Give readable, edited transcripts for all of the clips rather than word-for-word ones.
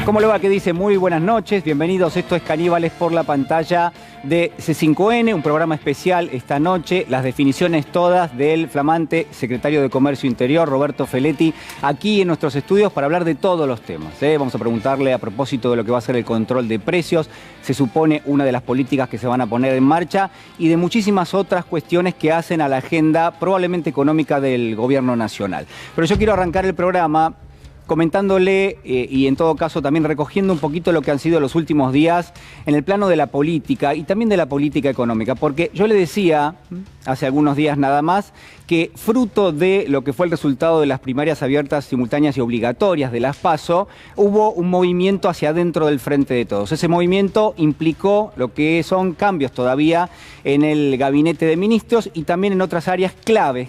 ¿Cómo le va? ¿Qué dice? Muy buenas noches, bienvenidos. Esto es Caníbales por la pantalla de C5N, un programa especial esta noche. Las definiciones todas del flamante secretario de Comercio Interior, Roberto Feletti, aquí en nuestros estudios para hablar de todos los temas. Vamos a preguntarle a propósito de lo que va a ser el control de precios, se supone una de las políticas que se van a poner en marcha, y de muchísimas otras cuestiones que hacen a la agenda probablemente económica del gobierno nacional. Pero yo quiero arrancar el programa comentándole y en todo caso también recogiendo un poquito lo que han sido los últimos días en el plano de la política y también de la política económica, porque yo le decía hace algunos días nada más que fruto de lo que fue el resultado de las primarias abiertas, simultáneas y obligatorias de las PASO, hubo un movimiento hacia adentro del Frente de Todos. Ese movimiento implicó lo que son cambios todavía en el gabinete de ministros y también en otras áreas claves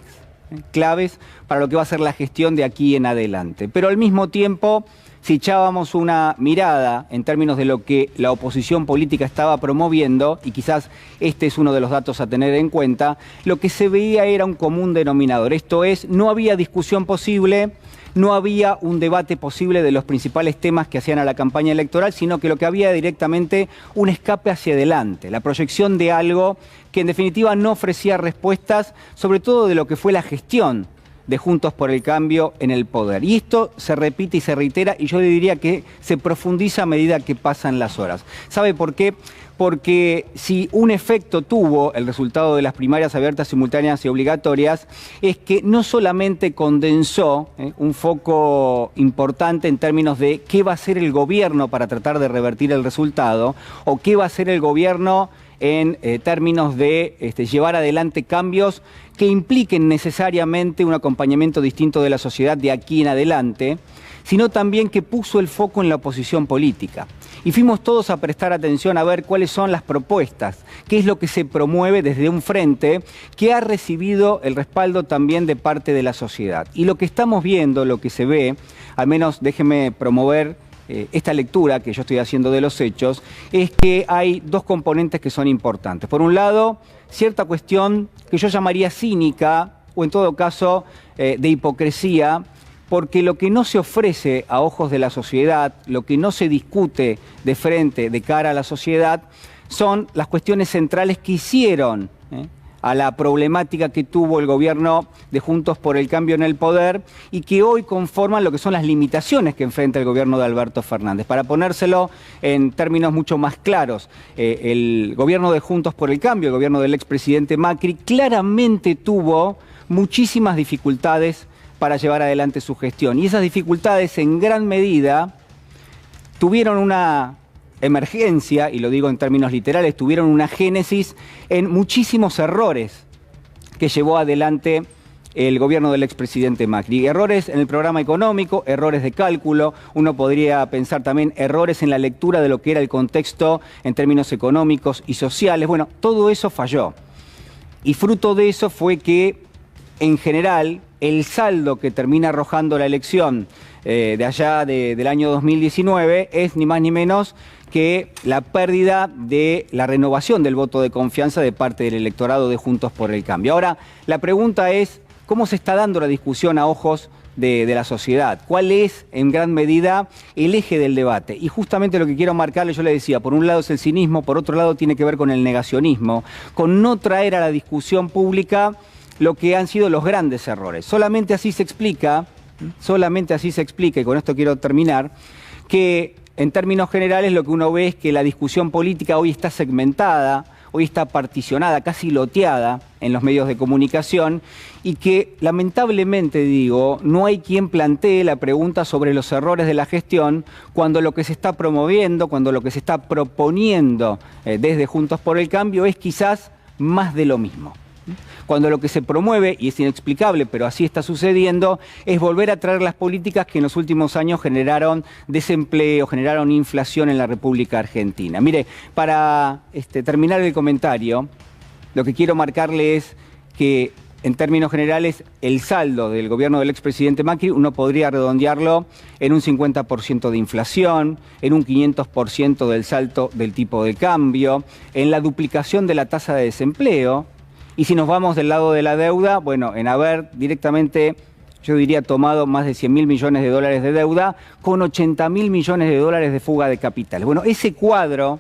para lo que va a ser la gestión de aquí en adelante. Pero al mismo tiempo, si echábamos una mirada en términos de lo que la oposición política estaba promoviendo, y quizás este es uno de los datos a tener en cuenta, lo que se veía era un común denominador. Esto es, no había discusión posible, no había un debate posible de los principales temas que hacían a la campaña electoral, sino que lo que había directamente un escape hacia adelante, la proyección de algo que en definitiva no ofrecía respuestas, sobre todo de lo que fue la gestión de Juntos por el Cambio en el poder. Y esto se repite y se reitera, y yo le diría que se profundiza a medida que pasan las horas. ¿Sabe por qué? Porque si un efecto tuvo el resultado de las primarias abiertas, simultáneas y obligatorias, es que no solamente condensó un foco importante en términos de qué va a hacer el gobierno para tratar de revertir el resultado, o qué va a hacer el gobierno en términos de llevar adelante cambios que impliquen necesariamente un acompañamiento distinto de la sociedad de aquí en adelante, sino también que puso el foco en la oposición política. Y fuimos todos a prestar atención a ver cuáles son las propuestas, qué es lo que se promueve desde un frente que ha recibido el respaldo también de parte de la sociedad. Y lo que estamos viendo, lo que se ve, al menos déjeme promover esta lectura que yo estoy haciendo de los hechos, es que hay dos componentes que son importantes. Por un lado, cierta cuestión que yo llamaría cínica, o en todo caso de hipocresía, porque lo que no se ofrece a ojos de la sociedad, lo que no se discute de frente, de cara a la sociedad, son las cuestiones centrales que hicieron a la problemática que tuvo el gobierno de Juntos por el Cambio en el poder y que hoy conforman lo que son las limitaciones que enfrenta el gobierno de Alberto Fernández. Para ponérselo en términos mucho más claros, el gobierno de Juntos por el Cambio, el gobierno del expresidente Macri, claramente tuvo muchísimas dificultades para llevar adelante su gestión. Y esas dificultades en gran medida tuvieron una emergencia, y lo digo en términos literales, tuvieron una génesis en muchísimos errores que llevó adelante el gobierno del expresidente Macri. Errores en el programa económico, errores de cálculo, uno podría pensar también errores en la lectura de lo que era el contexto en términos económicos y sociales. Bueno, todo eso falló. Y fruto de eso fue que, en general, el saldo que termina arrojando la elección de allá del año 2019 es ni más ni menos que la pérdida de la renovación del voto de confianza de parte del electorado de Juntos por el Cambio. Ahora, la pregunta es, ¿cómo se está dando la discusión a ojos de la sociedad? ¿Cuál es, en gran medida, el eje del debate? Y justamente lo que quiero marcarle, yo le decía, por un lado es el cinismo, por otro lado tiene que ver con el negacionismo, con no traer a la discusión pública lo que han sido los grandes errores. Solamente así se explica, y con esto quiero terminar, que en términos generales lo que uno ve es que la discusión política hoy está segmentada, hoy está particionada, casi loteada en los medios de comunicación, y que lamentablemente, digo, no hay quien plantee la pregunta sobre los errores de la gestión cuando lo que se está promoviendo, cuando lo que se está proponiendo desde Juntos por el Cambio es quizás más de lo mismo. Cuando lo que se promueve, y es inexplicable, pero así está sucediendo, es volver a traer las políticas que en los últimos años generaron desempleo, generaron inflación en la República Argentina. Mire, para terminar el comentario, lo que quiero marcarle es que, en términos generales, el saldo del gobierno del expresidente Macri, uno podría redondearlo en un 50% de inflación, en un 500% del salto del tipo de cambio, en la duplicación de la tasa de desempleo. Y si nos vamos del lado de la deuda, bueno, en haber directamente yo diría, tomado más de 100.000 millones de dólares de deuda, con 80.000 millones de dólares de fuga de capitales. Bueno, ese cuadro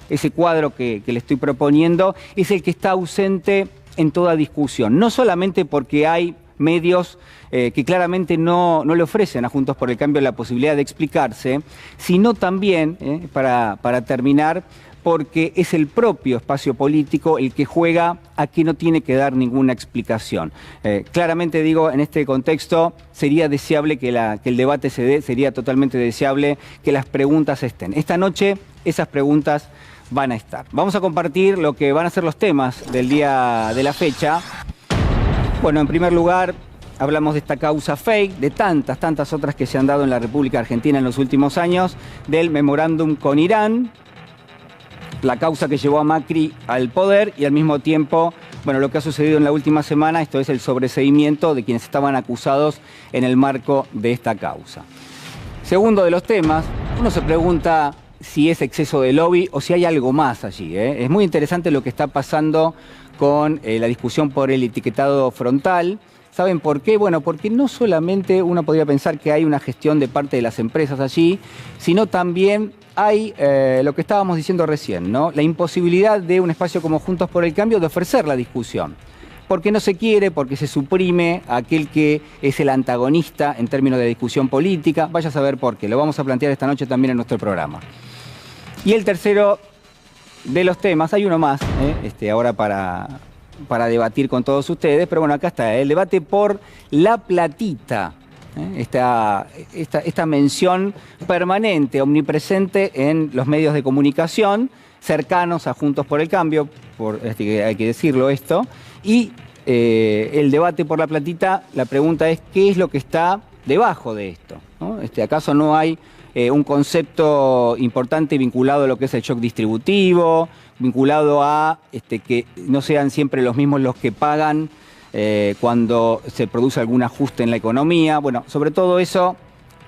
que le estoy proponiendo es el que está ausente en toda discusión, no solamente porque hay medios que claramente no le ofrecen a Juntos por el Cambio la posibilidad de explicarse, sino también, para terminar, porque es el propio espacio político el que juega a que no tiene que dar ninguna explicación. Claramente digo, en este contexto sería deseable que el debate se dé, sería totalmente deseable que las preguntas estén. Esta noche esas preguntas van a estar. Vamos a compartir lo que van a ser los temas del día de la fecha. Bueno, en primer lugar, hablamos de esta causa fake, de tantas otras que se han dado en la República Argentina en los últimos años, del memorándum con Irán, la causa que llevó a Macri al poder y al mismo tiempo, bueno, lo que ha sucedido en la última semana, esto es el sobreseimiento de quienes estaban acusados en el marco de esta causa. Segundo de los temas, uno se pregunta si es exceso de lobby o si hay algo más allí. Es muy interesante lo que está pasando con la discusión por el etiquetado frontal. ¿Saben por qué? Bueno, porque no solamente uno podría pensar que hay una gestión de parte de las empresas allí, sino también hay lo que estábamos diciendo recién, ¿no? La imposibilidad de un espacio como Juntos por el Cambio de ofrecer la discusión. Porque no se quiere, porque se suprime a aquel que es el antagonista en términos de discusión política. Vaya a saber por qué. Lo vamos a plantear esta noche también en nuestro programa. Y el tercero de los temas, hay uno más, ahora para debatir con todos ustedes, pero bueno, acá está, el debate por la platita. Esta mención permanente, omnipresente en los medios de comunicación, cercanos a Juntos por el Cambio, hay que decirlo esto, y el debate por la platita, la pregunta es, ¿qué es lo que está debajo de esto? ¿No? ¿Acaso no hay un concepto importante vinculado a lo que es el shock distributivo, vinculado a que no sean siempre los mismos los que pagan cuando se produce algún ajuste en la economía? Bueno, sobre todo eso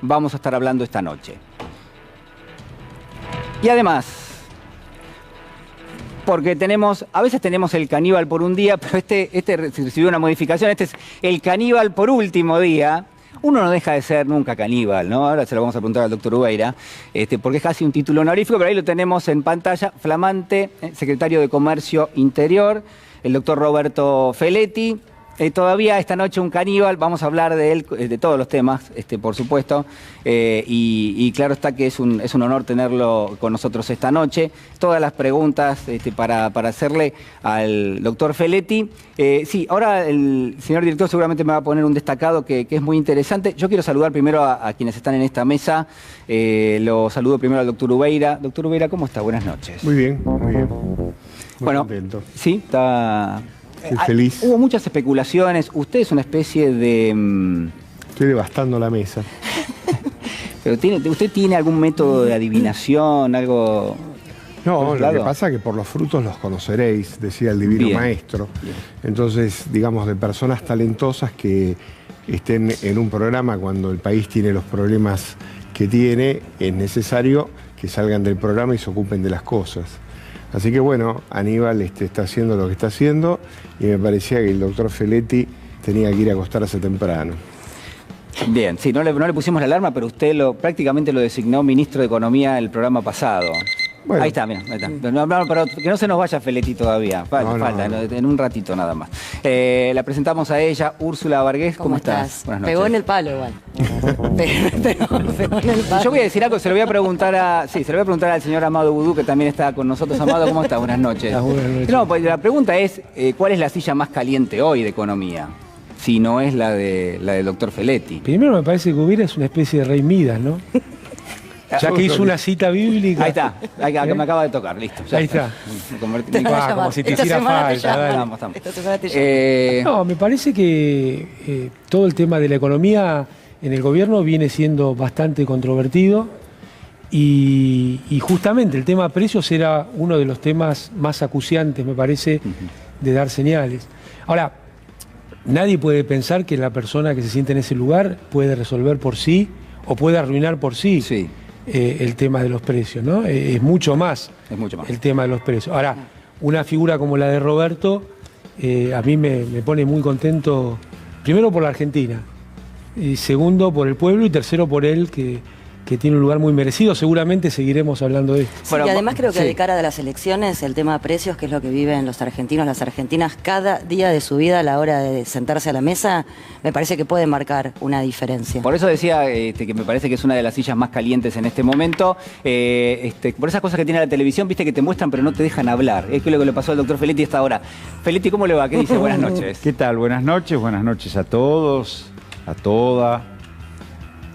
vamos a estar hablando esta noche. Y además, porque a veces tenemos el caníbal por un día, pero recibió una modificación, este es el caníbal por último día. Uno no deja de ser nunca caníbal, ¿no? Ahora se lo vamos a preguntar al doctor Ubeira, porque es casi un título honorífico, pero ahí lo tenemos en pantalla, flamante, secretario de Comercio Interior, el doctor Roberto Feletti. Todavía esta noche un caníbal, vamos a hablar de él, de todos los temas, por supuesto, y claro está que es un honor tenerlo con nosotros esta noche. Todas las preguntas para hacerle al doctor Feletti. Sí, ahora el señor director seguramente me va a poner un destacado que es muy interesante. Yo quiero saludar primero a quienes están en esta mesa. Lo saludo primero al doctor Ubeira. Doctor Ubeira, ¿cómo está? Buenas noches. Muy bien, muy bien. Muy contento. Sí, está... Estoy feliz. Hubo muchas especulaciones. Usted es una especie de... Estoy devastando la mesa. Pero ¿usted tiene algún método de adivinación, algo...? No, lo que pasa es que por los frutos los conoceréis, decía el divino maestro. Bien. Entonces, digamos, de personas talentosas que estén en un programa cuando el país tiene los problemas que tiene, es necesario que salgan del programa y se ocupen de las cosas. Así que bueno, Aníbal está haciendo lo que está haciendo y me parecía que el doctor Feletti tenía que ir a acostarse temprano. Bien, sí, no le pusimos la alarma, pero usted prácticamente lo designó ministro de Economía el programa pasado. Bueno. Ahí está, mira, ahí está. No, pero que no se nos vaya Feletti todavía, falta, en un ratito nada más. La presentamos a ella, Úrsula Vargués, ¿cómo estás? Buenas noches. Pegó en el palo igual. Pegó en el palo. Yo voy a decir algo, se lo voy a preguntar al señor Amado Vudú, que también está con nosotros. Amado, ¿cómo está? Buenas noches. Buenas noches. No, pues la pregunta es, ¿cuál es la silla más caliente hoy de economía? Si no es la del doctor Feletti. Primero me parece que Ubeira es una especie de rey Midas, ¿no? Ya que hizo una cita bíblica. Ahí está, me acaba de tocar, listo. Ahí está. Como si te hiciera falta. No, me parece que todo el tema de la economía en el gobierno viene siendo bastante controvertido y justamente el tema precios era uno de los temas más acuciantes, me parece, de dar señales. Ahora, nadie puede pensar que la persona que se siente en ese lugar puede resolver por sí o puede arruinar por sí. Sí. El tema de los precios, ¿no? Es mucho más el tema de los precios. Ahora, una figura como la de Roberto, a mí me pone muy contento, primero por la Argentina, segundo por el pueblo y tercero por él, que tiene un lugar muy merecido. Seguramente seguiremos hablando de esto. Sí, bueno, y además creo que de cara a las elecciones, el tema de precios, que es lo que viven los argentinos, las argentinas, cada día de su vida a la hora de sentarse a la mesa, me parece que puede marcar una diferencia. Por eso decía que me parece que es una de las sillas más calientes en este momento. Por esas cosas que tiene la televisión, viste que te muestran pero no te dejan hablar. Es lo que le pasó al doctor Feletti hasta ahora. Feletti, ¿cómo le va? ¿Qué dice? Buenas noches. ¿Qué tal? Buenas noches a todos, a todas.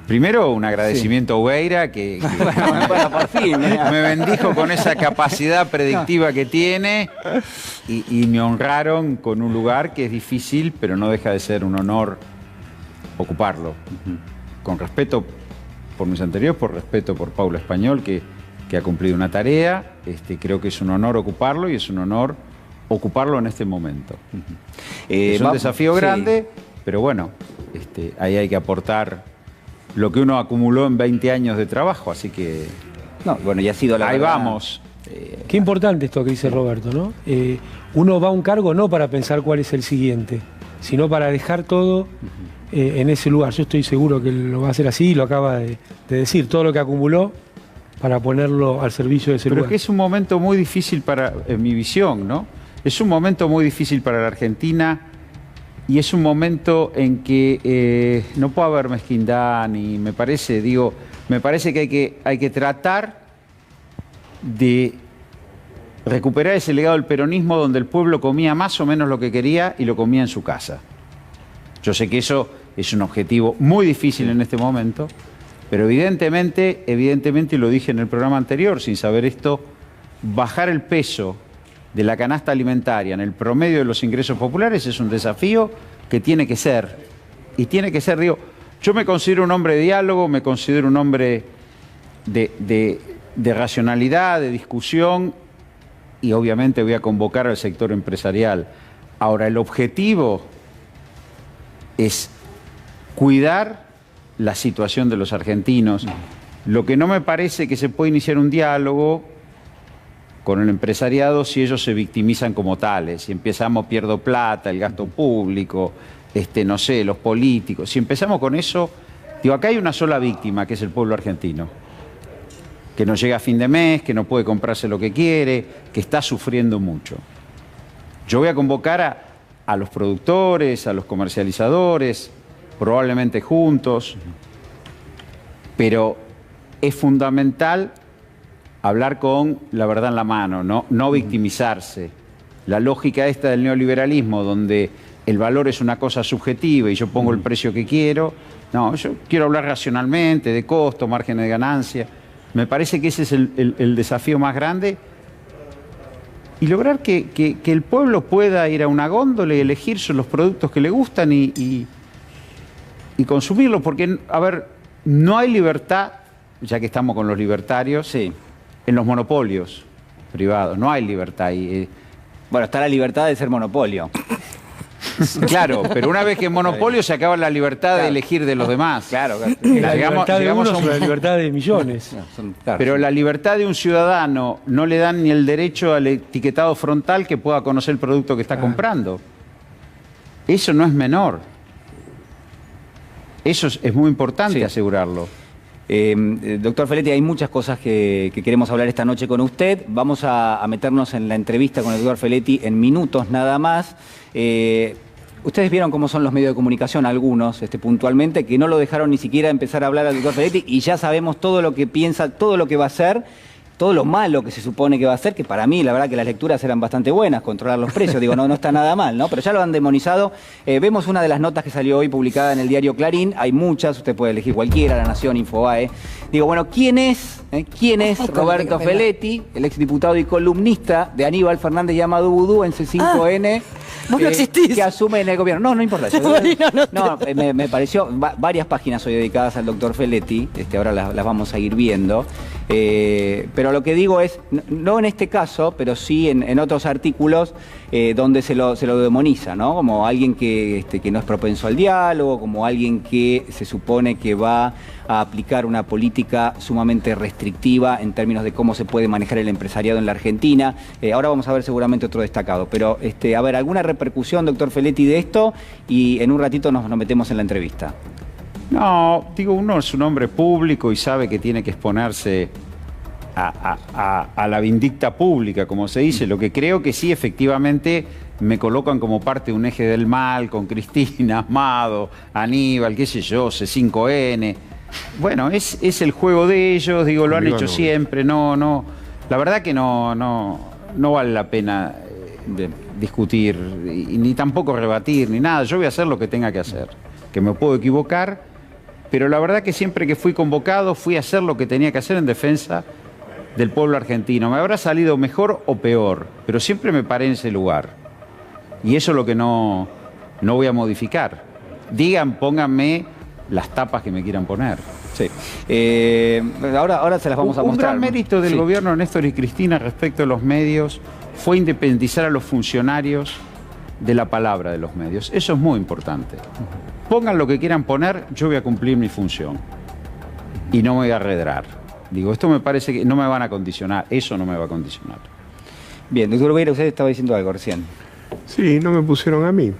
Primero, un agradecimiento a Ubeira, que por fin, me bendijo con esa capacidad predictiva que tiene y me honraron con un lugar que es difícil, pero no deja de ser un honor ocuparlo. Con respeto por mis anteriores, por respeto por Paula Español, que ha cumplido una tarea. Creo que es un honor ocuparlo y es un honor ocuparlo en este momento. Es un desafío grande, pero bueno, ahí hay que aportar lo que uno acumuló en 20 años de trabajo, así que... No, bueno, ya ha sido la ahí verdad. Vamos. Qué importante esto que dice Roberto, ¿no? Uno va a un cargo no para pensar cuál es el siguiente, sino para dejar todo en ese lugar. Yo estoy seguro que lo va a hacer así, lo acaba de decir, todo lo que acumuló para ponerlo al servicio de ese lugar. Pero es que es un momento muy difícil en mi visión, ¿no? Es un momento muy difícil para la Argentina. Y es un momento en que no puede haber mezquindad, ni me parece que hay que tratar de recuperar ese legado del peronismo donde el pueblo comía más o menos lo que quería y lo comía en su casa. Yo sé que eso es un objetivo muy difícil en este momento, pero evidentemente, y lo dije en el programa anterior, sin saber esto, bajar el peso de la canasta alimentaria en el promedio de los ingresos populares es un desafío que tiene que ser. Y tiene que ser, yo me considero un hombre de diálogo, me considero un hombre de racionalidad, de discusión, y obviamente voy a convocar al sector empresarial. Ahora, el objetivo es cuidar la situación de los argentinos. Lo que no me parece que se puede iniciar un diálogo con el empresariado si ellos se victimizan como tales. Si empezamos, pierdo plata, el gasto público, no sé, los políticos. Si empezamos con eso, acá hay una sola víctima, que es el pueblo argentino, que no llega a fin de mes, que no puede comprarse lo que quiere, que está sufriendo mucho. Yo voy a convocar a los productores, a los comercializadores, probablemente juntos, pero es fundamental hablar con la verdad en la mano, no victimizarse. La lógica esta del neoliberalismo, donde el valor es una cosa subjetiva y yo pongo el precio que quiero. No, yo quiero hablar racionalmente, de costo, márgenes de ganancia. Me parece que ese es el desafío más grande. Y lograr que el pueblo pueda ir a una góndola y elegir los productos que le gustan y consumirlos. Porque, a ver, no hay libertad, ya que estamos con los libertarios, sí, en los monopolios privados. No hay libertad. Bueno, está la libertad de ser monopolio. Claro, pero una vez que en monopolio se acaba la libertad de elegir de los demás. Claro. La libertad de uno sobre la libertad de millones. Pero la libertad de un ciudadano no le dan ni el derecho al etiquetado frontal que pueda conocer el producto que está comprando. Eso no es menor. Eso es muy importante asegurarlo. Doctor Feletti, hay muchas cosas que queremos hablar esta noche con usted. Vamos a meternos en la entrevista con el doctor Feletti en minutos nada más. Ustedes vieron cómo son los medios de comunicación, algunos puntualmente, que no lo dejaron ni siquiera empezar a hablar al doctor Feletti y ya sabemos todo lo que piensa, todo lo que va a hacer, todo lo malo que se supone que va a hacer, que para mí la verdad que las lecturas eran bastante buenas, controlar los precios, digo, no está nada mal, ¿no? Pero ya lo han demonizado. Vemos una de las notas que salió hoy publicada en el diario Clarín, hay muchas, usted puede elegir cualquiera, La Nación, Infobae. Digo, bueno, ¿quién es Roberto Feletti, el exdiputado y columnista de Aníbal Fernández y Amadou Boudou en C5N? Vos no existís. Que asume en el gobierno. No importa eso. Me pareció varias páginas hoy dedicadas al doctor Feletti, ahora las vamos a ir viendo. Pero lo que digo es, no en este caso, pero sí en otros artículos donde se lo demoniza, ¿no? Como alguien que no es propenso al diálogo, como alguien que se supone que va a aplicar una política sumamente restrictiva en términos de cómo se puede manejar el empresariado en la Argentina. Ahora vamos a ver seguramente otro destacado. Pero, ¿alguna repercusión, doctor Feletti, de esto? Y en un ratito nos metemos en la entrevista. No, digo, uno es un hombre público y sabe que tiene que exponerse a la vindicta pública, como se dice. Lo que creo que sí, efectivamente, me colocan como parte de un eje del mal, con Cristina, Amado, Aníbal, qué sé yo, C5N. Bueno, es el juego de ellos, digo, lo han hecho siempre, no. La verdad que no vale la pena discutir, ni tampoco rebatir, ni nada. Yo voy a hacer lo que tenga que hacer, que me puedo equivocar, pero la verdad que siempre que fui convocado, fui a hacer lo que tenía que hacer en defensa del pueblo argentino. Me habrá salido mejor o peor, pero siempre me paré en ese lugar. Y eso es lo que no voy a modificar. Pónganme las tapas que me quieran poner. Sí. Ahora se las vamos a mostrar. Un gran mérito del gobierno de Néstor y Cristina respecto a los medios fue independizar a los funcionarios de la palabra de los medios. Eso es muy importante. Pongan lo que quieran poner, yo voy a cumplir mi función. Y no me voy a arredrar. Digo, esto me parece que no me van a condicionar. Eso no me va a condicionar. Bien, doctor Beira, usted estaba diciendo algo recién. Sí, no me pusieron a mí.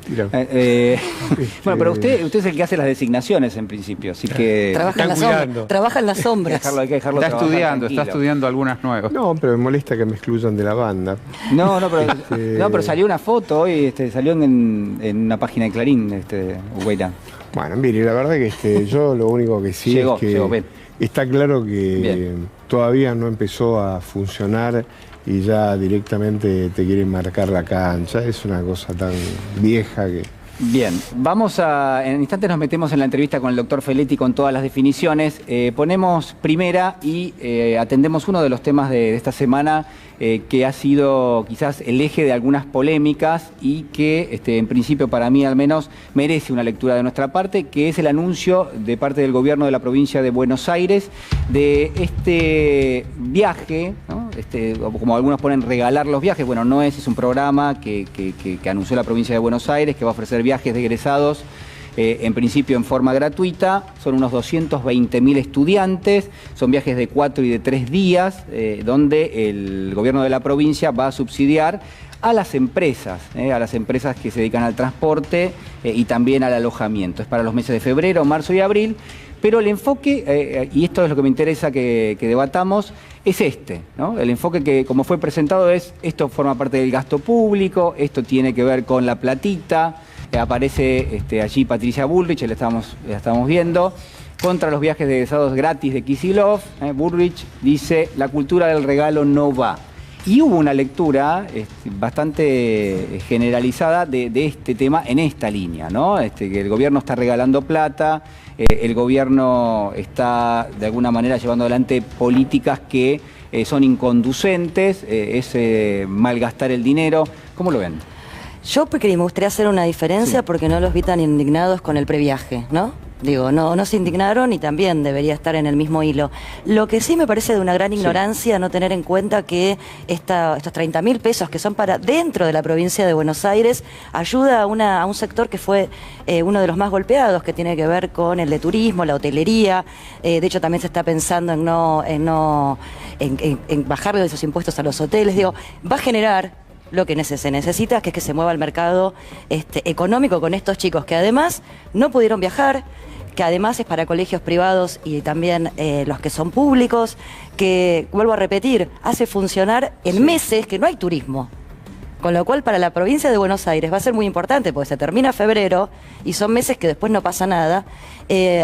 Bueno, pero usted es el que hace las designaciones en principio, así que... Trabaja en las sombras. Hay que dejarlo está estudiando algunas nuevas. No, pero me molesta que me excluyan de la banda. No, pero salió una foto hoy, salió en una página de Clarín, Beira. Bueno, mire, la verdad que yo lo único que sí es que está claro que todavía no empezó a funcionar y ya directamente te quieren marcar la cancha. Es una cosa tan vieja que... Bien, en instantes nos metemos en la entrevista con el doctor Feletti con todas las definiciones. Ponemos primera y atendemos uno de los temas de esta semana que ha sido quizás el eje de algunas polémicas y que en principio para mí al menos merece una lectura de nuestra parte, que es el anuncio de parte del gobierno de la provincia de Buenos Aires de este viaje, ¿no? Como algunos ponen, regalar los viajes. Bueno, no es un programa que anunció la provincia de Buenos Aires, que va a ofrecer viajes de egresados en principio en forma gratuita. Son unos 220.000 estudiantes, son viajes de 4 y de 3 días, donde el gobierno de la provincia va a subsidiar a las empresas que se dedican al transporte y también al alojamiento. Es para los meses de febrero, marzo y abril, pero el enfoque, y esto es lo que me interesa que debatamos, es ¿no? El enfoque que, como fue presentado, esto forma parte del gasto público, esto tiene que ver con la platita. Aparece allí Patricia Bullrich, la estamos viendo, contra los viajes de egresados gratis de Kicillof. Bullrich dice, la cultura del regalo no va. Y hubo una lectura bastante generalizada de este tema en esta línea, ¿no? Que el gobierno está regalando plata, el gobierno está de alguna manera llevando adelante políticas que son inconducentes, es malgastar el dinero. ¿Cómo lo ven? Yo me gustaría hacer una diferencia porque no los vi tan indignados con el previaje, ¿no? Digo, no se indignaron y también debería estar en el mismo hilo. Lo que sí me parece de una gran ignorancia no tener en cuenta que estos 30.000 pesos que son para dentro de la provincia de Buenos Aires ayuda a un sector que fue uno de los más golpeados, que tiene que ver con el de turismo, la hotelería. De hecho, también se está pensando en bajarle esos impuestos a los hoteles. Digo, va a generar lo que se necesita, que es que se mueva el mercado económico con estos chicos que además no pudieron viajar, que además es para colegios privados y también los que son públicos, que, vuelvo a repetir, hace funcionar en meses que no hay turismo. Con lo cual para la provincia de Buenos Aires va a ser muy importante, porque se termina febrero y son meses que después no pasa nada.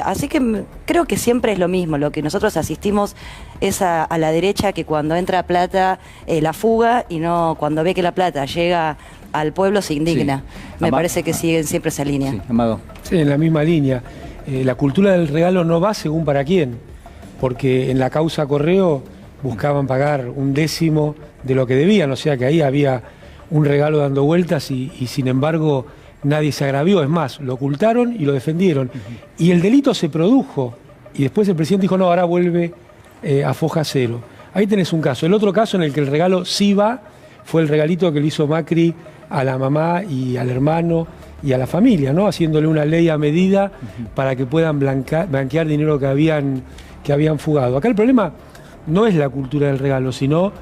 Así que creo que siempre es lo mismo. Lo que nosotros asistimos es a la derecha, que cuando entra plata la fuga, y no cuando ve que la plata llega al pueblo se indigna. Sí. Me parece que siguen siempre esa línea. Sí, Amado. Sí, en la misma línea. La cultura del regalo no va según para quién, porque en la causa Correo buscaban pagar 1/10 de lo que debían, o sea que ahí había un regalo dando vueltas y sin embargo nadie se agravió. Es más, lo ocultaron y lo defendieron. Y el delito se produjo y después el presidente dijo, no, ahora vuelve a foja cero. Ahí tenés un caso. El otro caso en el que el regalo sí va fue el regalito que le hizo Macri a la mamá y al hermano y a la familia, ¿no? Haciéndole una ley a medida para que puedan blanquear dinero que habían fugado. Acá el problema no es la cultura del regalo, sino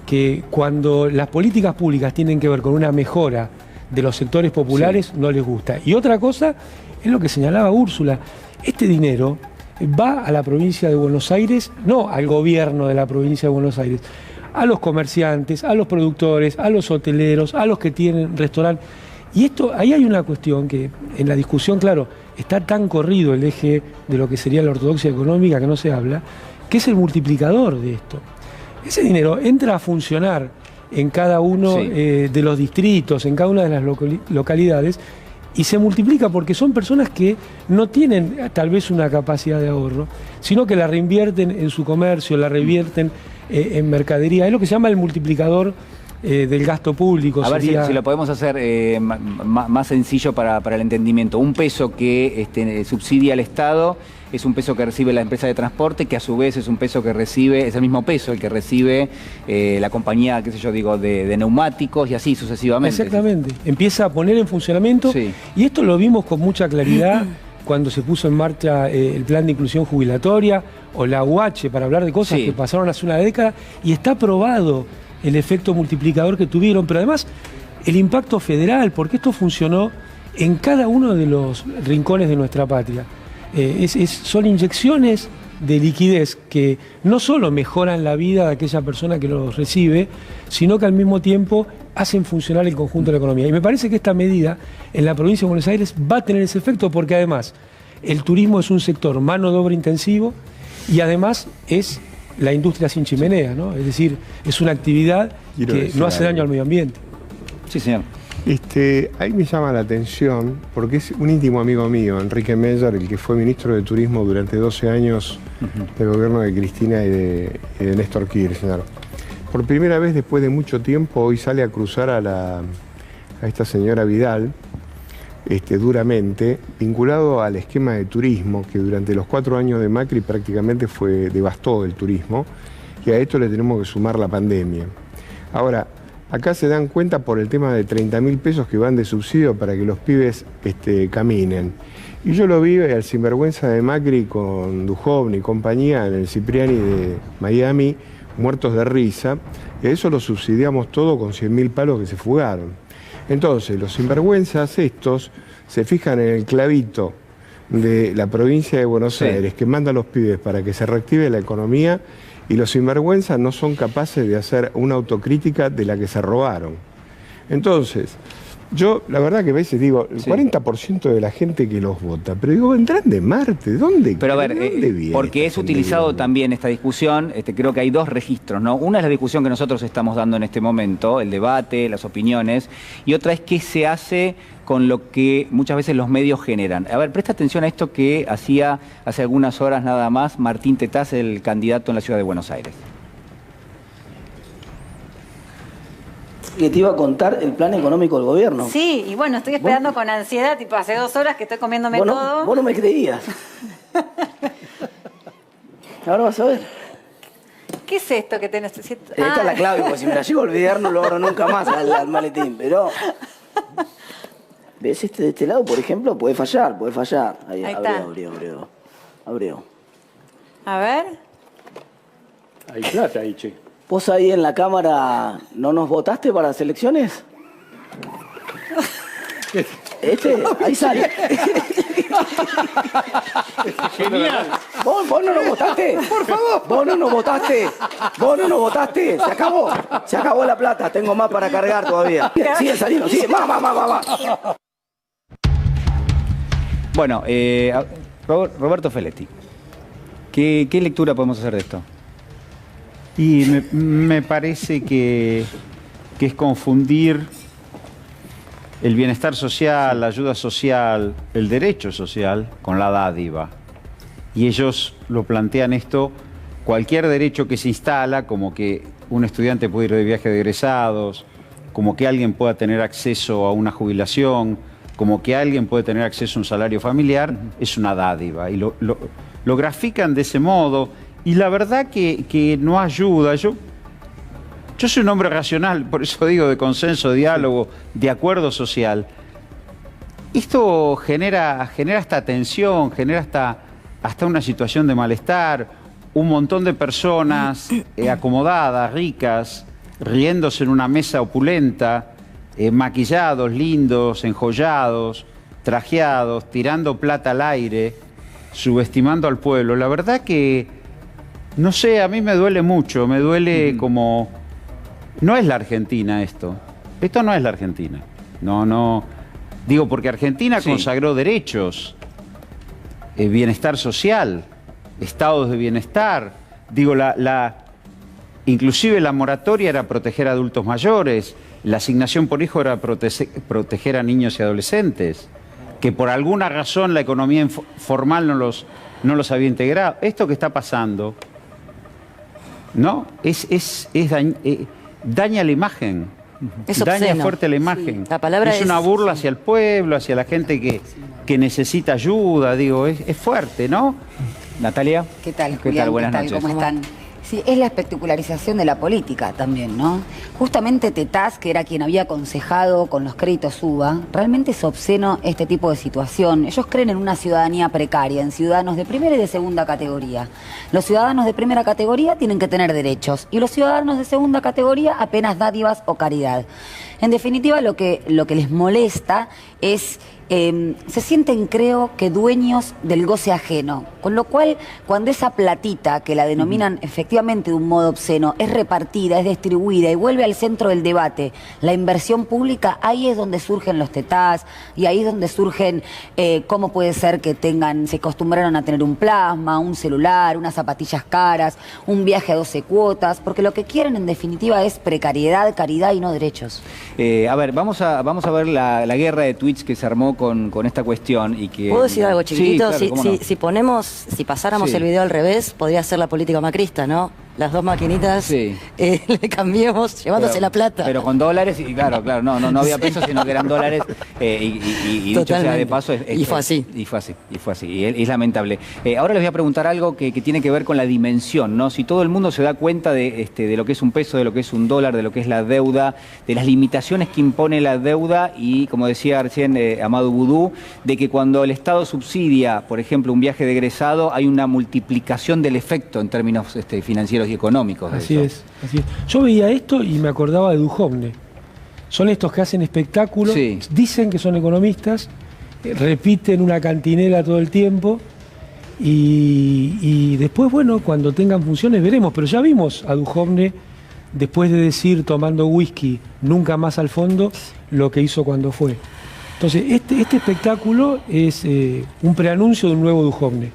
que cuando las políticas públicas tienen que ver con una mejora de los sectores populares, no les gusta. Y otra cosa es lo que señalaba Úrsula. Este dinero va a la provincia de Buenos Aires, no al gobierno de la provincia de Buenos Aires, a los comerciantes, a los productores, a los hoteleros, a los que tienen restaurantes. Y esto, ahí hay una cuestión que en la discusión, claro, está tan corrido el eje de lo que sería la ortodoxia económica que no se habla, que es el multiplicador de esto. Ese dinero entra a funcionar en cada uno de los distritos, en cada una de las localidades, y se multiplica porque son personas que no tienen tal vez una capacidad de ahorro, sino que la reinvierten en su comercio, la reinvierten en mercadería. Es lo que se llama el multiplicador del gasto público. A ver si lo podemos hacer más sencillo para el entendimiento. Un peso que subsidia al Estado es un peso que recibe la empresa de transporte, que a su vez es un peso que recibe, es el mismo peso el que recibe la compañía, qué sé yo, digo, de neumáticos y así sucesivamente. Exactamente. Empieza a poner en funcionamiento, y esto lo vimos con mucha claridad cuando se puso en marcha el plan de inclusión jubilatoria o la UH, para hablar de cosas que pasaron hace una década, y está probado el efecto multiplicador que tuvieron, pero además el impacto federal, porque esto funcionó en cada uno de los rincones de nuestra patria. Son inyecciones de liquidez que no solo mejoran la vida de aquella persona que los recibe, sino que al mismo tiempo hacen funcionar el conjunto de la economía. Y me parece que esta medida en la provincia de Buenos Aires va a tener ese efecto, porque además el turismo es un sector mano de obra intensivo y además es la industria sin chimenea, ¿no? Es decir, es una actividad que no hace daño al medio ambiente. Sí, señor. Ahí me llama la atención, porque es un íntimo amigo mío, Enrique Meyer, el que fue ministro de Turismo durante 12 años del gobierno de Cristina y de Néstor Kirchner. Por primera vez después de mucho tiempo, hoy sale a cruzar a esta señora Vidal, duramente, vinculado al esquema de turismo, que durante los 4 años de Macri prácticamente devastó el turismo, y a esto le tenemos que sumar la pandemia. Ahora, acá se dan cuenta por el tema de 30.000 pesos que van de subsidio para que los pibes caminen. Y yo lo vi al sinvergüenza de Macri con Duhovne y compañía en el Cipriani de Miami, muertos de risa, y a eso lo subsidiamos todo con 100.000 palos que se fugaron. Entonces, los sinvergüenzas estos se fijan en el clavito de la provincia de Buenos Aires, que manda a los pibes para que se reactive la economía, y los sinvergüenzas no son capaces de hacer una autocrítica de la que se robaron. Entonces, yo la verdad que a veces digo, el 40% de la gente que los vota, pero digo, vendrán de Marte, ¿dónde? Pero a ver, porque es utilizado también esta discusión, creo que hay dos registros, ¿no? Una es la discusión que nosotros estamos dando en este momento, el debate, las opiniones, y otra es qué se hace con lo que muchas veces los medios generan. A ver, presta atención a esto que hacía hace algunas horas nada más Martín Tetaz, el candidato en la ciudad de Buenos Aires. Que te iba a contar el plan económico del gobierno. Sí, y bueno, estoy esperando con ansiedad, tipo hace 2 horas que estoy comiéndome todo. Vos no me creías. Ahora vas a ver. ¿Qué es esto que tenés? Esta es la clave, porque si me la llego a olvidar no lo abro nunca más al maletín, pero... ¿Ves de este lado, por ejemplo? Puede fallar. Ahí está. Abrió. A ver. Hay plata ahí, che. ¿Vos ahí en la Cámara no nos votaste para las elecciones? Ahí sale. Genial. ¿Vos no nos votaste? Por favor. Vos no nos votaste. Se acabó la plata. Tengo más para cargar todavía. Sigue saliendo, sigue. Más. Bueno, Roberto Feletti, ¿qué lectura podemos hacer de esto? Y me parece que es confundir el bienestar social, la ayuda social, el derecho social con la dádiva. Y ellos lo plantean esto, cualquier derecho que se instala, como que un estudiante puede ir de viaje de egresados, como que alguien pueda tener acceso a una jubilación, como que alguien puede tener acceso a un salario familiar, es una dádiva. Y lo grafican de ese modo. Y la verdad que no ayuda. Yo soy un hombre racional, por eso digo de consenso, diálogo, de acuerdo social. Esto genera esta tensión, genera hasta una situación de malestar. Un montón de personas acomodadas, ricas, riéndose en una mesa opulenta, maquillados, lindos, enjollados, trajeados, tirando plata al aire. subestimando al pueblo. La verdad que, no sé, a mí me duele mucho, me duele como... No es la Argentina esto. Esto no es la Argentina. No. Digo, porque Argentina consagró derechos, bienestar social, estados de bienestar. Digo, inclusive la moratoria era proteger a adultos mayores, la asignación por hijo era proteger a niños y adolescentes, que por alguna razón la economía formal no los había integrado. Esto que está pasando, ¿no? Daña la imagen. Daña fuerte la imagen. La palabra es una burla hacia el pueblo, hacia la gente que necesita ayuda. Digo, es fuerte, ¿no? Natalia. ¿Qué tal, Julián? ¿Qué tal? Buenas noches. ¿Cómo están? Sí, es la espectacularización de la política también, ¿no? Justamente Tetaz, que era quien había aconsejado con los créditos UBA, realmente es obsceno este tipo de situación. Ellos creen en una ciudadanía precaria, en ciudadanos de primera y de segunda categoría. Los ciudadanos de primera categoría tienen que tener derechos y los ciudadanos de segunda categoría apenas dádivas o caridad. En definitiva, lo que les molesta es... se sienten, creo, que dueños del goce ajeno. Con lo cual, cuando esa platita, que la denominan efectivamente de un modo obsceno, es repartida, es distribuida y vuelve al centro del debate, la inversión pública, ahí es donde surgen los tetás y ahí es donde surgen cómo puede ser que se acostumbraron a tener un plasma, un celular, unas zapatillas caras, un viaje a 12 cuotas, porque lo que quieren en definitiva es precariedad, caridad y no derechos. A ver, vamos a ver la guerra de tweets que se armó con esta cuestión y que... ¿Puedo decir algo chiquitito? Sí, claro, si pasáramos el video al revés, podría ser la política macrista, ¿no? Las dos maquinitas le cambiamos llevándose la plata. Pero con dólares, y claro, no había pesos, sino que eran dólares. Y dicho sea de paso... Y fue así. Y fue así. Y es lamentable. Ahora les voy a preguntar algo que tiene que ver con la dimensión, ¿no? Si todo el mundo se da cuenta de lo que es un peso, de lo que es un dólar, de lo que es la deuda, de las limitaciones que impone la deuda y, como decía recién Amadou Boudou, de que cuando el Estado subsidia, por ejemplo, un viaje de egresado, hay una multiplicación del efecto en términos financieros y económicos. Así es. Yo veía esto y me acordaba de Duhovne. Son estos que hacen espectáculos, dicen que son economistas, repiten una cantinela todo el tiempo y después, bueno, cuando tengan funciones veremos. Pero ya vimos a Duhovne, después de decir tomando whisky nunca más al fondo, lo que hizo cuando fue. Entonces, este espectáculo es un preanuncio de un nuevo Duhovne.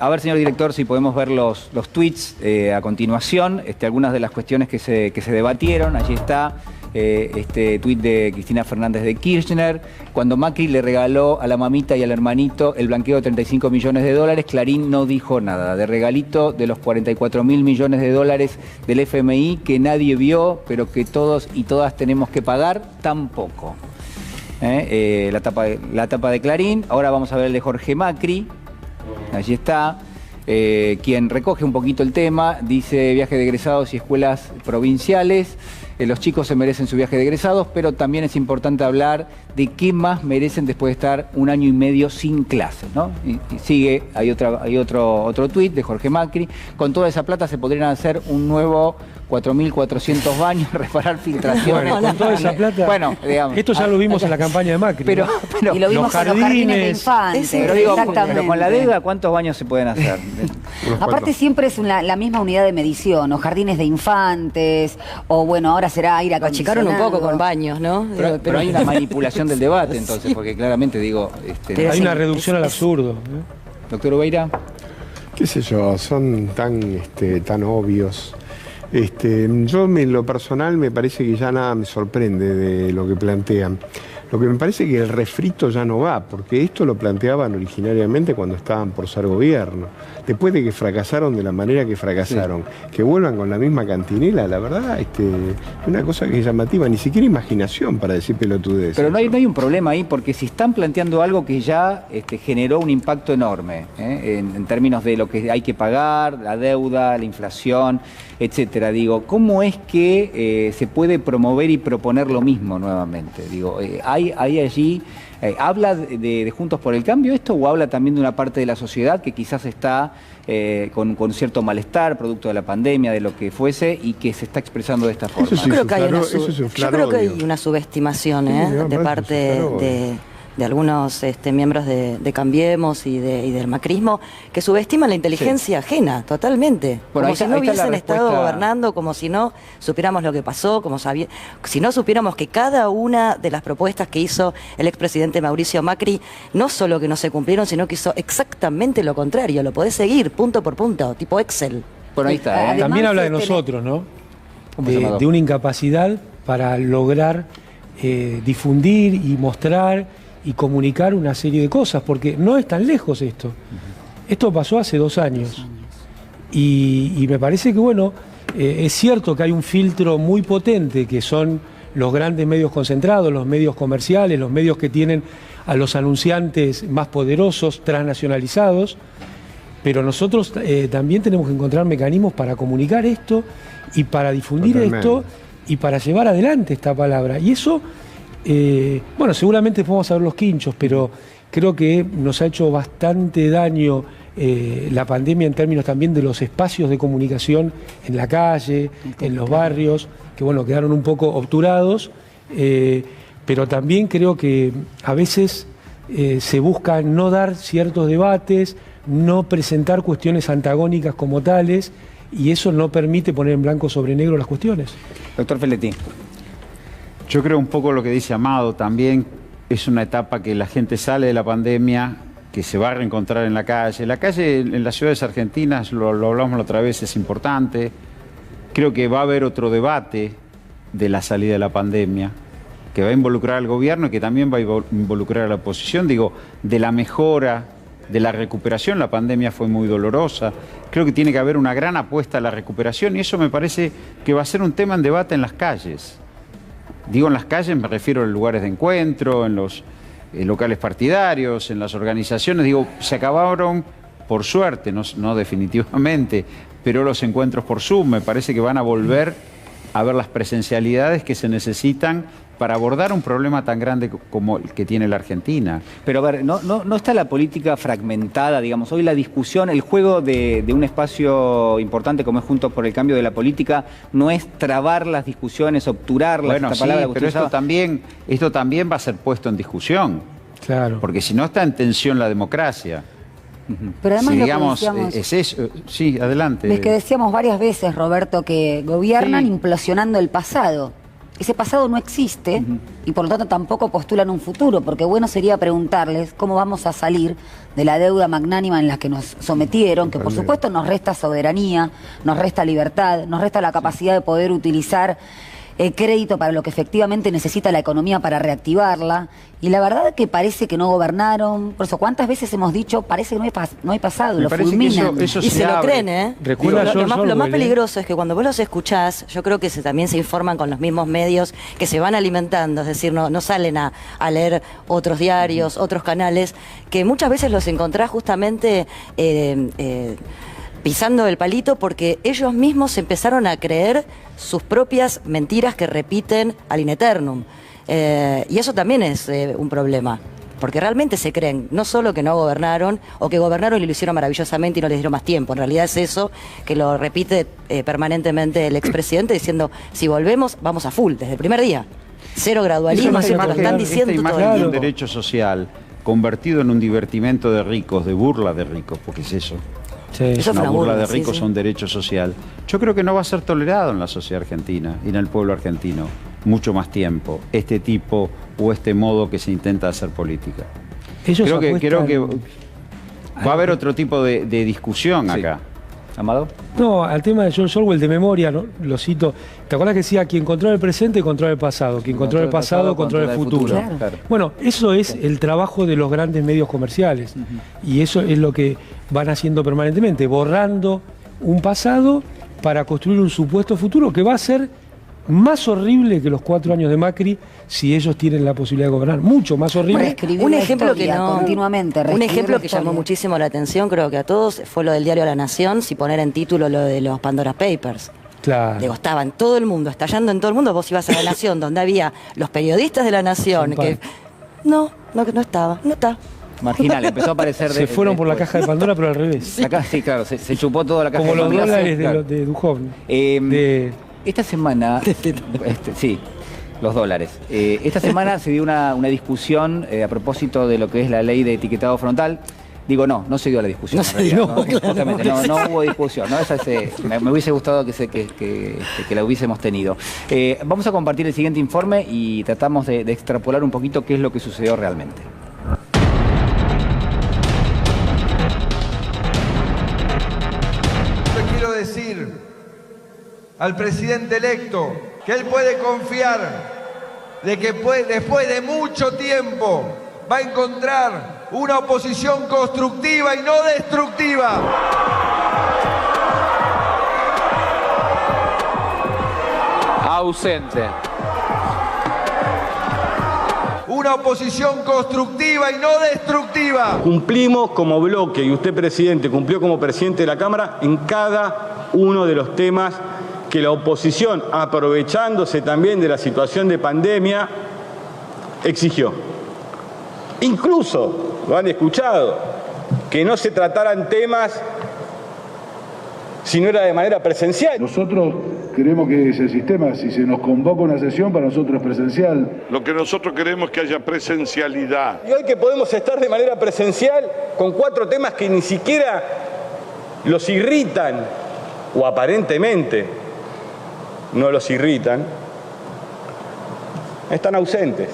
A ver, señor director, si podemos ver los tweets a continuación, algunas de las cuestiones que se debatieron. Allí está este tuit de Cristina Fernández de Kirchner. Cuando Macri le regaló a la mamita y al hermanito el blanqueo de 35 millones de dólares, Clarín no dijo nada. De regalito de los 44.000 millones de dólares del FMI que nadie vio, pero que todos y todas tenemos que pagar, tampoco. La tapa de Clarín. Ahora vamos a ver el de Jorge Macri. Allí está, quien recoge un poquito el tema, dice viaje de egresados y escuelas provinciales. Los chicos se merecen su viaje de egresados, pero también es importante hablar de qué más merecen después de estar un año y medio sin clases, ¿no? Y sigue, hay otro tuit de Jorge Macri. Con toda esa plata se podrían hacer un nuevo 4.400 baños, reparar filtraciones. Bueno, con toda esa plata. Bueno, digamos. Esto ya lo vimos en la campaña de Macri. Pero y lo vimos con los jardines de infantes. Pero con la deuda, ¿cuántos baños se pueden hacer? Aparte siempre es la misma unidad de medición, o jardines de infantes, o bueno, ahora será aire acondicionado. Achicaron un poco con baños, ¿no? Pero hay una manipulación del debate, entonces, porque claramente digo... hay una reducción al absurdo. Doctor Oveira. ¿Qué sé yo? Son tan obvios. Yo en lo personal me parece que ya nada me sorprende de lo que plantean. Lo que me parece que el refrito ya no va, porque esto lo planteaban originariamente cuando estaban por ser gobierno. Después de que fracasaron de la manera que fracasaron, que vuelvan con la misma cantinela, la verdad, es una cosa que es llamativa, ni siquiera imaginación para decir pelotudez. Pero no hay un problema ahí, porque si están planteando algo que ya generó un impacto enorme, en términos de lo que hay que pagar, la deuda, la inflación, etcétera. Digo, ¿cómo es que se puede promover y proponer lo mismo nuevamente? Digo, ¿hay allí, habla de Juntos por el Cambio esto, o habla también de una parte de la sociedad que quizás está con cierto malestar, producto de la pandemia, de lo que fuese, y que se está expresando de esta forma? Yo creo que hay una subestimación de parte algunos miembros de Cambiemos y del macrismo, que subestiman la inteligencia ajena, totalmente. Bueno, como si no hubiesen estado gobernando, como si no supiéramos lo que pasó, si no supiéramos que cada una de las propuestas que hizo el expresidente Mauricio Macri, no solo que no se cumplieron, sino que hizo exactamente lo contrario. Lo podés seguir punto por punto, tipo Excel. Bueno, ahí está. Además, también habla de nosotros, ¿no? De una incapacidad para lograr difundir y mostrar y comunicar una serie de cosas, porque no es tan lejos esto. Esto pasó hace 2 años. Y me parece que, bueno, es cierto que hay un filtro muy potente, que son los grandes medios concentrados, los medios comerciales, los medios que tienen a los anunciantes más poderosos, transnacionalizados, pero nosotros también tenemos que encontrar mecanismos para comunicar esto y para difundir esto y para llevar adelante esta palabra. Y eso, bueno, seguramente podemos saber los quinchos, pero creo que nos ha hecho bastante daño la pandemia en términos también de los espacios de comunicación en la calle, en los barrios, que bueno, quedaron un poco obturados, pero también creo que a veces se busca no dar ciertos debates, no presentar cuestiones antagónicas como tales, y eso no permite poner en blanco sobre negro las cuestiones. Doctor Feletti. Yo creo un poco lo que dice Amado, también es una etapa que la gente sale de la pandemia, que se va a reencontrar en la calle. La calle en las ciudades argentinas, lo hablamos la otra vez, es importante. Creo que va a haber otro debate de la salida de la pandemia, que va a involucrar al gobierno y que también va a involucrar a la oposición. Digo, de la mejora, de la recuperación, la pandemia fue muy dolorosa. Creo que tiene que haber una gran apuesta a la recuperación y eso me parece que va a ser un tema en debate en las calles. Digo en las calles, me refiero a lugares de encuentro, en los locales partidarios, en las organizaciones. Digo, se acabaron, por suerte, no definitivamente, pero los encuentros por Zoom me parece que van a volver a ver las presencialidades que se necesitan para abordar un problema tan grande como el que tiene la Argentina. Pero a ver, no está la política fragmentada, digamos. Hoy la discusión, el juego de un espacio importante como es Juntos por el Cambio de la Política, no es trabar las discusiones, obturarlas. Bueno, sí, pero esto también va a ser puesto en discusión. Claro. Porque si no está en tensión la democracia. Pero además si lo digamos, que decíamos, es eso. Sí, adelante. Es que decíamos varias veces, Roberto, que gobiernan implosionando el pasado. Ese pasado no existe y por lo tanto tampoco postulan un futuro, porque bueno sería preguntarles cómo vamos a salir de la deuda magnánima en la que nos sometieron, que por supuesto nos resta soberanía, nos resta libertad, nos resta la capacidad de poder utilizar crédito para lo que efectivamente necesita la economía para reactivarla. Y la verdad que parece que no gobernaron. Por eso, ¿cuántas veces hemos dicho? Parece que no hay pasado, lo fulminan. Eso y se lo creen, ¿eh? Lo más peligroso es que cuando vos los escuchás, yo creo que también se informan con los mismos medios que se van alimentando, es decir, no salen a leer otros diarios, otros canales, que muchas veces los encontrás justamente pisando el palito porque ellos mismos empezaron a creer sus propias mentiras que repiten ad eternum. Y eso también es un problema, porque realmente se creen, no solo que no gobernaron, o que gobernaron y lo hicieron maravillosamente y no les dieron más tiempo. En realidad es eso que lo repite permanentemente el expresidente diciendo, si volvemos, vamos a full, desde el primer día. Cero gradualismo, lo están diciendo todo el tiempo. Un derecho social convertido en un divertimento de ricos, de burla de ricos, porque es eso. Sí. Es una burla de ricos a un derecho social. Yo creo que no va a ser tolerado en la sociedad argentina y en el pueblo argentino mucho más tiempo este tipo o este modo que se intenta hacer política. Creo que va a haber otro tipo de discusión acá. ¿Amado? No, al tema de George Orwell de memoria, ¿no? Lo cito. ¿Te acuerdas que decía quien controla el presente controla el pasado? Quien controla el pasado controla el futuro. Claro. Bueno, eso es el trabajo de los grandes medios comerciales. Y eso es lo que van haciendo permanentemente, borrando un pasado para construir un supuesto futuro que va a ser más horrible que los 4 años de Macri si ellos tienen la posibilidad de gobernar. Mucho más horrible. Un ejemplo que continuamente. Un ejemplo que llamó muchísimo la atención, creo que a todos, fue lo del diario La Nación, si poner en título lo de los Pandora Papers. Claro. Digo, estaba en todo el mundo, estallando en todo el mundo. Vos ibas a La Nación, donde había los periodistas de La Nación, que no está. Marginal, empezó a aparecer... Se fueron por la caja de Pandora, pero al revés. Sí, claro, se chupó toda la caja como de Pandora. Como los dólares de Duhovne. Esta semana, sí, los dólares. Esta semana se dio una discusión a propósito de lo que es la ley de etiquetado frontal. Digo, no se dio la discusión. No hubo discusión, ¿no? Me hubiese gustado que la hubiésemos tenido. Vamos a compartir el siguiente informe y tratamos de extrapolar un poquito qué es lo que sucedió realmente. Yo quiero decir al presidente electo que él puede confiar de que después de mucho tiempo va a encontrar una oposición constructiva y no destructiva. Ausente. Una oposición constructiva y no destructiva. Cumplimos como bloque, y usted, presidente, cumplió como presidente de la Cámara en cada uno de los temas que la oposición, aprovechándose también de la situación de pandemia, exigió. Incluso, lo han escuchado, que no se trataran temas si no era de manera presencial. Nosotros queremos que ese sistema, si se nos convoca una sesión, para nosotros es presencial. Lo que nosotros queremos es que haya presencialidad. Y hoy que podemos estar de manera presencial con 4 temas que ni siquiera los irritan, o aparentemente no los irritan, están ausentes.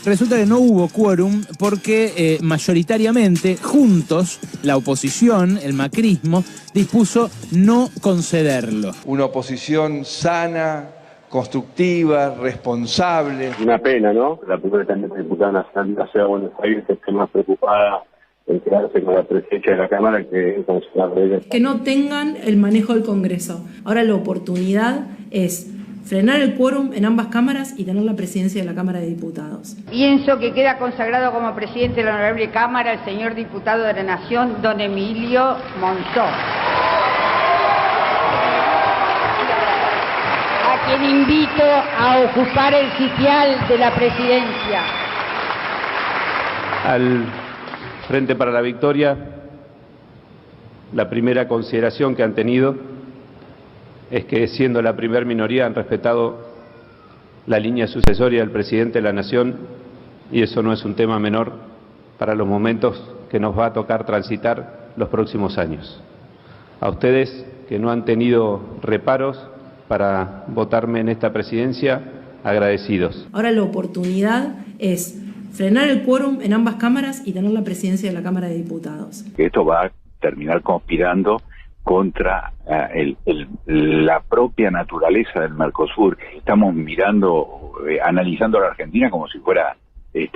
Resulta que no hubo quórum porque mayoritariamente, juntos, la oposición, el macrismo, dispuso no concederlo. Una oposición sana, constructiva, responsable. Una pena, ¿no? La primera candidata diputada nacional de la Ciudad de Buenos Aires esté más preocupada en quedarse con la presidencia de la Cámara que en cancelar leyes. Que no tengan el manejo del Congreso. Ahora la oportunidad es frenar el quórum en ambas cámaras y tener la presidencia de la Cámara de Diputados. Pienso que queda consagrado como presidente de la Honorable Cámara el señor diputado de la Nación, don Emilio Monzó, a quien invito a ocupar el sitial de la presidencia. Al Frente para la Victoria, la primera consideración que han tenido es que, siendo la primer minoría, han respetado la línea sucesoria del presidente de la Nación, y eso no es un tema menor para los momentos que nos va a tocar transitar los próximos años. A ustedes, que no han tenido reparos para votarme en esta presidencia, agradecidos. Ahora la oportunidad es frenar el quórum en ambas cámaras y tener la presidencia de la Cámara de Diputados. Esto va a terminar conspirando contra la propia naturaleza del Mercosur. Estamos mirando, analizando a la Argentina como si fuera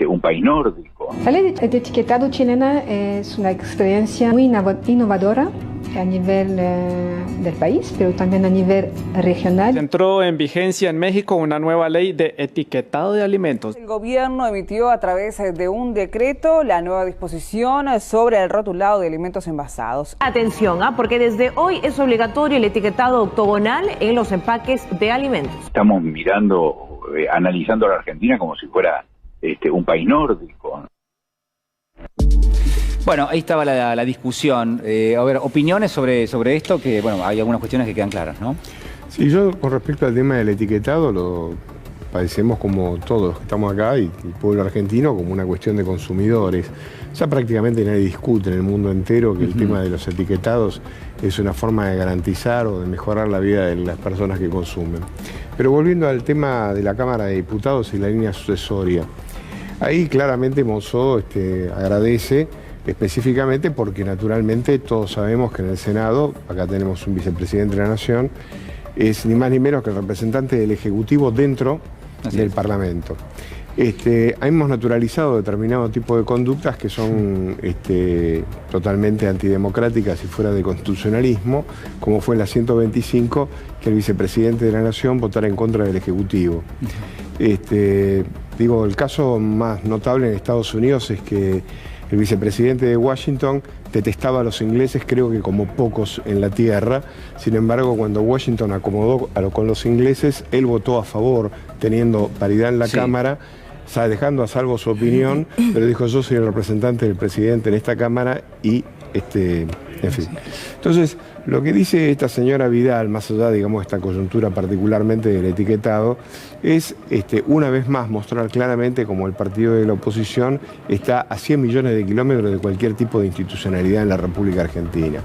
un país nórdico. La ley de etiquetado chilena es una experiencia muy innovadora a nivel del país, pero también a nivel regional. Entró en vigencia en México una nueva ley de etiquetado de alimentos. El gobierno emitió a través de un decreto la nueva disposición sobre el rotulado de alimentos envasados. Atención, porque desde hoy es obligatorio el etiquetado octogonal en los empaques de alimentos. Estamos mirando, analizando a la Argentina como si fuera un país nórdico. Bueno, ahí estaba la discusión. A ver, opiniones sobre esto, que bueno, hay algunas cuestiones que quedan claras, ¿no? Sí, yo con respecto al tema del etiquetado lo padecemos como todos los que estamos acá y el pueblo argentino como una cuestión de consumidores. Ya prácticamente nadie discute en el mundo entero que el tema de los etiquetados es una forma de garantizar o de mejorar la vida de las personas que consumen. Pero volviendo al tema de la Cámara de Diputados y la línea sucesoria, ahí claramente Monzó agradece específicamente porque naturalmente todos sabemos que en el Senado, acá tenemos un vicepresidente de la Nación, es ni más ni menos que el representante del Ejecutivo dentro del Parlamento. Hemos naturalizado determinado tipo de conductas que son totalmente antidemocráticas y fuera de constitucionalismo, como fue en la 125, que el vicepresidente de la Nación votara en contra del Ejecutivo. El caso más notable en Estados Unidos es que el vicepresidente de Washington detestaba a los ingleses, creo que como pocos en la tierra. Sin embargo, cuando Washington acomodó con los ingleses, él votó a favor, teniendo paridad en la Cámara, dejando a salvo su opinión, pero dijo: yo soy el representante del presidente en esta Cámara y En fin. Entonces, lo que dice esta señora Vidal, más allá, digamos, de esta coyuntura particularmente del etiquetado, es una vez más mostrar claramente cómo el partido de la oposición está a 100 millones de kilómetros de cualquier tipo de institucionalidad en la República Argentina.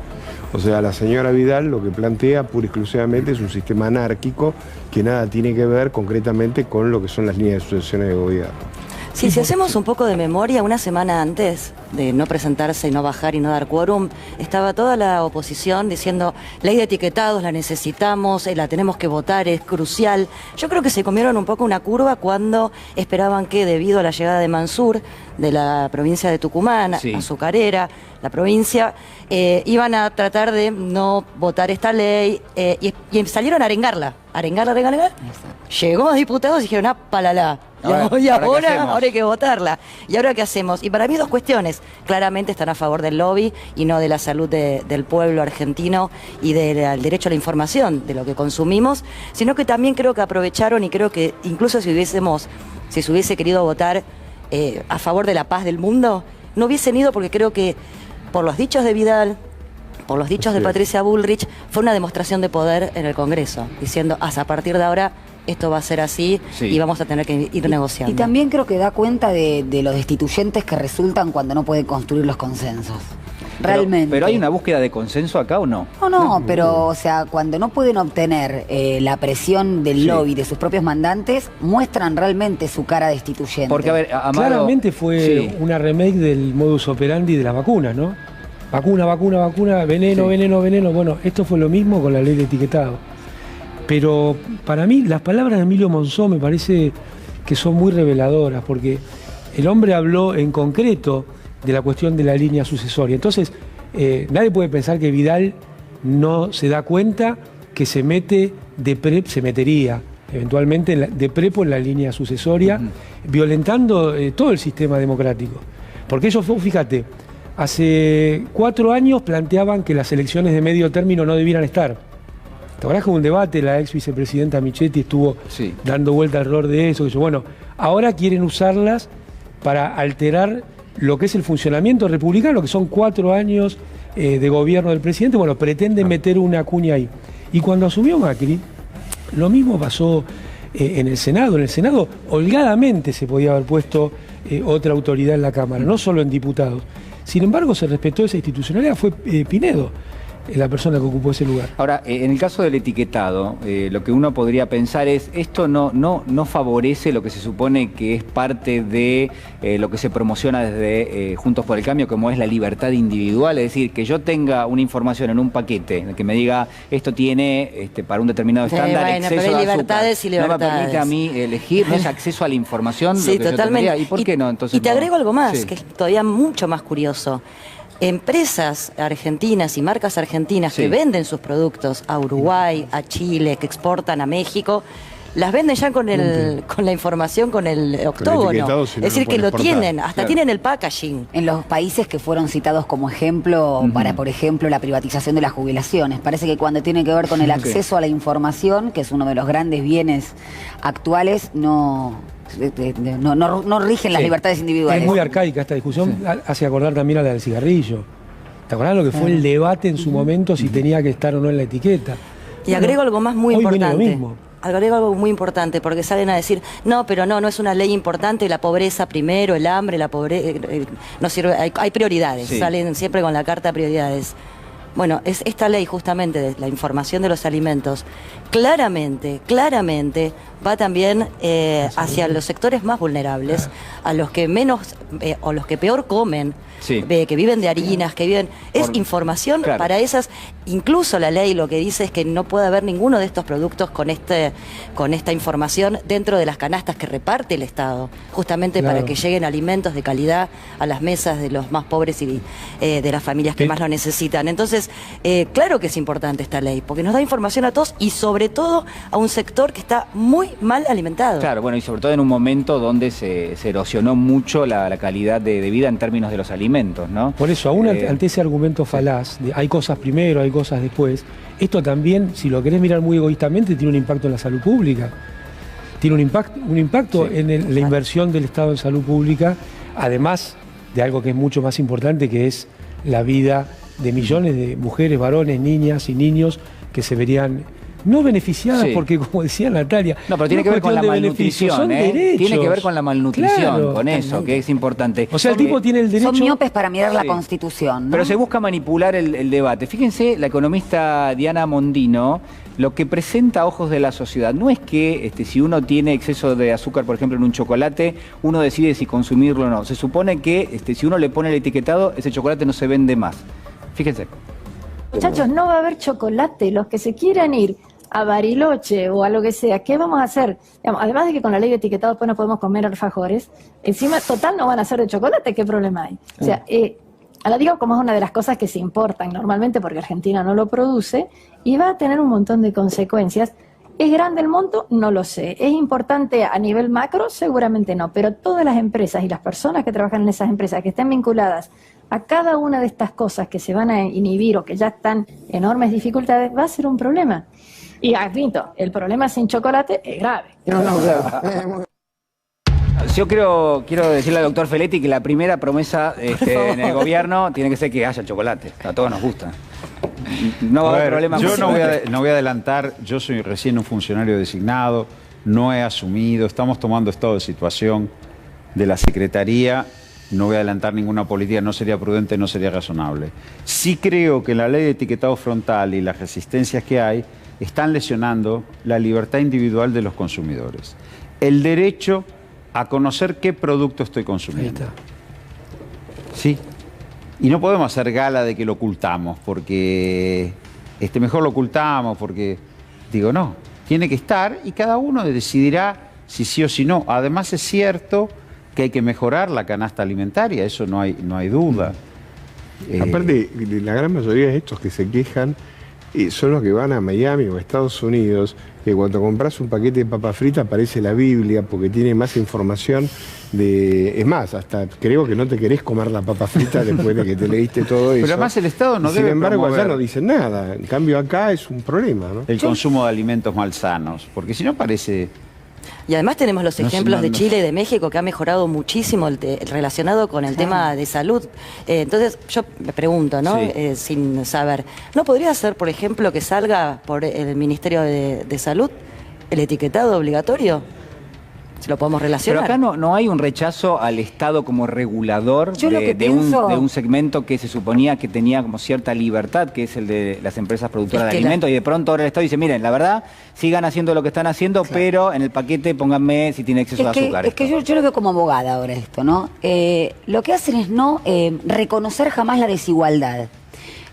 O sea, la señora Vidal lo que plantea pura y exclusivamente es un sistema anárquico que nada tiene que ver concretamente con lo que son las líneas de sucesiones de gobierno. Sí, si hacemos un poco de memoria, una semana antes de no presentarse y no bajar y no dar quórum, estaba toda la oposición diciendo, ley de etiquetados, la necesitamos, la tenemos que votar, es crucial. Yo creo que se comieron un poco una curva cuando esperaban que, debido a la llegada de Mansur, de la provincia de Tucumán, azucarera, la provincia, iban a tratar de no votar esta ley y salieron a arengarla. Llegó más diputados y dijeron, palala. Ahora hay que votarla. ¿Y ahora qué hacemos? Y para mí dos cuestiones. Claramente están a favor del lobby y no de la salud del pueblo argentino y del derecho a la información de lo que consumimos, sino que también creo que aprovecharon y creo que incluso si se hubiese querido votar a favor de la paz del mundo, no hubiesen ido, porque creo que por los dichos de Vidal, por los dichos de Patricia Bullrich, fue una demostración de poder en el Congreso, diciendo, a partir de ahora esto va a ser así y vamos a tener que ir negociando. Y también creo que da cuenta de los destituyentes que resultan cuando no pueden construir los consensos. Realmente. ¿Pero hay una búsqueda de consenso acá o no? No, pero o sea, cuando no pueden obtener la presión del lobby de sus propios mandantes, muestran realmente su cara destituyente. Porque, a ver, Amaro, claramente fue una remake del modus operandi de las vacunas, ¿no? Vacuna, veneno. Bueno, esto fue lo mismo con la ley de etiquetado. Pero para mí las palabras de Emilio Monzó me parece que son muy reveladoras, porque el hombre habló en concreto de la cuestión de la línea sucesoria. Entonces, nadie puede pensar que Vidal no se da cuenta que se metería eventualmente de prepo en la línea sucesoria, violentando todo el sistema democrático. Porque ellos, fíjate, hace 4 años planteaban que las elecciones de medio término no debieran estar. ¿Te acordás que hubo un debate? La ex vicepresidenta Michetti estuvo dando vuelta alrededor de eso. Bueno, ahora quieren usarlas para alterar lo que es el funcionamiento republicano, que son 4 años de gobierno del presidente. Bueno, pretenden meter una cuña ahí. Y cuando asumió Macri, lo mismo pasó en el Senado. En el Senado, holgadamente se podía haber puesto otra autoridad en la Cámara, no solo en diputados. Sin embargo, se respetó esa institucionalidad. Fue Pinedo la persona que ocupó ese lugar. Ahora, en el caso del etiquetado, lo que uno podría pensar es, esto no favorece lo que se supone que es parte de lo que se promociona desde Juntos por el Cambio, como es la libertad individual, es decir, que yo tenga una información en un paquete, que me diga, esto tiene para un determinado estándar exceso de libertades y libertades. No me permite a mí elegir, no es acceso a la información. Sí, totalmente. ¿Y por qué no? Entonces, y te agrego algo más, que es todavía mucho más curioso. Empresas argentinas y marcas argentinas que venden sus productos a Uruguay, a Chile, que exportan a México, las venden ya con la información, con el octógono. Es decir, que lo tienen, hasta tienen el packaging. En los países que fueron citados como ejemplo para, por ejemplo, la privatización de las jubilaciones. Parece que cuando tiene que ver con el acceso a la información, que es uno de los grandes bienes actuales, no rigen las libertades individuales. Es muy arcaica esta discusión, hace acordar también a la del cigarrillo. ¿Te acordás lo que fue el debate en su momento si tenía que estar o no en la etiqueta? Y agrego algo más muy importante. Lo mismo. Agrego algo muy importante, porque salen a decir, no, pero no es una ley importante, la pobreza primero, el hambre, la pobreza, no sirve, hay prioridades, salen siempre con la carta prioridades. Bueno, es esta ley justamente de la información de los alimentos, claramente va también hacia los sectores más vulnerables, a los que menos o los que peor comen, que viven de harinas, que viven... Es información para esas... Incluso la ley lo que dice es que no puede haber ninguno de estos productos con esta información dentro de las canastas que reparte el Estado, justamente para que lleguen alimentos de calidad a las mesas de los más pobres y de las familias que más lo necesitan. Entonces, claro que es importante esta ley, porque nos da información a todos y sobre todo a un sector que está muy mal alimentado. Claro, bueno, y sobre todo en un momento donde se erosionó mucho la calidad de vida en términos de los alimentos, ¿no? Por eso, aún ante ese argumento falaz, de hay cosas primero, hay cosas después, esto también, si lo querés mirar muy egoístamente, tiene un impacto en la salud pública. Tiene un impacto en la inversión del Estado en salud pública, además de algo que es mucho más importante, que es la vida de millones de mujeres, varones, niñas y niños que se verían no beneficiadas, porque como decía Natalia, no, pero tiene que ver con la malnutrición, tiene que ver con la malnutrición, con eso, que es importante. O sea, el tipo tiene el derecho... Son miopes para mirar la Constitución, ¿no? Pero se busca manipular el debate. Fíjense, la economista Diana Mondino lo que presenta a ojos de la sociedad no es que si uno tiene exceso de azúcar, por ejemplo, en un chocolate, uno decide si consumirlo o no. Se supone que si uno le pone el etiquetado, ese chocolate no se vende más. Fíjense. Muchachos, no va a haber chocolate. Los que se quieran ir a Bariloche o a lo que sea, ¿qué vamos a hacer? Digamos, además de que con la ley de etiquetado después no podemos comer alfajores, encima total no van a ser de chocolate, ¿qué problema hay? O sea, la digo como es una de las cosas que se importan normalmente porque Argentina no lo produce y va a tener un montón de consecuencias. ¿Es grande el monto? No lo sé. ¿Es importante a nivel macro? Seguramente no, pero todas las empresas y las personas que trabajan en esas empresas que estén vinculadas a cada una de estas cosas que se van a inhibir o que ya están en enormes dificultades, va a ser un problema. Y admito, el problema sin chocolate es grave. Yo quiero decirle al doctor Feletti que la primera promesa en el gobierno tiene que ser que haya chocolate. A todos nos gusta. No va a haber problema. Yo no voy a adelantar, yo soy recién un funcionario designado, no he asumido, estamos tomando estado de situación de la Secretaría, no voy a adelantar ninguna política, no sería prudente, no sería razonable. Sí creo que la ley de etiquetado frontal y las resistencias que hay están lesionando la libertad individual de los consumidores. El derecho a conocer qué producto estoy consumiendo. Sí. Y no podemos hacer gala de que lo ocultamos, porque mejor lo ocultamos, porque, digo, no, tiene que estar y cada uno decidirá si sí o si no. Además es cierto que hay que mejorar la canasta alimentaria, eso no hay duda. Aparte, la gran mayoría de estos que se quejan son los que van a Miami o a Estados Unidos, que cuando compras un paquete de papa frita aparece la Biblia porque tiene más información de... Es más, hasta creo que no te querés comer la papa frita después de que te leíste todo eso. Pero además el Estado no debe Sin embargo, promover... allá no dicen nada. En cambio acá es un problema, ¿no? El consumo de alimentos malsanos, porque si no parece... Y además tenemos los ejemplos de Chile y de México que ha mejorado muchísimo relacionado con el tema de salud. Entonces yo me pregunto, ¿no? Sin saber, ¿no podría ser, por ejemplo, que salga por el Ministerio de Salud el etiquetado obligatorio? ¿Se lo podemos relacionar? Pero acá no hay un rechazo al Estado como regulador de un segmento que se suponía que tenía como cierta libertad, que es el de las empresas productoras de alimentos, y de pronto ahora el Estado dice, miren, la verdad, sigan haciendo lo que están haciendo, pero en el paquete pónganme si tiene exceso de azúcar. Es que yo lo veo como abogada ahora esto, ¿no? Lo que hacen es no reconocer jamás la desigualdad.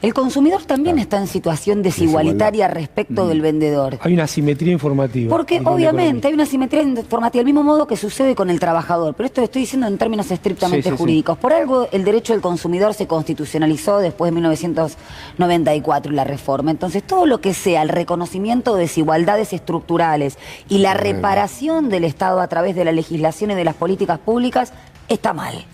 El consumidor también está en situación desigualitaria respecto del vendedor. Hay una asimetría informativa. Porque obviamente hay una asimetría informativa, del mismo modo que sucede con el trabajador. Pero esto lo estoy diciendo en términos estrictamente jurídicos. Por algo el derecho del consumidor se constitucionalizó después de 1994, la reforma. Entonces todo lo que sea el reconocimiento de desigualdades estructurales y la reparación del Estado a través de la legislación y de las políticas públicas está mal.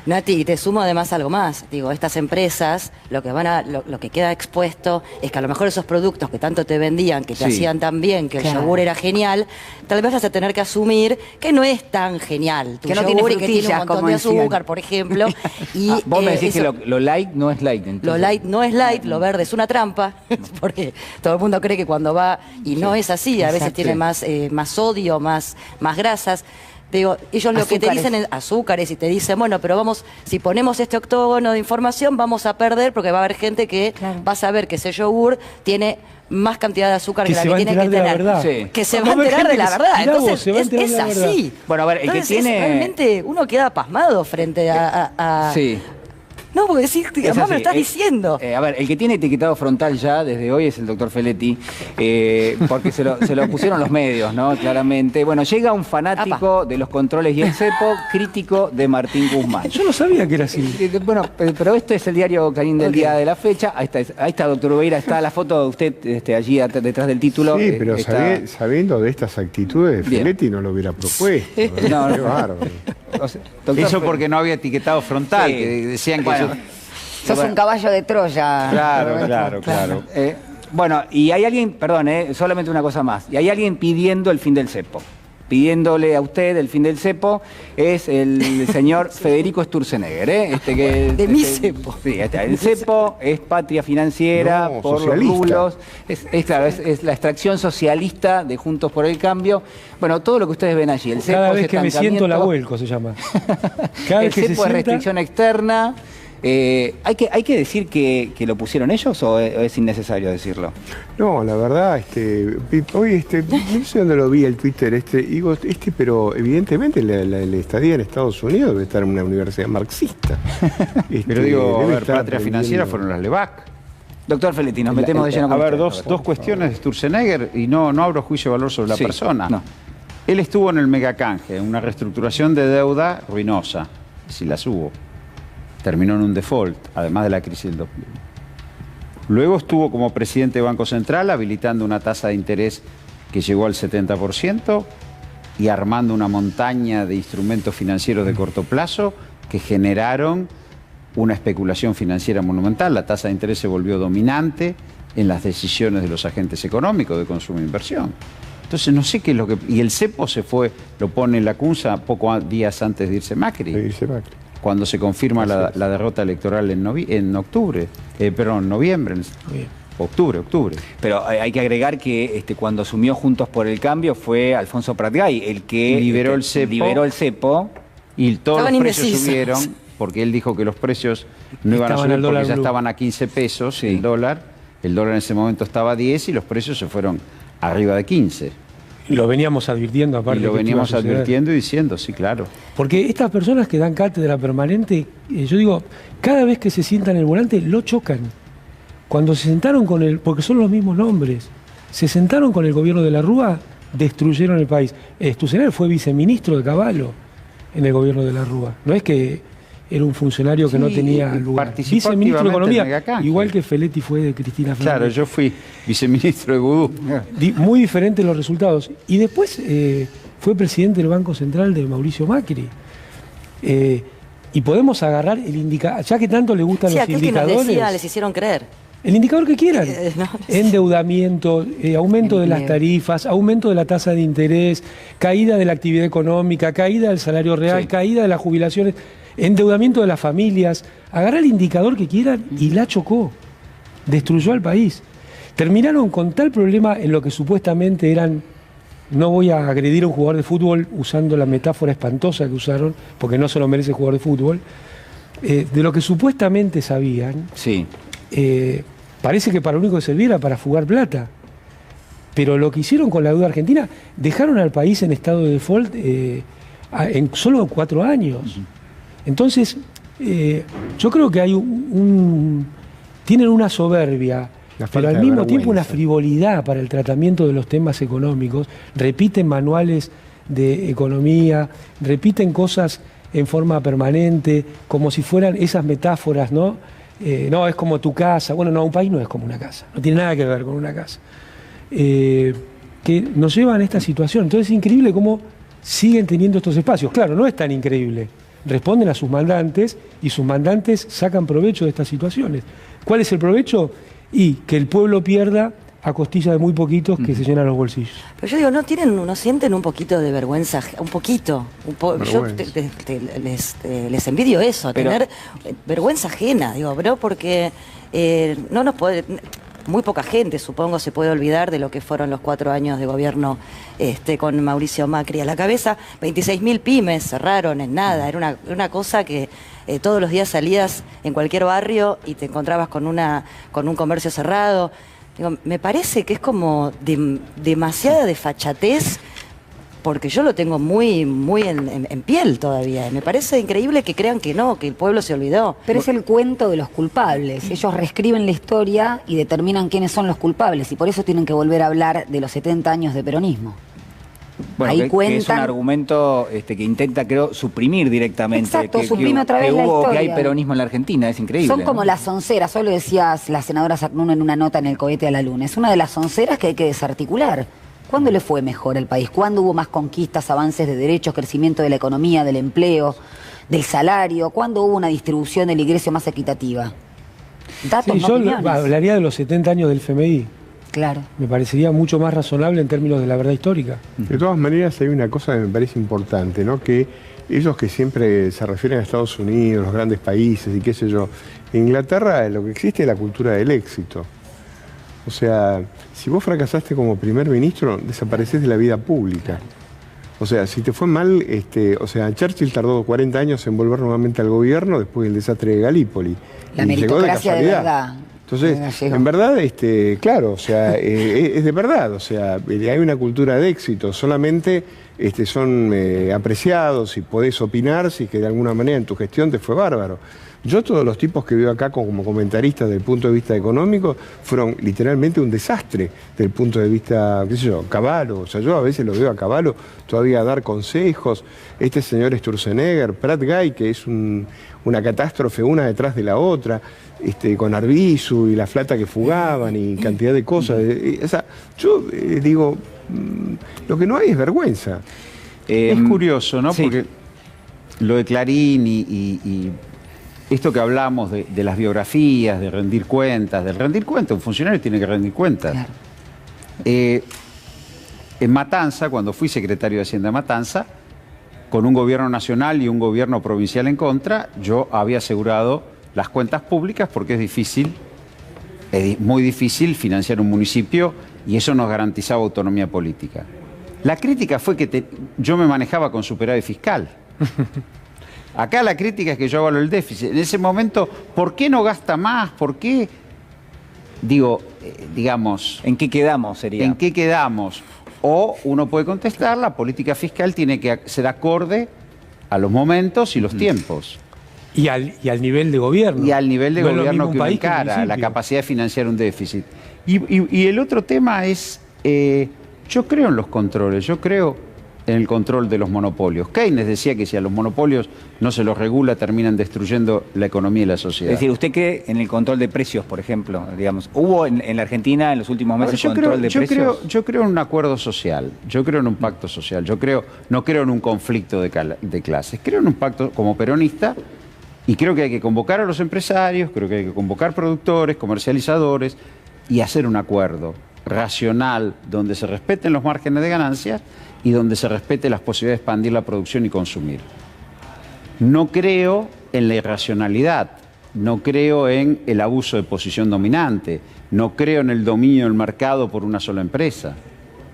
Nati, te sumo además algo más. Digo, estas empresas, lo que queda expuesto es que a lo mejor esos productos que tanto te vendían, que te hacían tan bien, que el yogur era genial, tal vez vas a tener que asumir que no es tan genial. Tu yogur y que tiene un montón de azúcar, por ejemplo. Y, vos me decís que lo light no es light. Entonces. Lo light no es light, lo verde es una trampa, porque todo el mundo cree que cuando va, y no es así, a veces tiene más sodio, más grasas. Digo, ellos lo que te dicen es azúcares y te dicen, bueno, pero vamos, si ponemos este octógono de información vamos a perder porque va a haber gente que va a saber que ese yogur tiene más cantidad de azúcar que la que tiene que tener. Que se va a enterar de la verdad. Entonces es así. Bueno, a ver, el que tiene... realmente uno queda pasmado frente a... Sí. No, porque decís, además me lo estás diciendo. A ver, el que tiene etiquetado frontal ya desde hoy es el doctor Feletti, porque se lo pusieron los medios, ¿no? Claramente. Bueno, llega un fanático de los controles y el cepo, crítico de Martín Guzmán. Yo no sabía que era así. Bueno, pero esto es el diario Clarín del día de la fecha. Ahí está, doctor Ubeira, está la foto de usted allí detrás del título. Sí, pero sabiendo de estas actitudes, Feletti no lo hubiera propuesto. No, qué bárbaro. O sea, eso porque no había etiquetado frontal, que decían que... Sos un caballo de Troya. Claro. Bueno, y hay alguien, perdón, solamente una cosa más. Y hay alguien pidiendo el fin del cepo. pidiéndole a usted el fin del cepo es el señor Federico Sturzenegger, de mi cepo. Sí, el cepo es patria financiera, por socialista. Los rulos, es la extracción socialista de Juntos por el Cambio. Bueno, todo lo que ustedes ven allí. El cepo cada vez que me siento la vuelco, se llama. Cada vez que cepo es restricción externa. ¿Hay que decir que lo pusieron ellos o es innecesario decirlo? No, la verdad, hoy no sé dónde lo vi el Twitter, pero evidentemente la estadía en Estados Unidos debe estar en una universidad marxista. Pero digo, a ver, patria financiera fueron las LEVAC. Doctor Feletti, nos metemos de lleno con a ver, dos cuestiones de Sturzenegger, y no abro juicio de valor sobre la persona. No. Él estuvo en el megacanje, una reestructuración de deuda ruinosa, si las hubo. Terminó en un default, además de la crisis del 2001. Luego estuvo como presidente de Banco Central habilitando una tasa de interés que llegó al 70% y armando una montaña de instrumentos financieros de corto plazo que generaron una especulación financiera monumental. La tasa de interés se volvió dominante en las decisiones de los agentes económicos de consumo e inversión. Entonces no sé qué es lo que... Y el cepo se fue, lo pone en la cunza pocos días antes de irse Macri. Cuando se confirma la derrota electoral en noviembre. Octubre. Pero hay que agregar que cuando asumió Juntos por el Cambio fue Alfonso Pratgay el que liberó el cepo y todos los precios subieron, porque él dijo que los precios no iban a subir porque ya estaban a 15 pesos el dólar en ese momento estaba a 10 y los precios se fueron arriba de 15. Y lo veníamos advirtiendo, aparte. Y lo veníamos advirtiendo y diciendo, sí, claro. Porque estas personas que dan cátedra permanente, yo digo, cada vez que se sientan en el volante, lo chocan. Cuando se sentaron con él, porque son los mismos nombres, se sentaron con el gobierno de la Rúa, destruyeron el país. Sturzenegger fue viceministro de Cavallo en el gobierno de la Rúa. No es que era un funcionario que no tenía lugar. Viceministro de Economía, igual que Feletti fue de Cristina Fernández. Claro, yo fui viceministro de Vudú. Muy diferentes los resultados. Y después fue presidente del Banco Central de Mauricio Macri. Y podemos agarrar el indicador, ya que tanto le gustan los indicadores. Que nos decía, les hicieron creer. El indicador que quieran. Endeudamiento, aumento de las tarifas, aumento de la tasa de interés, caída de la actividad económica, caída del salario real, caída de las jubilaciones, endeudamiento de las familias. Agarra el indicador que quieran y la chocó. Destruyó al país. Terminaron con tal problema en lo que supuestamente eran... No voy a agredir a un jugador de fútbol usando la metáfora espantosa que usaron, porque no se lo merece jugador de fútbol. De lo que supuestamente sabían... Sí. Parece que para lo único que servía era para fugar plata. Pero lo que hicieron con la deuda argentina, dejaron al país en estado de default en solo 4 años. Entonces, yo creo que hay tienen una soberbia, pero al mismo tiempo una frivolidad para el tratamiento de los temas económicos. Repiten manuales de economía, repiten cosas en forma permanente, como si fueran esas metáforas, ¿no? No, es como tu casa. Bueno, no, un país no es como una casa, no tiene nada que ver con una casa. Que nos llevan a esta situación. Entonces es increíble cómo siguen teniendo estos espacios. Claro, no es tan increíble. Responden a sus mandantes y sus mandantes sacan provecho de estas situaciones. ¿Cuál es el provecho? Y que el pueblo pierda a costilla de muy poquitos que se llenan los bolsillos. Pero yo digo, ¿no sienten un poquito de vergüenza? Un poquito. Yo les envidio eso, tener vergüenza ajena, digo, bro, porque no nos puede... Muy poca gente, supongo, se puede olvidar de lo que fueron los 4 años de gobierno con Mauricio Macri a la cabeza. 26.000 pymes cerraron en nada. Era una cosa que todos los días salías en cualquier barrio y te encontrabas con un comercio cerrado. Digo, me parece que es como demasiada desfachatez, porque yo lo tengo muy en piel todavía. Me parece increíble que crean que no, que el pueblo se olvidó. Pero es el cuento de los culpables. Ellos reescriben la historia y determinan quiénes son los culpables. Y por eso tienen que volver a hablar de los 70 años de peronismo. Bueno, ahí que es un argumento que intenta, creo, suprimir directamente. Exacto, suprime otra vez la historia. Que hay peronismo en la Argentina, es increíble. Son como las onceras, hoy lo decías la senadora Sacnun en una nota en El Cohete a la Luna. Es una de las onceras que hay que desarticular. ¿Cuándo le fue mejor al país? ¿Cuándo hubo más conquistas, avances de derechos, crecimiento de la economía, del empleo, del salario? ¿Cuándo hubo una distribución del ingreso más equitativa? Datos, yo hablaría de los 70 años del FMI. Claro. Me parecería mucho más razonable en términos de la verdad histórica. De todas maneras, hay una cosa que me parece importante, ¿no? Que ellos que siempre se refieren a Estados Unidos, los grandes países y qué sé yo, en Inglaterra lo que existe es la cultura del éxito. O sea, si vos fracasaste como primer ministro, desapareces de la vida pública. O sea, si te fue mal, Churchill tardó 40 años en volver nuevamente al gobierno después del desastre de Galípoli. La meritocracia de verdad. Entonces, en verdad, claro, o sea, es de verdad, o sea, hay una cultura de éxito, solamente son apreciados y podés opinar si que de alguna manera en tu gestión te fue bárbaro. Yo todos los tipos que veo acá como comentaristas desde el punto de vista económico fueron literalmente un desastre desde el punto de vista, qué sé yo, Cavallo. O sea, yo a veces lo veo a Cavallo todavía dar consejos. Este señor Sturzenegger, Prat Guy, que es una catástrofe una detrás de la otra, con Arbizu y la flata que fugaban y cantidad de cosas. O sea, yo digo, lo que no hay es vergüenza. Es curioso, ¿no? Sí. Porque lo de Clarín y esto que hablamos de las biografías, de rendir cuentas, un funcionario tiene que rendir cuentas. Claro. En Matanza, cuando fui secretario de Hacienda de Matanza, con un gobierno nacional y un gobierno provincial en contra, yo había asegurado las cuentas públicas porque es muy difícil financiar un municipio y eso nos garantizaba autonomía política. La crítica fue que yo me manejaba con superávit fiscal. Acá la crítica es que yo avalo el déficit. En ese momento, ¿por qué no gasta más? ¿Por qué? Digamos... ¿En qué quedamos sería? ¿En qué quedamos? O uno puede contestar, la política fiscal tiene que ser acorde a los momentos y los tiempos. Y al nivel de gobierno. Y al nivel de gobierno que uno encara, la capacidad de financiar un déficit. Y el otro tema es, yo creo en los controles, yo creo en el control de los monopolios. Keynes decía que si a los monopolios no se los regula, terminan destruyendo la economía y la sociedad. Es decir, ¿usted cree en el control de precios, por ejemplo? Digamos, ¿hubo en la Argentina en los últimos meses control de precios? Yo creo en un acuerdo social, yo creo en un pacto social, no creo en un conflicto de clases, creo en un pacto como peronista y creo que hay que convocar a los empresarios, creo que hay que convocar productores, comercializadores y hacer un acuerdo racional donde se respeten los márgenes de ganancias y donde se respete las posibilidades de expandir la producción y consumir. No creo en la irracionalidad, no creo en el abuso de posición dominante, no creo en el dominio del mercado por una sola empresa,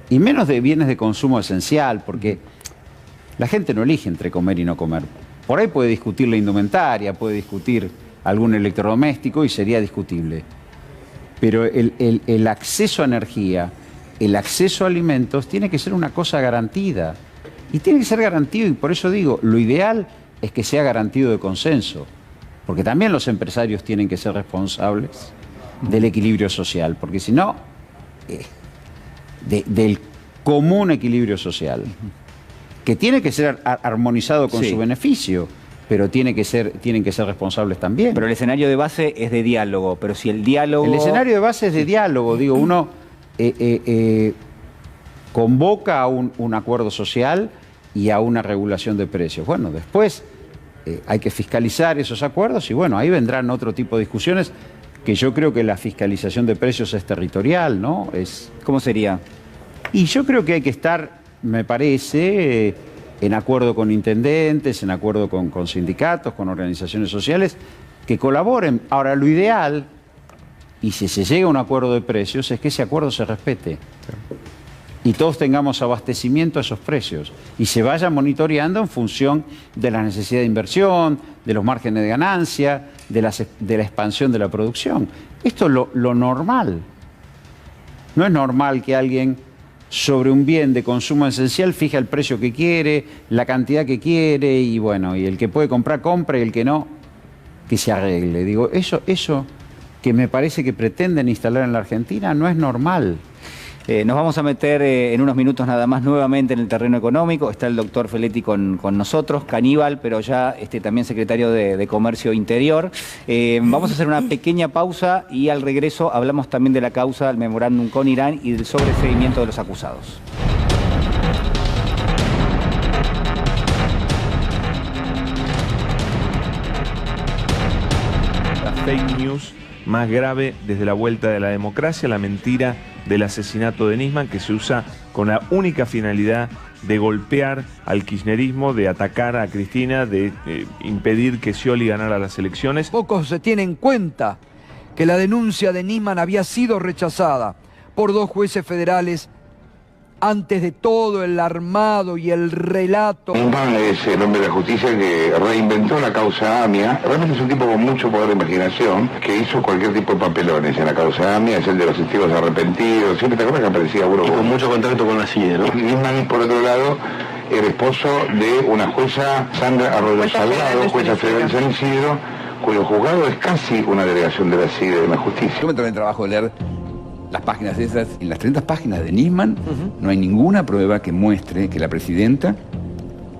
y menos de bienes de consumo esencial, porque la gente no elige entre comer y no comer. Por ahí puede discutir la indumentaria, puede discutir algún electrodoméstico y sería discutible. Pero el acceso a energía, el acceso a alimentos tiene que ser una cosa garantida. Y tiene que ser garantido, y por eso digo, lo ideal es que sea garantido de consenso. Porque también los empresarios tienen que ser responsables del equilibrio social. Porque si no, del común equilibrio social, que tiene que ser armonizado con su beneficio, pero tienen que ser responsables también. Pero el escenario de base es de diálogo, pero si el diálogo... El escenario de base es de diálogo, digo, uno convoca a un acuerdo social y a una regulación de precios. Bueno, después hay que fiscalizar esos acuerdos y bueno, ahí vendrán otro tipo de discusiones que yo creo que la fiscalización de precios es territorial, ¿no? ¿Cómo sería? Y yo creo que hay que estar, me parece... en acuerdo con intendentes, en acuerdo con sindicatos, con organizaciones sociales, que colaboren. Ahora, lo ideal, y si se llega a un acuerdo de precios, es que ese acuerdo se respete. Y todos tengamos abastecimiento a esos precios. Y se vaya monitoreando en función de la necesidad de inversión, de los márgenes de ganancia, de la expansión de la producción. Esto es lo normal. No es normal que alguien... sobre un bien de consumo esencial fija el precio que quiere, la cantidad que quiere y bueno, y el que puede comprar, compra y el que no, que se arregle. Digo, eso que me parece que pretenden instalar en la Argentina no es normal. Nos vamos a meter en unos minutos nada más nuevamente en el terreno económico. Está el doctor Feletti con nosotros, caníbal, pero ya también secretario de Comercio Interior. Vamos a hacer una pequeña pausa y al regreso hablamos también de la causa del memorándum con Irán y del sobreseguimiento de los acusados. La fake news más grave desde la vuelta de la democracia, la mentira del asesinato de Nisman, que se usa con la única finalidad de golpear al kirchnerismo, de atacar a Cristina, de impedir que Scioli ganara las elecciones. Poco se tiene en cuenta que la denuncia de Nisman había sido rechazada por 2 jueces federales antes de todo el armado y el relato. Nisman es el hombre de la justicia que reinventó la causa AMIA. Realmente es un tipo con mucho poder de imaginación, que hizo cualquier tipo de papelones en la causa AMIA. Es el de los testigos arrepentidos. Siempre te acuerdas que aparecía uno con mucho contacto con la CIE, ¿no? Nisman es, por otro lado, el esposo de una jueza, Sandra Arroyo Salgado, jueza federal de San Isidro, cuyo juzgado es casi una delegación de la CIE de la justicia. Yo me tomé el trabajo de leer las páginas esas. En las 30 páginas de Nisman no hay ninguna prueba que muestre que la presidenta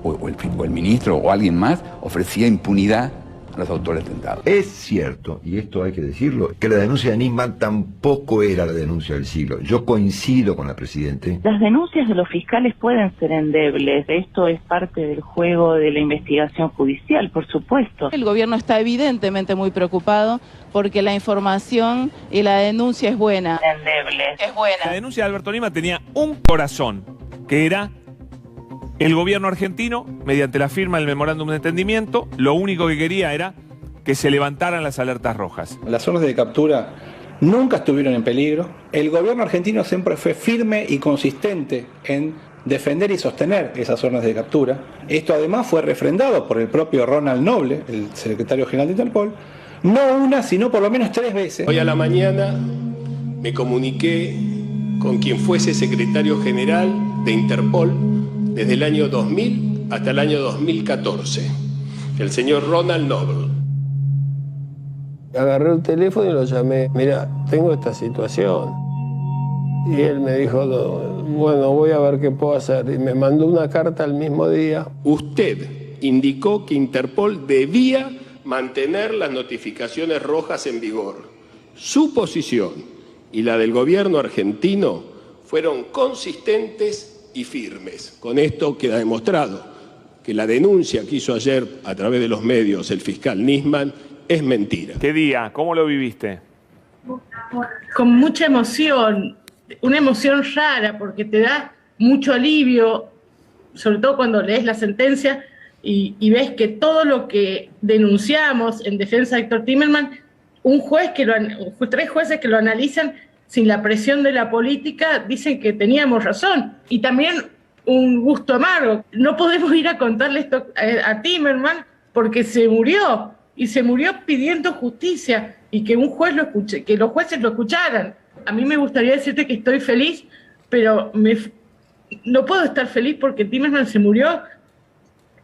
o el ministro o alguien más ofrecía impunidad a los autores tentados. Es cierto, y esto hay que decirlo, que la denuncia de Nisman tampoco era la denuncia del siglo. Yo coincido con la Presidenta. Las denuncias de los fiscales pueden ser endebles. Esto es parte del juego de la investigación judicial, por supuesto. El gobierno está evidentemente muy preocupado porque la información y la denuncia es buena. Endebles. Es buena. La denuncia de Alberto Nisman tenía un corazón, que era el gobierno argentino, mediante la firma del memorándum de entendimiento, lo único que quería era que se levantaran las alertas rojas. Las zonas de captura nunca estuvieron en peligro. El gobierno argentino siempre fue firme y consistente en defender y sostener esas zonas de captura. Esto además fue refrendado por el propio Ronald Noble, el secretario general de Interpol, no una, sino por lo menos 3 veces. Hoy a la mañana me comuniqué con quien fuese secretario general de Interpol desde el año 2000 hasta el año 2014, el señor Ronald Noble. Agarré el teléfono y lo llamé. Mira, tengo esta situación. Y él me dijo, bueno, voy a ver qué puedo hacer. Y me mandó una carta el mismo día. Usted indicó que Interpol debía mantener las notificaciones rojas en vigor. Su posición y la del gobierno argentino fueron consistentes y firmes. Con esto queda demostrado que la denuncia que hizo ayer a través de los medios el fiscal Nisman es mentira. ¿Qué día? ¿Cómo lo viviste? Con mucha emoción, una emoción rara porque te da mucho alivio, sobre todo cuando lees la sentencia y ves que todo lo que denunciamos en defensa de Héctor Timerman, 3 jueces que lo analizan sin la presión de la política, dicen que teníamos razón. Y también un gusto amargo. No podemos ir a contarle esto a Timerman porque se murió, y se murió pidiendo justicia, y que un juez lo escuche, que los jueces lo escucharan. A mí me gustaría decirte que estoy feliz, pero no puedo estar feliz porque Timerman se murió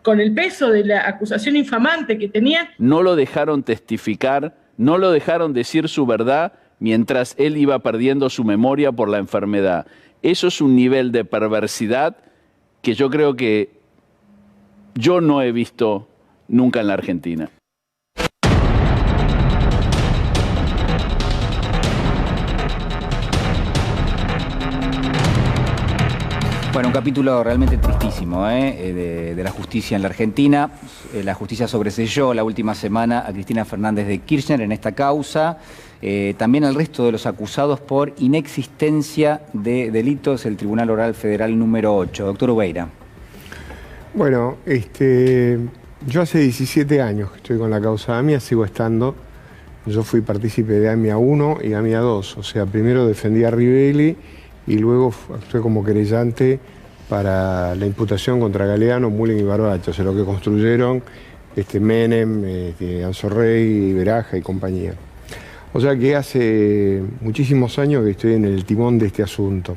con el peso de la acusación infamante que tenía. No lo dejaron testificar, no lo dejaron decir su verdad, mientras él iba perdiendo su memoria por la enfermedad. Eso es un nivel de perversidad que yo creo que yo no he visto nunca en la Argentina. Bueno, un capítulo realmente tristísimo de la justicia en la Argentina. La justicia sobreseyó la última semana a Cristina Fernández de Kirchner en esta causa. También al resto de los acusados por inexistencia de delitos, el Tribunal Oral Federal número 8. Doctor Ubeira. Bueno, yo hace 17 años que estoy con la causa AMIA, sigo estando. Yo fui partícipe de AMIA 1 y AMIA 2. O sea, primero defendí a Rivelli y luego actué como querellante para la imputación contra Galeano, Mullen y Barbacha, o sea, lo que construyeron Menem, Anzo Rey, Beraja y compañía. O sea que hace muchísimos años que estoy en el timón de este asunto.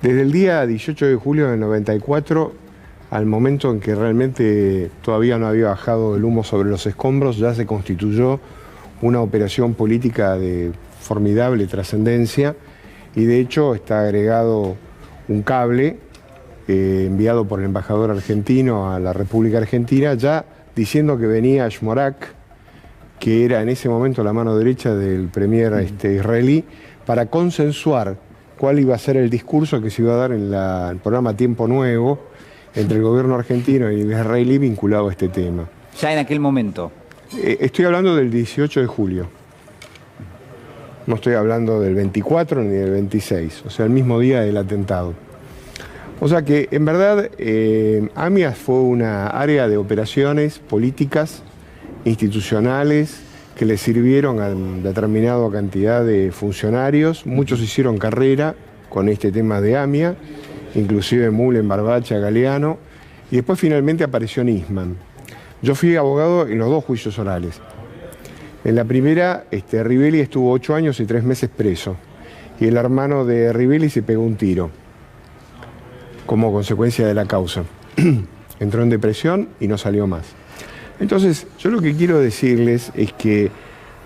Desde el día 18 de julio del 94, al momento en que realmente todavía no había bajado el humo sobre los escombros, ya se constituyó una operación política de formidable trascendencia, y de hecho está agregado un cable enviado por el embajador argentino a la República Argentina, ya diciendo que venía Ashmorak, que era en ese momento la mano derecha del premier israelí, para consensuar cuál iba a ser el discurso que se iba a dar en el programa Tiempo Nuevo entre el gobierno argentino y el israelí vinculado a este tema. Ya en aquel momento. Estoy hablando del 18 de julio. No estoy hablando del 24 ni del 26, o sea, el mismo día del atentado. O sea que, en verdad, AMIA fue una área de operaciones políticas, institucionales, que le sirvieron a determinada cantidad de funcionarios. Muchos hicieron carrera con este tema de AMIA, inclusive Mullen, Barbacha, Galeano, y después finalmente apareció Nisman. Yo fui abogado en los 2 juicios orales. En la primera, Rivelli estuvo 8 años y 3 meses preso, y el hermano de Rivelli se pegó un tiro como consecuencia de la causa. Entró en depresión y no salió más. Entonces, yo lo que quiero decirles es que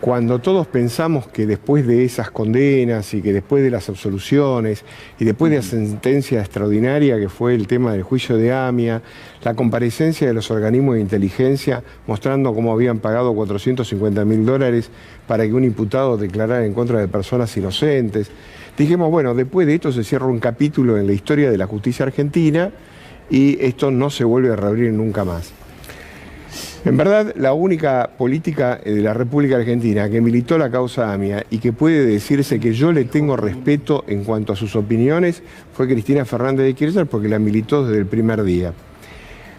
cuando todos pensamos que después de esas condenas y que después de las absoluciones y después de la sentencia extraordinaria que fue el tema del juicio de AMIA, la comparecencia de los organismos de inteligencia mostrando cómo habían pagado $450.000 para que un imputado declarara en contra de personas inocentes, dijimos, bueno, después de esto se cierra un capítulo en la historia de la justicia argentina y esto no se vuelve a reabrir nunca más. En verdad, la única política de la República Argentina que militó la causa AMIA y que puede decirse que yo le tengo respeto en cuanto a sus opiniones fue Cristina Fernández de Kirchner, porque la militó desde el primer día.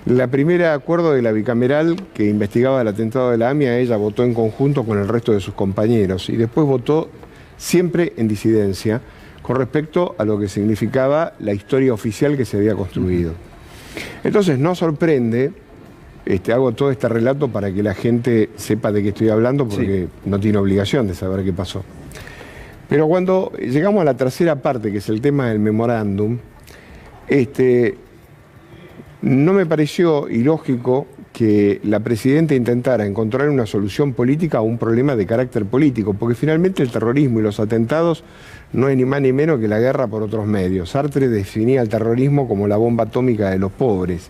La primera acuerdo de la bicameral que investigaba el atentado de la AMIA, ella votó en conjunto con el resto de sus compañeros y después votó siempre en disidencia con respecto a lo que significaba la historia oficial que se había construido. Entonces, no sorprende. Hago todo este relato para que la gente sepa de qué estoy hablando, porque no tiene obligación de saber qué pasó. Pero cuando llegamos a la tercera parte, que es el tema del memorándum, no me pareció ilógico que la presidenta intentara encontrar una solución política a un problema de carácter político, porque finalmente el terrorismo y los atentados no es ni más ni menos que la guerra por otros medios. Sartre definía el terrorismo como la bomba atómica de los pobres.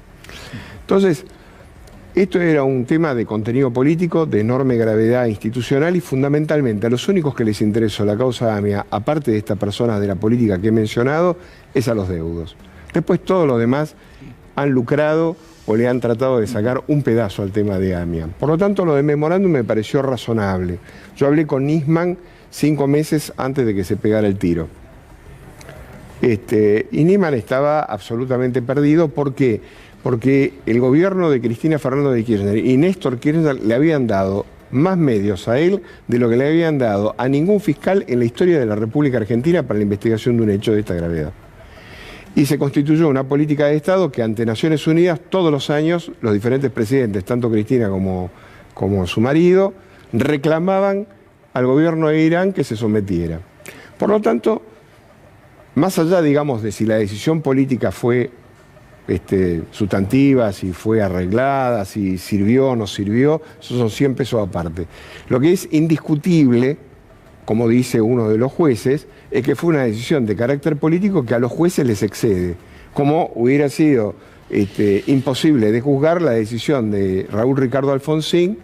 Entonces, esto era un tema de contenido político, de enorme gravedad institucional y fundamentalmente a los únicos que les interesó la causa AMIA, aparte de estas personas de la política que he mencionado, es a los deudos. Después todos los demás han lucrado o le han tratado de sacar un pedazo al tema de AMIA. Por lo tanto, lo de memorándum me pareció razonable. Yo hablé con Nisman 5 meses antes de que se pegara el tiro. Y Nisman estaba absolutamente perdido. ¿Por qué? Porque el gobierno de Cristina Fernández de Kirchner y Néstor Kirchner le habían dado más medios a él de lo que le habían dado a ningún fiscal en la historia de la República Argentina para la investigación de un hecho de esta gravedad. Y se constituyó una política de Estado que ante Naciones Unidas todos los años los diferentes presidentes, tanto Cristina como su marido, reclamaban al gobierno de Irán que se sometiera. Por lo tanto, más allá, digamos, de si la decisión política fue sustantiva, si fue arreglada, si sirvió o no sirvió, esos son 100 pesos aparte. Lo que es indiscutible, como dice uno de los jueces, es que fue una decisión de carácter político que a los jueces les excede, como hubiera sido imposible de juzgar la decisión de Raúl Ricardo Alfonsín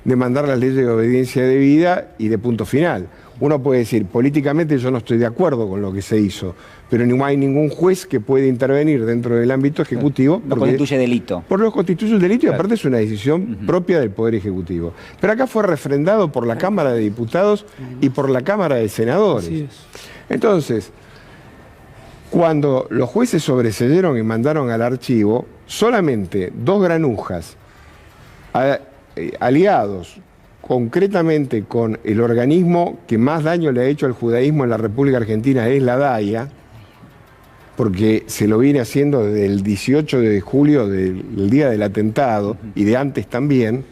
de mandar las leyes de obediencia debida y de punto final. Uno puede decir, políticamente yo no estoy de acuerdo con lo que se hizo, pero no hay ningún juez que puede intervenir dentro del ámbito ejecutivo. No constituye delito. Por lo que constituye un delito y aparte es una decisión propia del Poder Ejecutivo. Pero acá fue refrendado por la Cámara de Diputados y por la Cámara de Senadores. Así es. Entonces, cuando los jueces sobreseyeron y mandaron al archivo, solamente 2 granujas aliados concretamente con el organismo que más daño le ha hecho al judaísmo en la República Argentina, es la DAIA, porque se lo viene haciendo desde el 18 de julio del día del atentado y de antes también,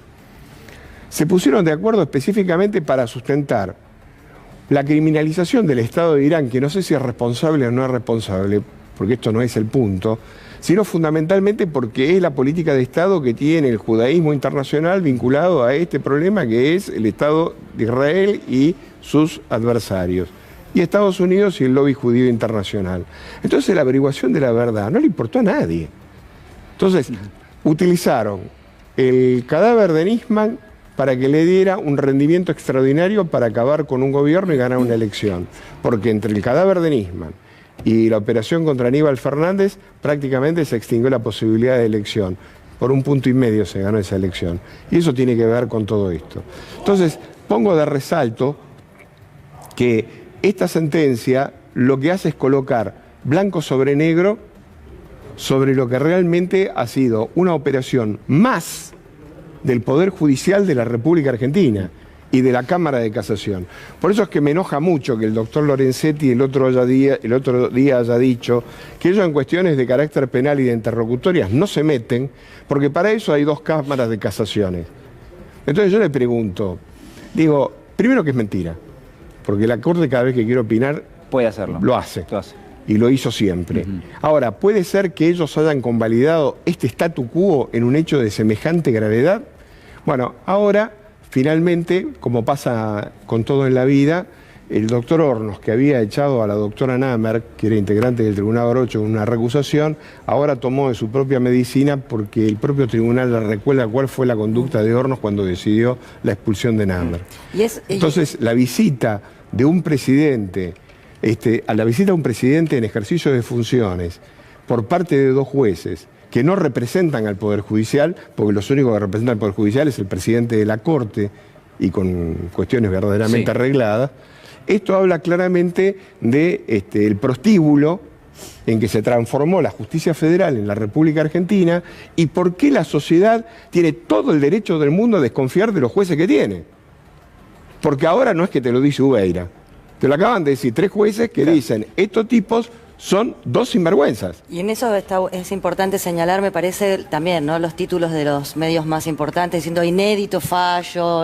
se pusieron de acuerdo específicamente para sustentar la criminalización del Estado de Irán, que no sé si es responsable o no es responsable, porque esto no es el punto, sino fundamentalmente porque es la política de Estado que tiene el judaísmo internacional vinculado a este problema que es el Estado de Israel y sus adversarios, y Estados Unidos y el lobby judío internacional. Entonces la averiguación de la verdad no le importó a nadie. Entonces utilizaron el cadáver de Nisman para que le diera un rendimiento extraordinario para acabar con un gobierno y ganar una elección, porque entre el cadáver de Nisman y la operación contra Aníbal Fernández prácticamente se extinguió la posibilidad de elección. Por 1,5 puntos se ganó esa elección. Y eso tiene que ver con todo esto. Entonces, pongo de resalto que esta sentencia lo que hace es colocar blanco sobre negro sobre lo que realmente ha sido una operación más del Poder Judicial de la República Argentina y de la Cámara de Casación. Por eso es que me enoja mucho que el doctor Lorenzetti el otro día haya dicho que ellos en cuestiones de carácter penal y de interlocutorias no se meten, porque para eso hay 2 cámaras de casaciones. Entonces yo le pregunto, digo, primero que es mentira, porque la Corte cada vez que quiere opinar puede hacerlo. Lo hace. Y lo hizo siempre. Ahora, ¿puede ser que ellos hayan convalidado este statu quo en un hecho de semejante gravedad? Bueno, ahora, finalmente, como pasa con todo en la vida, el doctor Hornos, que había echado a la doctora Namer, que era integrante del Tribunal Orocho en una recusación, ahora tomó de su propia medicina porque el propio tribunal le recuerda cuál fue la conducta de Hornos cuando decidió la expulsión de Namer. Entonces, la visita de un presidente, a la visita de un presidente en ejercicio de funciones por parte de 2 jueces que no representan al Poder Judicial, porque los únicos que representan al Poder Judicial es el presidente de la Corte y con cuestiones verdaderamente arregladas, esto habla claramente de el prostíbulo en que se transformó la justicia federal en la República Argentina y por qué la sociedad tiene todo el derecho del mundo a desconfiar de los jueces que tiene. Porque ahora no es que te lo dice Ubeira. Te lo acaban de decir 3 jueces que dicen, estos tipos son 2 sinvergüenzas. Y en eso es importante señalar, me parece, también, ¿no?, los títulos de los medios más importantes, diciendo inédito fallo,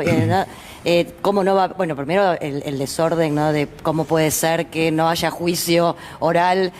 cómo no va, bueno, primero el desorden, ¿no?, de cómo puede ser que no haya juicio oral,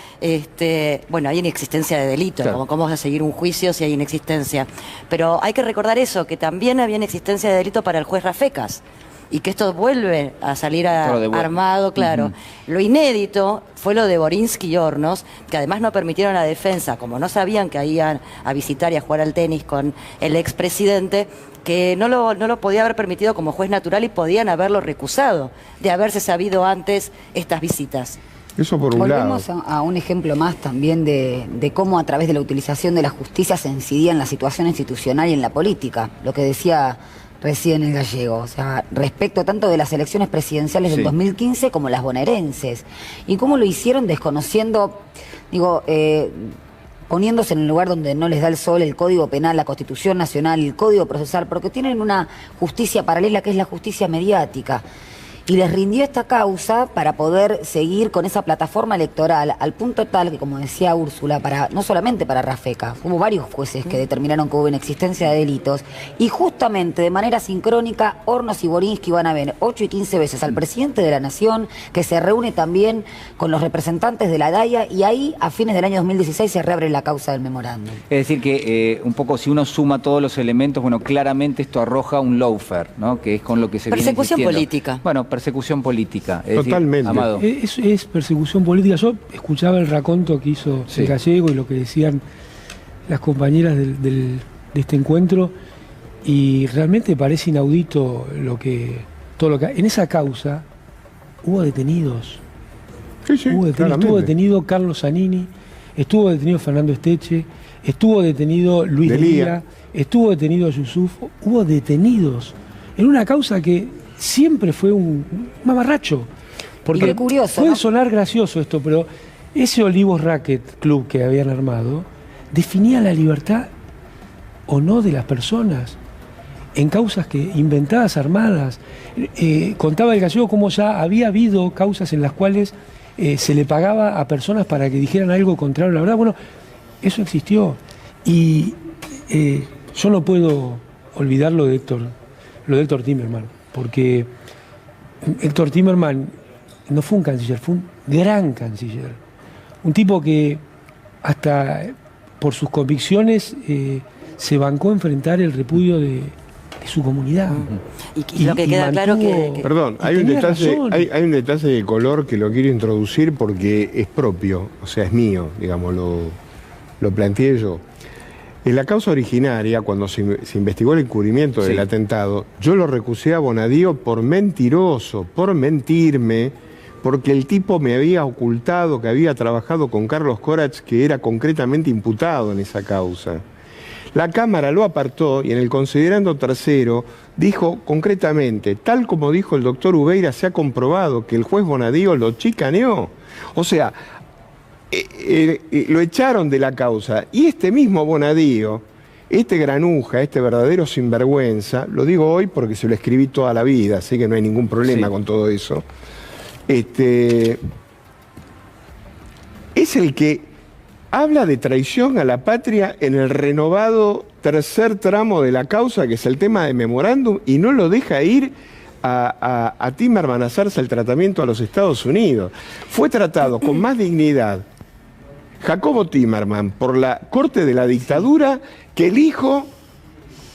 bueno, hay inexistencia de delito, ¿cómo vas a seguir un juicio si hay inexistencia? Pero hay que recordar eso, que también había inexistencia de delito para el juez Rafecas, y que esto vuelve a salir armado, claro. Lo inédito fue lo de Borinsky y Hornos, que además no permitieron a la defensa, como no sabían que iban a visitar y a jugar al tenis con el expresidente, que no lo podía haber permitido como juez natural y podían haberlo recusado de haberse sabido antes estas visitas. Eso por un Volvemos lado. a un ejemplo más también de cómo a través de la utilización de la justicia se incidía en la situación institucional y en la política. Lo que decía recién el Gallego, o sea, respecto tanto de las elecciones presidenciales del 2015 como las bonaerenses, y cómo lo hicieron desconociendo, digo, poniéndose en el lugar donde no les da el sol el Código Penal, la Constitución Nacional, el Código Procesal, porque tienen una justicia paralela que es la justicia mediática. Y les rindió esta causa para poder seguir con esa plataforma electoral, al punto tal que, como decía Úrsula, no solamente para Rafeca, hubo varios jueces que determinaron que hubo inexistencia de delitos, y justamente de manera sincrónica, Hornos y Borinsky van a ver 8 y 15 veces al presidente de la Nación, que se reúne también con los representantes de la DAIA, y ahí, a fines del año 2016, se reabre la causa del memorándum. Es decir que, un poco, si uno suma todos los elementos, bueno, claramente esto arroja un lawfare, ¿no?, que es con lo que se viene persecución política. Bueno, persecución política. Totalmente. Decir, Amado. Es persecución política. Yo escuchaba el raconto que hizo el Gallego y lo que decían las compañeras de este encuentro, y realmente parece inaudito todo lo que en esa causa hubo detenidos. Estuvo detenido Carlos Zanini, estuvo detenido Fernando Esteche, estuvo detenido Luis Delía, estuvo detenido Yusuf, hubo detenidos en una causa que siempre fue un mamarracho. Porque curioso, puede sonar gracioso esto, pero ese Olivos Racket Club que habían armado definía la libertad o no de las personas en causas inventadas, armadas. Contaba el Gallego cómo ya había habido causas en las cuales se le pagaba a personas para que dijeran algo contrario a la verdad. Bueno, eso existió. Y yo no puedo olvidar lo de Héctor Timerman, porque Héctor Timerman no fue un canciller, fue un gran canciller. Un tipo que hasta por sus convicciones se bancó a enfrentar el repudio de su comunidad. Y lo que queda claro que perdón, hay un detalle de color que lo quiero introducir porque es propio, o sea, es mío, digamos, lo planteé yo. En la causa originaria, cuando se investigó el encubrimiento del atentado, yo lo recusé a Bonadío por mentiroso, por mentirme, porque el tipo me había ocultado que había trabajado con Carlos Corach, que era concretamente imputado en esa causa. La Cámara lo apartó y en el considerando tercero dijo concretamente, tal como dijo el doctor Ubeira, se ha comprobado que el juez Bonadío lo chicaneó. O sea, lo echaron de la causa. Y este mismo Bonadío, este granuja, este verdadero sinvergüenza, lo digo hoy porque se lo escribí toda la vida, así que no hay ningún problema con todo eso, es el que habla de traición a la patria en el renovado tercer tramo de la causa, que es el tema de memorándum, y no lo deja ir a Timerman a hacerse el tratamiento a los Estados Unidos. Fue tratado con más dignidad Jacobo Timerman por la Corte de la Dictadura que el hijo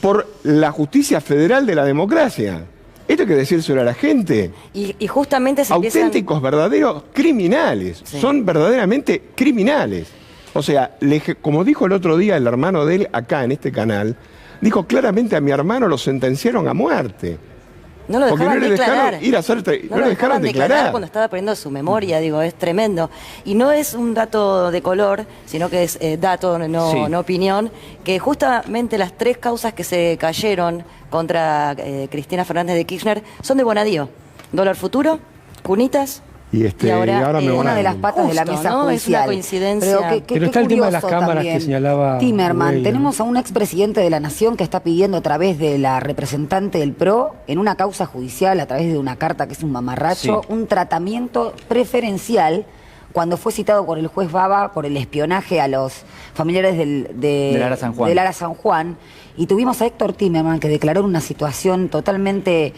por la Justicia Federal de la Democracia. Esto hay que decírselo a la gente. Y justamente se auténticos, verdaderos criminales. Sí. Son verdaderamente criminales. O sea, como dijo el otro día el hermano de él acá en este canal, dijo claramente a mi hermano lo sentenciaron a muerte. No lo dejaban declarar. Ir a hacer, no lo dejaron declarar cuando estaba poniendo su memoria, digo, es tremendo. Y no es un dato de color, sino que es dato, no opinión, que justamente las 3 causas que se cayeron contra Cristina Fernández de Kirchner son de Bonadío. Dólar futuro, cunitas. Y ahora me una de las patas de la mesa judicial. Es una coincidencia. Pero está el tema de las cámaras también, que señalaba Timerman. Tenemos a un expresidente de la Nación que está pidiendo a través de la representante del PRO, en una causa judicial, a través de una carta que es un mamarracho, un tratamiento preferencial cuando fue citado por el juez Baba por el espionaje a los familiares del Lara San Juan. Y tuvimos a Héctor Timerman, que declaró en una situación totalmente,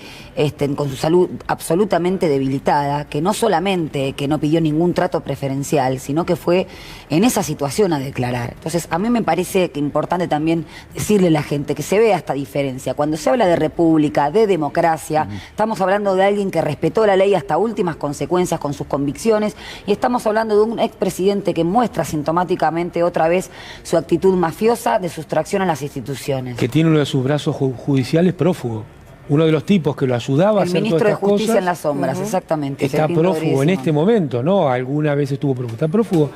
con su salud absolutamente debilitada, que no solamente que no pidió ningún trato preferencial, sino que fue en esa situación a declarar. Entonces, a mí me parece que importante también decirle a la gente que se vea esta diferencia. Cuando se habla de república, de democracia, estamos hablando de alguien que respetó la ley hasta últimas consecuencias con sus convicciones, y estamos hablando de un expresidente que muestra sintomáticamente otra vez su actitud mafiosa de sustracción a las instituciones. Que tiene uno de sus brazos judiciales prófugo. Uno de los tipos que lo ayudaba a hacer todas estas cosas. El ministro de Justicia en las sombras, exactamente. Está prófugo en este momento, ¿no? Alguna vez estuvo prófugo. Está prófugo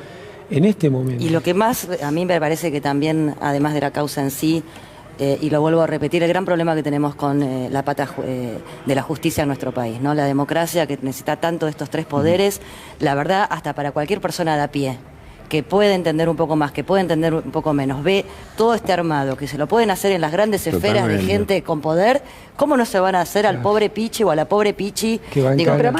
en este momento. Y lo que más a mí me parece que también, además de la causa en sí, y lo vuelvo a repetir, el gran problema que tenemos con la pata de la justicia en nuestro país, ¿no? La democracia, que necesita tanto de estos 3 poderes, la verdad, hasta para cualquier persona de a pie, que puede entender un poco más, que puede entender un poco menos, ve todo este armado, que se lo pueden hacer en las grandes esferas de gente con poder, ¿cómo no se van a hacer al pobre Pichi o a la pobre Pichi que van gana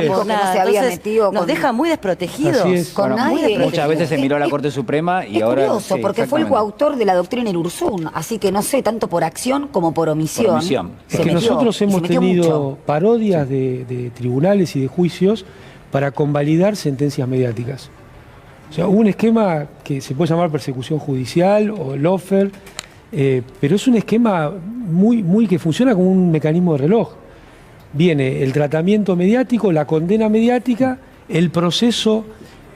por nada? Entonces, nos deja muy desprotegidos. Con nadie. Muchas veces se miró a la Corte Suprema y ahora... Es curioso, porque fue el coautor de la doctrina en Ursún, así que no sé, tanto por acción como por omisión. Es que nosotros hemos tenido parodias de tribunales y de juicios para convalidar sentencias mediáticas. O sea, hubo un esquema que se puede llamar persecución judicial o lawfare, pero es un esquema muy que funciona como un mecanismo de reloj. Viene el tratamiento mediático, la condena mediática, el proceso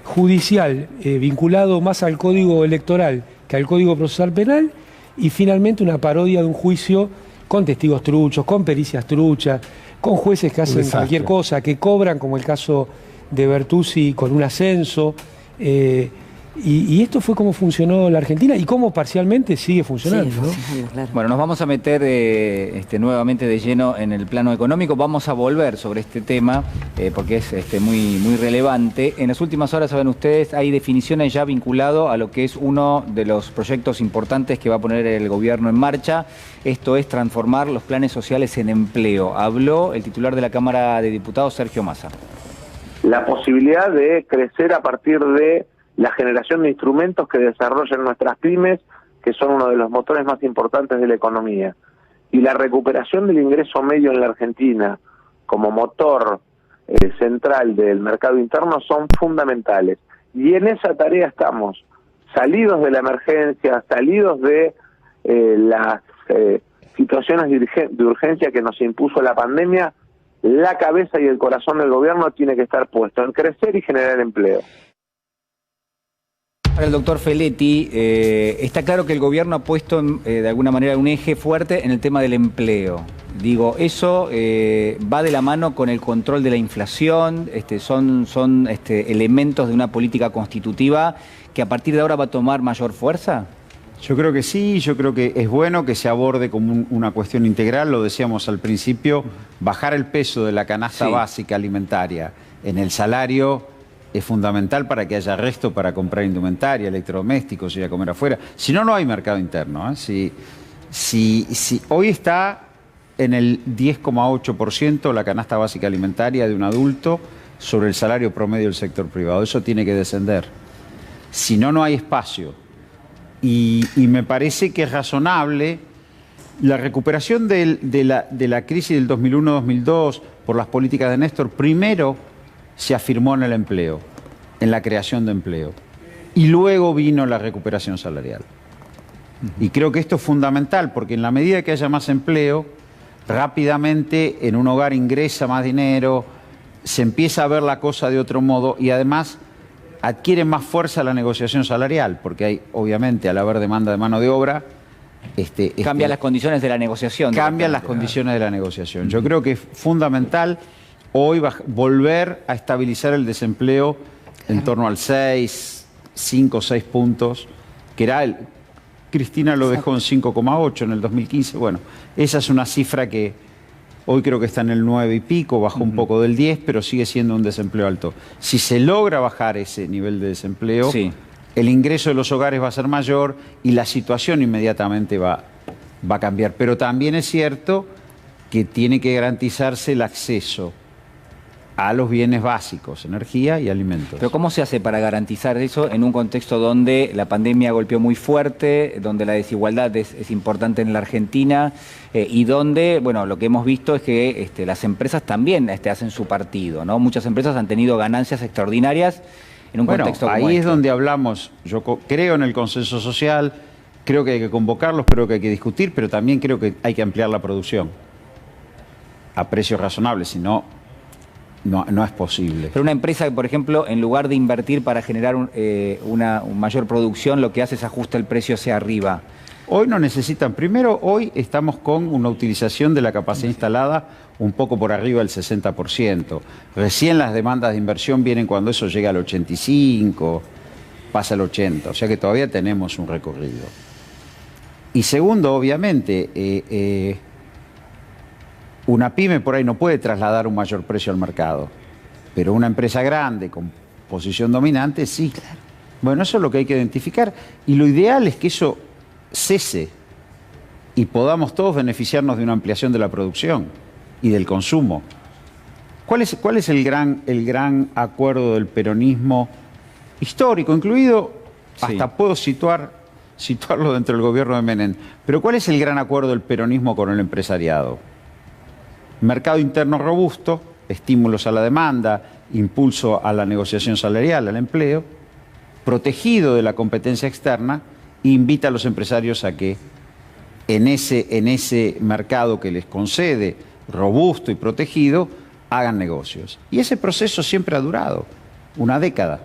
judicial vinculado más al Código Electoral que al Código Procesal Penal, y finalmente una parodia de un juicio con testigos truchos, con pericias truchas, con jueces que hacen cualquier cosa, que cobran, como el caso de Bertuzzi con un ascenso. Y esto fue cómo funcionó la Argentina y cómo parcialmente sigue funcionando, ¿no? Claro. Bueno, nos vamos a meter nuevamente de lleno en el plano económico. Vamos a volver sobre este tema porque es muy relevante. En las últimas horas, saben ustedes, hay definiciones ya vinculado a lo que es uno de los proyectos importantes que va a poner el gobierno en marcha. Esto es transformar los planes sociales en empleo. Habló el titular de la Cámara de Diputados, Sergio Massa. La posibilidad de crecer a partir de la generación de instrumentos que desarrollan nuestras pymes, que son uno de los motores más importantes de la economía, y la recuperación del ingreso medio en la Argentina como motor central del mercado interno son fundamentales. Y en esa tarea estamos, salidos de la emergencia, salidos de las situaciones de urgencia que nos impuso la pandemia. La cabeza y el corazón del gobierno tiene que estar puesto en crecer y generar empleo. Para el doctor Feletti, está claro que el gobierno ha puesto de alguna manera un eje fuerte en el tema del empleo. Digo, eso va de la mano con el control de la inflación, son elementos de una política constitutiva que a partir de ahora va a tomar mayor fuerza. Yo creo que sí, yo creo que es bueno que se aborde como una cuestión integral, lo decíamos al principio, bajar el peso de la canasta básica alimentaria en el salario es fundamental para que haya resto para comprar indumentaria, electrodomésticos, ir a comer afuera. Si no, no hay mercado interno. Si hoy está en el 10,8% la canasta básica alimentaria de un adulto sobre el salario promedio del sector privado. Eso tiene que descender. Si no, no hay espacio. Y me parece que es razonable la recuperación de la crisis del 2001-2002 por las políticas de Néstor. Primero se afirmó en el empleo, en la creación de empleo. Y luego vino la recuperación salarial. Y creo que esto es fundamental porque en la medida que haya más empleo, rápidamente en un hogar ingresa más dinero, se empieza a ver la cosa de otro modo y además adquiere más fuerza la negociación salarial, porque hay, obviamente, al haber demanda de mano de obra... Cambian las condiciones de la negociación. Cambian las condiciones de la negociación. Yo creo que es fundamental hoy volver a estabilizar el desempleo en torno al 5 o 6 puntos, que era Cristina lo dejó en 5,8 en el 2015. Bueno, esa es una cifra que hoy creo que está en el 9 y pico, bajó un poco del 10, pero sigue siendo un desempleo alto. Si se logra bajar ese nivel de desempleo, el ingreso de los hogares va a ser mayor y la situación inmediatamente va a cambiar. Pero también es cierto que tiene que garantizarse el acceso a los bienes básicos, energía y alimentos. Pero ¿cómo se hace para garantizar eso en un contexto donde la pandemia golpeó muy fuerte, donde la desigualdad es importante en la Argentina y donde, bueno, lo que hemos visto es que las empresas también hacen su partido, ¿no? Muchas empresas han tenido ganancias extraordinarias en un contexto como ahí es donde hablamos, yo creo en el consenso social, creo que hay que convocarlos, creo que hay que discutir, pero también creo que hay que ampliar la producción a precios razonables, si no... No es posible. Pero una empresa que, por ejemplo, en lugar de invertir para generar una mayor producción, lo que hace es ajusta el precio hacia arriba. Hoy no necesitan. Primero, hoy estamos con una utilización de la capacidad instalada un poco por arriba del 60%. Recién las demandas de inversión vienen cuando eso llega al 85%, pasa al 80%. O sea que todavía tenemos un recorrido. Y segundo, obviamente... una pyme por ahí no puede trasladar un mayor precio al mercado, pero una empresa grande con posición dominante sí. Claro. Bueno, eso es lo que hay que identificar y lo ideal es que eso cese y podamos todos beneficiarnos de una ampliación de la producción y del consumo. ¿Cuál es el gran acuerdo del peronismo histórico, incluido, hasta puedo situarlo dentro del gobierno de Menem, pero cuál es el gran acuerdo del peronismo con el empresariado? Mercado interno robusto, estímulos a la demanda, impulso a la negociación salarial, al empleo, protegido de la competencia externa, e invita a los empresarios a que en ese mercado que les concede, robusto y protegido, hagan negocios. Y ese proceso siempre ha durado, una década.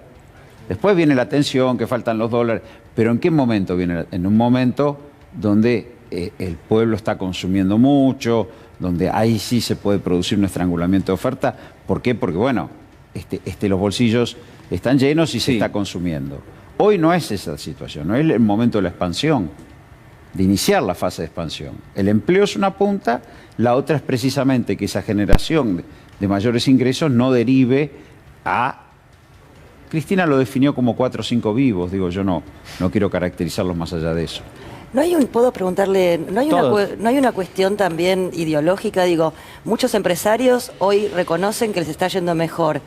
Después viene la tensión, que faltan los dólares, pero ¿en qué momento viene? En un momento donde el pueblo está consumiendo mucho, donde ahí sí se puede producir un estrangulamiento de oferta. ¿Por qué? Porque, bueno, los bolsillos están llenos y se está consumiendo. Hoy no es esa situación, no es el momento de la expansión, de iniciar la fase de expansión. El empleo es una punta, la otra es precisamente que esa generación de mayores ingresos no derive a... Cristina lo definió como 4 o 5 vivos, digo, yo no quiero caracterizarlos más allá de eso. Puedo preguntarle, ¿no hay una cuestión también ideológica? Digo, muchos empresarios hoy reconocen que les está yendo mejor,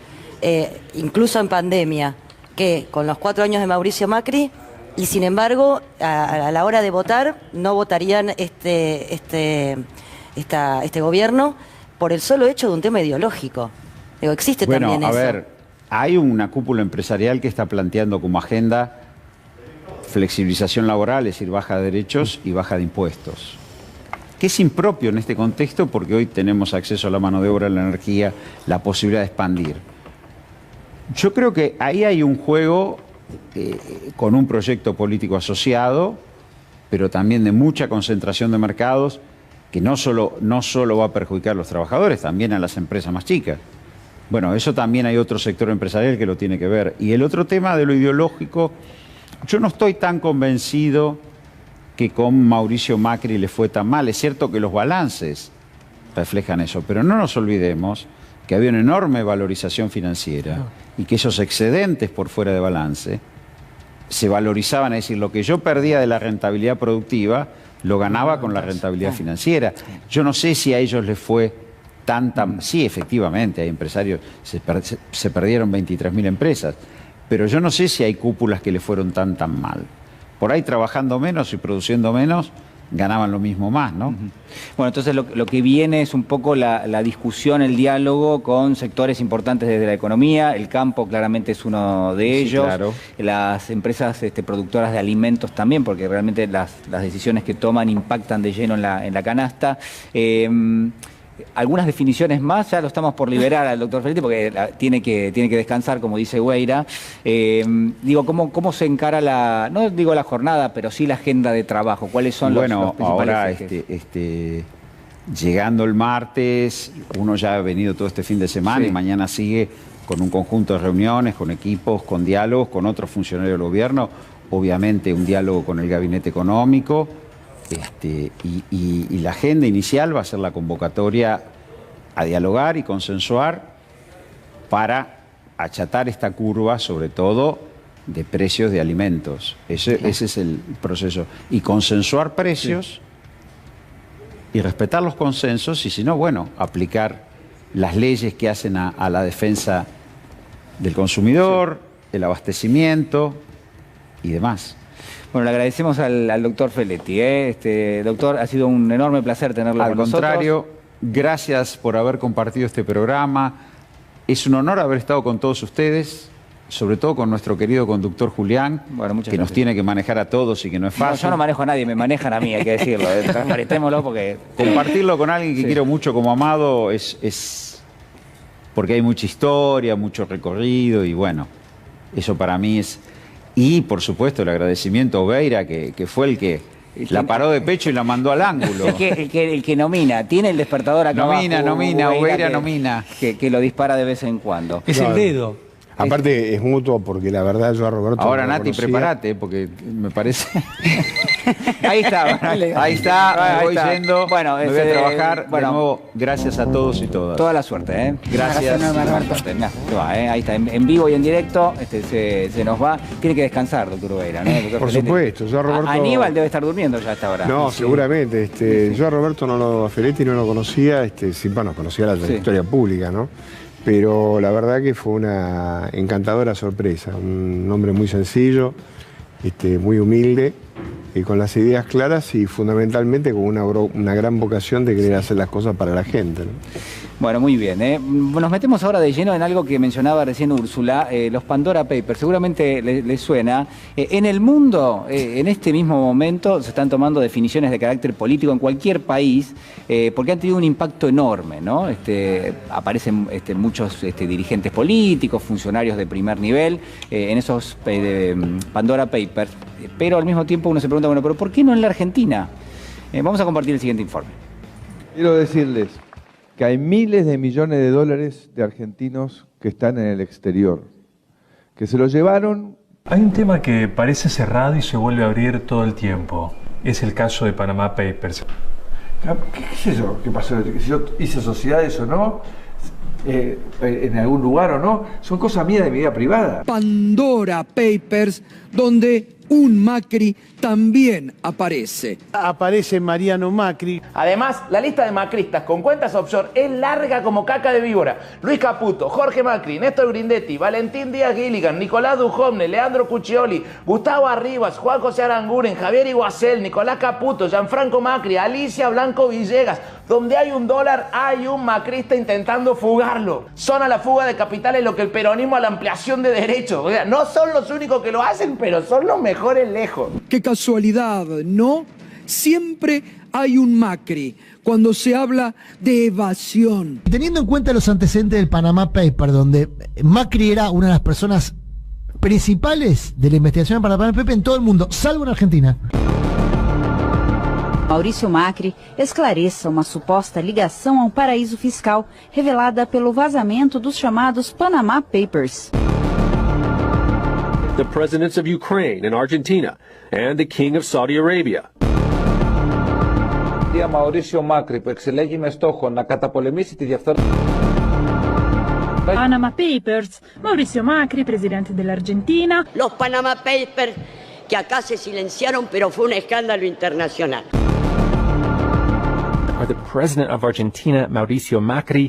incluso en pandemia, que con los 4 años de Mauricio Macri, y sin embargo, a la hora de votar, no votarían este gobierno por el solo hecho de un tema ideológico. Digo, existe también eso. Bueno, a ver, hay una cúpula empresarial que está planteando como agenda flexibilización laboral, es decir, baja de derechos y baja de impuestos, que es impropio en este contexto porque hoy tenemos acceso a la mano de obra, a la energía, la posibilidad de expandir. Yo creo que ahí hay un juego con un proyecto político asociado, pero también de mucha concentración de mercados, que no solo va a perjudicar a los trabajadores, también a las empresas más chicas. Bueno, eso también hay otro sector empresarial que lo tiene que ver. Y el otro tema de lo ideológico, yo no estoy tan convencido que con Mauricio Macri le fue tan mal. Es cierto que los balances reflejan eso, pero no nos olvidemos que había una enorme valorización financiera y que esos excedentes por fuera de balance se valorizaban, es decir, lo que yo perdía de la rentabilidad productiva lo ganaba con la rentabilidad financiera. Yo no sé si a ellos les fue tan... Sí, efectivamente, hay empresarios, se perdieron 23.000 empresas, pero yo no sé si hay cúpulas que le fueron tan mal. Por ahí trabajando menos y produciendo menos, ganaban lo mismo más, ¿no? Bueno, entonces lo que viene es un poco la discusión, el diálogo con sectores importantes desde la economía. El campo claramente es uno de ellos. Claro. Las empresas productoras de alimentos también, porque realmente las decisiones que toman impactan de lleno en la canasta. Algunas definiciones más, ya lo estamos por liberar al doctor Feletti porque tiene que descansar, como dice Gueira. Digo, ¿cómo se encara no digo la jornada, pero sí la agenda de trabajo? ¿Cuáles son los principales ahora ejes? Llegando el martes, uno ya ha venido todo este fin de semana y mañana sigue con un conjunto de reuniones, con equipos, con diálogos, con otros funcionarios del gobierno, obviamente un diálogo con el gabinete económico. Y la agenda inicial va a ser la convocatoria a dialogar y consensuar para achatar esta curva, sobre todo de precios de alimentos. Ese es el proceso. Y consensuar precios y respetar los consensos y si no, bueno, aplicar las leyes que hacen a la defensa del consumidor, el abastecimiento y demás. Bueno, le agradecemos al doctor Feletti. Doctor, ha sido un enorme placer tenerlo con nosotros. Al contrario, gracias por haber compartido este programa. Es un honor haber estado con todos ustedes, sobre todo con nuestro querido conductor Julián, que nos tiene que manejar a todos y que no es fácil. No, yo no manejo a nadie, me manejan a mí, hay que decirlo. Transparentémoslo porque... Compartirlo con alguien que quiero mucho como Amado es porque hay mucha historia, mucho recorrido y bueno, eso para mí es... Y, por supuesto, el agradecimiento a Oveira, que fue el que la paró de pecho y la mandó al ángulo. El que nomina, tiene el despertador acá Nomina, Oveira nomina. Que lo dispara de vez en cuando. Es el dedo. Aparte es mutuo porque la verdad yo a Roberto... Ahora Nati, prepárate porque me parece... Ahí está, voy yendo, bueno, me voy a trabajar. De nuevo, gracias a todos y todas. Toda la suerte, ¿eh? Gracias. Ahí está, en vivo y en directo, se nos va. Tiene que descansar, doctor Oveira, ¿no? Por supuesto, yo a Roberto... Aníbal debe estar durmiendo ya a esta hora. No, seguramente. Yo a Roberto Feletti no lo conocía, conocía la trayectoria pública, ¿no? Pero la verdad que fue una encantadora sorpresa, un hombre muy sencillo, muy humilde, con las ideas claras y fundamentalmente con una gran vocación de querer hacer las cosas para la gente, ¿no? Bueno, muy bien. Nos metemos ahora de lleno en algo que mencionaba recién Úrsula, los Pandora Papers. Seguramente les suena. En el mundo, en este mismo momento, se están tomando definiciones de carácter político en cualquier país, porque han tenido un impacto enorme, ¿no? Aparecen muchos dirigentes políticos, funcionarios de primer nivel, en esos Pandora Papers. Pero al mismo tiempo uno se pregunta, bueno, ¿pero por qué no en la Argentina? Vamos a compartir el siguiente informe. Quiero decirles que hay miles de millones de dólares de argentinos que están en el exterior, que se lo llevaron. Hay un tema que parece cerrado y se vuelve a abrir todo el tiempo. Es el caso de Panama Papers. ¿Qué es eso? ¿Qué pasó? Si yo hice sociedades o no, en algún lugar o no, son cosas mías de mi vida privada. Pandora Papers, donde un Macri también aparece. Aparece Mariano Macri. Además, la lista de macristas con cuentas offshore es larga como caca de víbora. Luis Caputo, Jorge Macri, Néstor Grindetti, Valentín Díaz Gilligan, Nicolás Dujovne, Leandro Cuccioli, Gustavo Arribas, Juan José Aranguren, Javier Iguacel, Nicolás Caputo, Gianfranco Macri, Alicia Blanco Villegas. Donde hay un dólar, hay un macrista intentando fugarlo. Son a la fuga de capitales lo que el peronismo a la ampliación de derechos. O sea, no son los únicos que lo hacen, pero son los mejores lejos. Qué casualidad, ¿no? Siempre hay un Macri cuando se habla de evasión. Teniendo en cuenta los antecedentes del Panama Paper, donde Macri era una de las personas principales de la investigación del Panama Paper en todo el mundo, salvo en Argentina. Maurício Macri esclareça uma suposta ligação a um paraíso fiscal revelada pelo vazamento dos chamados Panama Papers. The presidents of Ukraine and Argentina and the King of Saudi Arabia. Δια Μαουρίσιο Μάκρη που εξελέγει με στόχο να καταπολεμήσει τη διαφθορά. Panama Papers, Mauricio Macri, presidente dell'Argentina. Los Panama Papers que acá se silenciaron, pero fue un escándalo internacional. Are the president of Argentina, Mauricio Macri,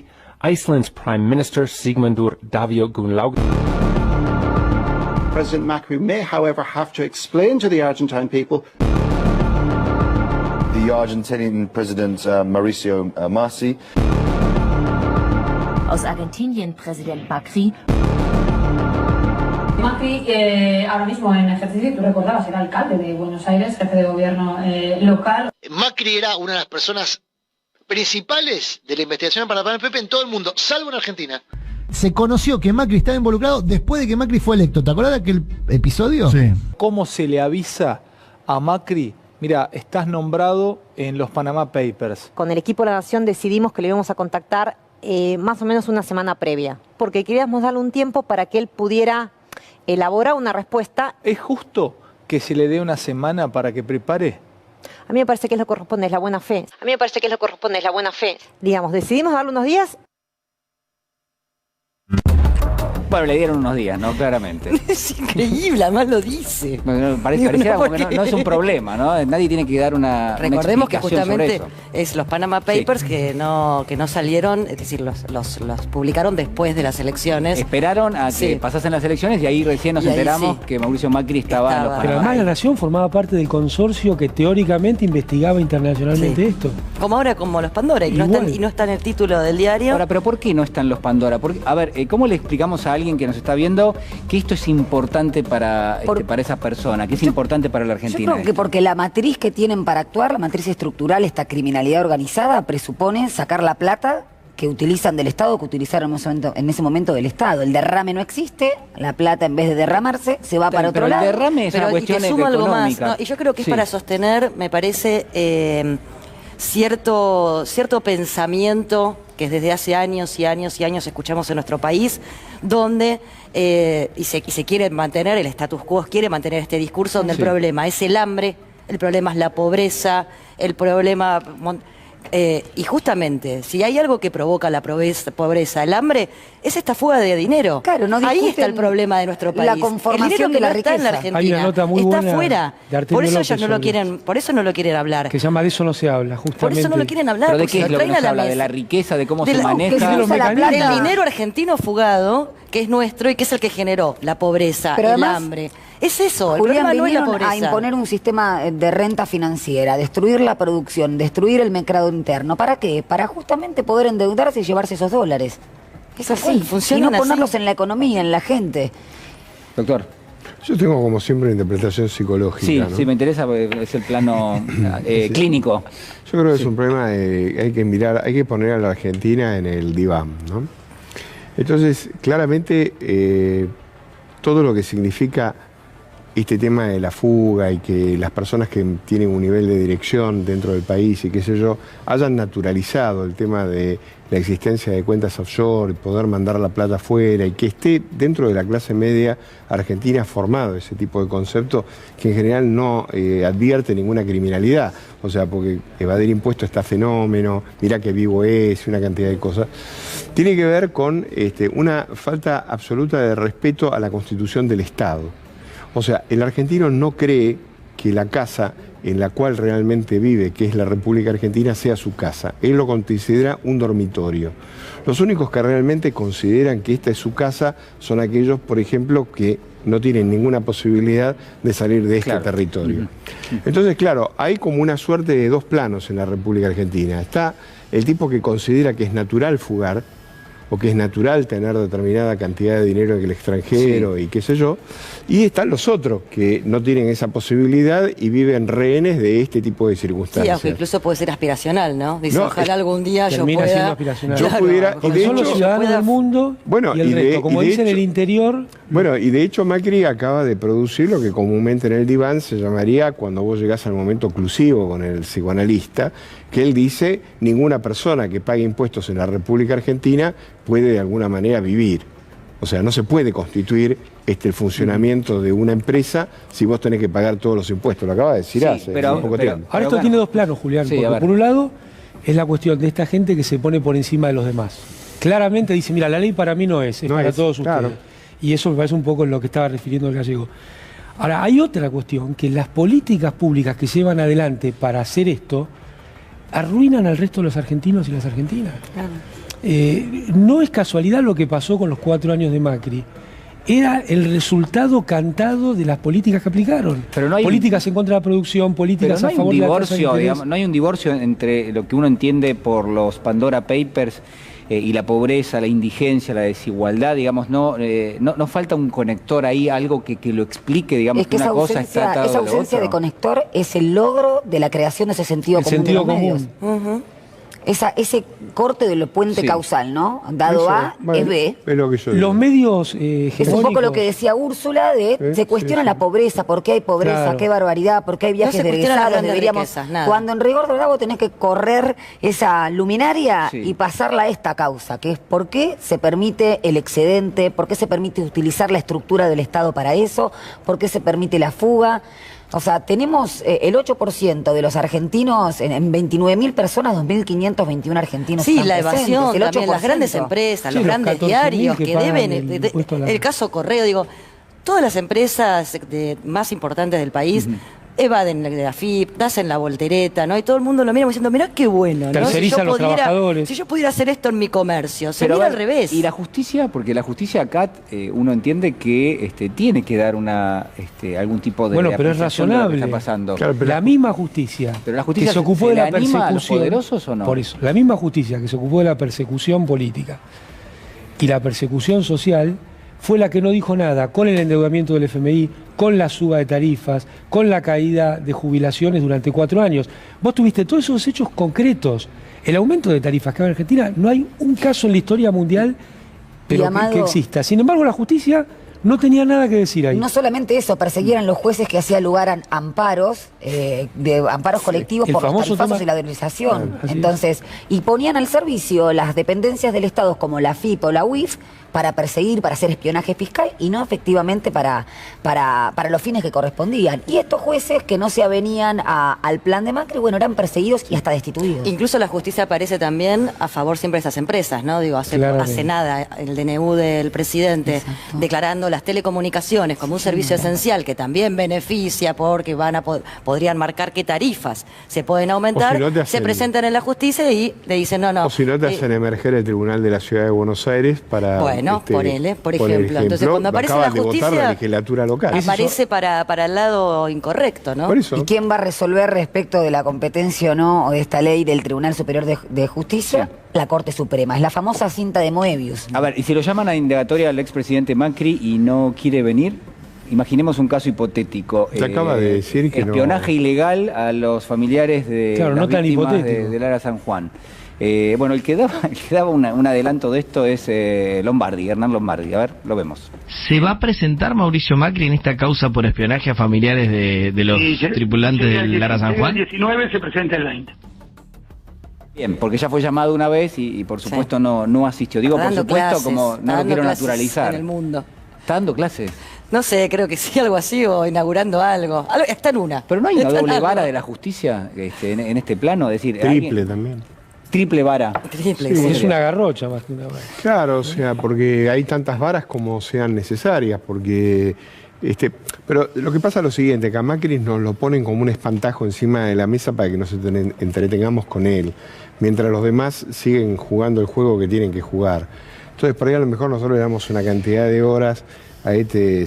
Iceland's prime minister, Sigmundur Davíð Gunnlaugsson. President Macri may, however, have to explain to the Argentine people. The Argentinian President Mauricio Macri. Aus Argentinien Präsident Macri. Macri, ahora mismo en ejercicio, tú recordabas, era alcalde de Buenos Aires, jefe de gobierno local. Macri era una de las personas principales de la investigación para Panamá Papers en todo el mundo, salvo en Argentina. Se conoció que Macri estaba involucrado después de que Macri fue electo. ¿Te acuerdas de aquel episodio? Sí. ¿Cómo se le avisa a Macri? Mira, estás nombrado en los Panama Papers. Con el equipo de la Nación decidimos que le íbamos a contactar más o menos una semana previa, porque queríamos darle un tiempo para que él pudiera elaborar una respuesta. ¿Es justo que se le dé una semana para que prepare? A mí me parece que es lo que corresponde, es la buena fe. A mí me parece que es lo que corresponde, es la buena fe. Digamos, decidimos darle unos días. Bueno, le dieron unos días, ¿no? Claramente. Es increíble, además lo dice. Bueno, pareciera como que no es un problema, ¿no? Nadie tiene que dar una Recordemos que explicación justamente sobre eso. es los Panama Papers que no salieron, es decir, los publicaron después de las elecciones. Esperaron a que pasasen las elecciones y ahí recién nos enteramos que Mauricio Macri estaba en los Panama. Pero además la Nación formaba parte del consorcio que teóricamente investigaba internacionalmente esto. Como ahora, como los Pandora, y no está en el título del diario. Ahora, pero ¿por qué no están los Pandora? Porque, a ver, ¿cómo le explicamos a alguien que nos está viendo que esto es importante para esa persona, que es importante para la Argentina? Yo creo que porque la matriz que tienen para actuar, la matriz estructural, esta criminalidad organizada, presupone sacar la plata que utilizan del Estado, que utilizaron en ese momento del Estado. El derrame no existe, la plata en vez de derramarse se va para otro lado. El derrame es una cuestión económica. Algo más, ¿no? Y yo creo que es para sostener, me parece, cierto pensamiento que desde hace años y años y años escuchamos en nuestro país, donde y se quiere mantener, el status quo quiere mantener este discurso donde el problema es el hambre, el problema es la pobreza, el problema... y justamente, si hay algo que provoca la pobreza, el hambre, es esta fuga de dinero. Claro, no ahí está el problema de nuestro país. La conformación de la riqueza. Está en la Argentina. Hay una nota muy está buena afuera. Por eso ellos no lo quieren, hablar. Que se llama De eso no se habla, justamente. Por eso no lo quieren hablar. ¿Pero de qué es lo que nos habla? ¿De la riqueza? ¿De cómo se maneja? Del dinero argentino fugado, que es nuestro y que es el que generó la pobreza, el hambre. Es eso, el Julián, problema no es la vinieron pobreza. a imponer un sistema de renta financiera, destruir la producción, destruir el mercado interno. ¿Para qué? Para justamente poder endeudarse y llevarse esos dólares. Es así, y no ponerlos en la economía, en la gente. Doctor. Yo tengo como siempre una interpretación psicológica. Sí, ¿no? Sí, me interesa, es el plano clínico. Yo creo que es un problema de, hay que poner a la Argentina en el diván, ¿no? Entonces, claramente, todo lo que significa este tema de la fuga y que las personas que tienen un nivel de dirección dentro del país y qué sé yo, hayan naturalizado el tema de la existencia de cuentas offshore, poder mandar la plata afuera y que esté dentro de la clase media argentina formado ese tipo de concepto que en general no advierte ninguna criminalidad. O sea, porque evadir impuestos está fenómeno, mirá qué vivo es, una cantidad de cosas. Tiene que ver con una falta absoluta de respeto a la Constitución del Estado. O sea, el argentino no cree que la casa en la cual realmente vive, que es la República Argentina, sea su casa. Él lo considera un dormitorio. Los únicos que realmente consideran que esta es su casa son aquellos, por ejemplo, que no tienen ninguna posibilidad de salir de este territorio. Entonces, claro, hay como una suerte de dos planos en la República Argentina. Está el tipo que considera que es natural fugar, o que es natural tener determinada cantidad de dinero en el extranjero y qué sé yo, y están los otros que no tienen esa posibilidad y viven rehenes de este tipo de circunstancias. Sí, aunque incluso puede ser aspiracional, ¿no? Dice, ojalá algún día yo pueda... siendo aspiracional. Yo pudiera... Y de hecho, son los ciudadanos del mundo y el resto, como dicen en el interior... Bueno, y de hecho Macri acaba de producir lo que comúnmente en el diván se llamaría, cuando vos llegás al momento oclusivo con el psicoanalista, que él dice, ninguna persona que pague impuestos en la República Argentina puede de alguna manera vivir. O sea, no se puede constituir el funcionamiento de una empresa si vos tenés que pagar todos los impuestos. Lo acaba de decir hace poco tiempo. Ahora esto tiene dos planos, Julián. Sí, porque por un lado es la cuestión de esta gente que se pone por encima de los demás. Claramente dice, mira, la ley para mí no es para todos ustedes. Claro. Y eso me parece un poco en lo que estaba refiriendo el gallego. Ahora, hay otra cuestión, que las políticas públicas que se llevan adelante para hacer esto arruinan al resto de los argentinos y las argentinas. Claro. No es casualidad lo que pasó con los 4 años de Macri. Era el resultado cantado de las políticas que aplicaron. Pero no hay políticas en contra de la producción, políticas a favor de la tasa de interés. No hay un divorcio entre lo que uno entiende por los Pandora Papers y la pobreza, la indigencia, la desigualdad, digamos, no falta un conector ahí, algo que lo explique, digamos, es que una cosa está atada esa ausencia de conector es el logro de la creación de ese sentido común de los medios. Ese corte del puente causal, ¿no? Dado A es B. Es lo que yo digo. Los medios es un poco lo que decía Úrsula se cuestiona la pobreza, ¿por qué hay pobreza? Claro. Qué barbaridad, ¿por qué hay viajes de egresados? Deberíamos, cuando en rigor de vos tenés que correr esa luminaria y pasarla a esta causa, que es por qué se permite el excedente, por qué se permite utilizar la estructura del Estado para eso, por qué se permite la fuga. O sea, tenemos el 8% de los argentinos, en 29.000 personas, 2.521 argentinos. Sí, la evasión, también las grandes empresas, los grandes diarios que deben, el caso Correo, digo, todas las empresas más importantes del país evaden la AFIP, hacen la voltereta, ¿no? Y todo el mundo lo mira diciendo, mirá qué bueno, ¿no? Terceriza a los trabajadores. Si yo pudiera hacer esto en mi comercio, se mira al revés. Y la justicia, porque la justicia acá uno entiende que tiene que dar algún tipo de pero es razonable. De lo que está pasando. Claro, la misma justicia, que se ocupó de la persecución. ¿A los poderosos o no? Por eso, la misma justicia que se ocupó de la persecución política y la persecución social fue la que no dijo nada con el endeudamiento del FMI, con la suba de tarifas, con la caída de jubilaciones durante 4 años. Vos tuviste todos esos hechos concretos. El aumento de tarifas que hay en Argentina, no hay un caso en la historia mundial que exista. Sin embargo, la justicia no tenía nada que decir ahí. No solamente eso, perseguían los jueces que hacían lugar a amparos, amparos colectivos por los tarifazos y la dolarización. Entonces, y ponían al servicio las dependencias del Estado como la FIP o la UIF para perseguir, para hacer espionaje fiscal y no efectivamente para los fines que correspondían. Y estos jueces que no se avenían al plan de Macri, bueno, eran perseguidos y hasta destituidos. Incluso la justicia aparece también a favor siempre de esas empresas, ¿no? Digo, hace nada el DNU del presidente declarando las telecomunicaciones como un servicio esencial que también beneficia porque podrían marcar qué tarifas se pueden aumentar, se presentan en la justicia y le dicen no. O si no te hacen emerger el Tribunal de la Ciudad de Buenos Aires para... por ejemplo. Entonces, cuando aparece la justicia, la legislatura local. Aparece para el lado incorrecto, ¿no? Por eso. ¿Y quién va a resolver respecto de la competencia o no, o de esta ley del Tribunal Superior de Justicia? La Corte Suprema. Es la famosa cinta de Moebius. A ver, y si lo llaman a indagatoria al expresidente Macri y no quiere venir, imaginemos un caso hipotético. Te acaba de decir que espionaje ilegal a los familiares de las víctimas de Lara San Juan. El que daba un adelanto de esto es Hernán Lombardi. A ver, lo vemos. ¿Se va a presentar Mauricio Macri en esta causa por espionaje a familiares de los tripulantes de Lara San Juan? El 19 se presenta el 20. Bien, porque ya fue llamado una vez y por supuesto no asistió. Digo, por supuesto, clases, como no lo quiero naturalizar. En el mundo. ¿Está dando clases? No sé, creo que sí, algo así, o inaugurando algo. Está en una. Pero no hay una doble vara de la justicia en este plano, es decir... Triple también. Triple vara. Triple, sí, es una garrocha más que una vara. Claro, o sea, porque hay tantas varas como sean necesarias, porque... pero lo que pasa es lo siguiente, que a Macri nos lo ponen como un espantajo encima de la mesa para que nos entretengamos con él, mientras los demás siguen jugando el juego que tienen que jugar. Entonces, por ahí a lo mejor nosotros le damos una cantidad de horas a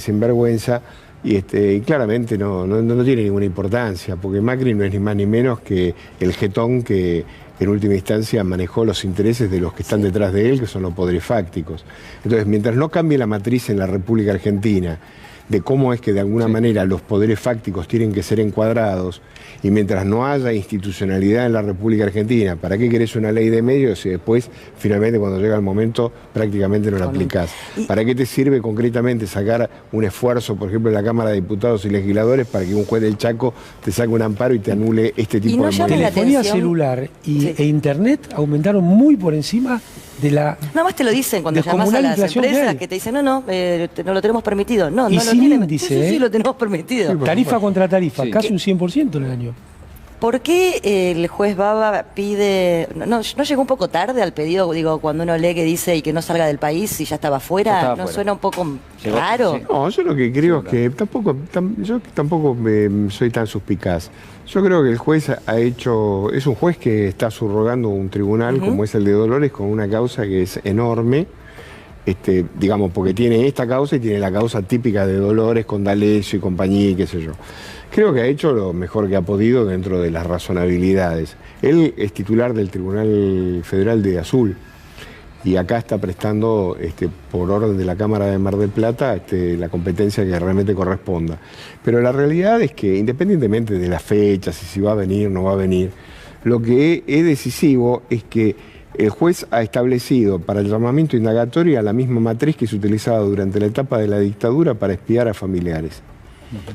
sinvergüenza y claramente no tiene ninguna importancia, porque Macri no es ni más ni menos que el jetón que en última instancia manejó los intereses de los que están detrás de él, que son los poderes fácticos. Entonces, mientras no cambie la matriz en la República Argentina de cómo es que de alguna manera los poderes fácticos tienen que ser encuadrados, y mientras no haya institucionalidad en la República Argentina, ¿para qué querés una ley de medios si después, finalmente, cuando llega el momento, prácticamente no la aplicás? ¿Para qué te sirve concretamente sacar un esfuerzo, por ejemplo, en la Cámara de Diputados y Legisladores para que un juez del Chaco te saque un amparo y te anule este tipo de medidas? Telefonía celular e internet aumentaron muy por encima la... Nada más te lo dicen cuando llamas a las empresas que te dicen, no lo tenemos permitido. No, y no sin lo tienen. índice, Sí, lo tenemos permitido. Sí, tarifa contra tarifa, casi un 100% en el año. ¿Por qué el juez Baba pide... ¿No llegó un poco tarde al pedido, digo, cuando uno lee que dice y que no salga del país y ya estaba fuera? ¿No suena un poco raro? Sí. No, yo lo que creo es que yo tampoco soy tan suspicaz. Yo creo que el juez es un juez que está subrogando un tribunal como es el de Dolores con una causa que es enorme, digamos, porque tiene esta causa y tiene la causa típica de Dolores con D'Alessio y compañía y qué sé yo. Creo que ha hecho lo mejor que ha podido dentro de las razonabilidades. Él es titular del Tribunal Federal de Azul y acá está prestando, por orden de la Cámara de Mar del Plata, la competencia que realmente corresponda. Pero la realidad es que, independientemente de las fechas y si va a venir o no va a venir, lo que es decisivo es que el juez ha establecido para el llamamiento indagatorio la misma matriz que se utilizaba durante la etapa de la dictadura para espiar a familiares.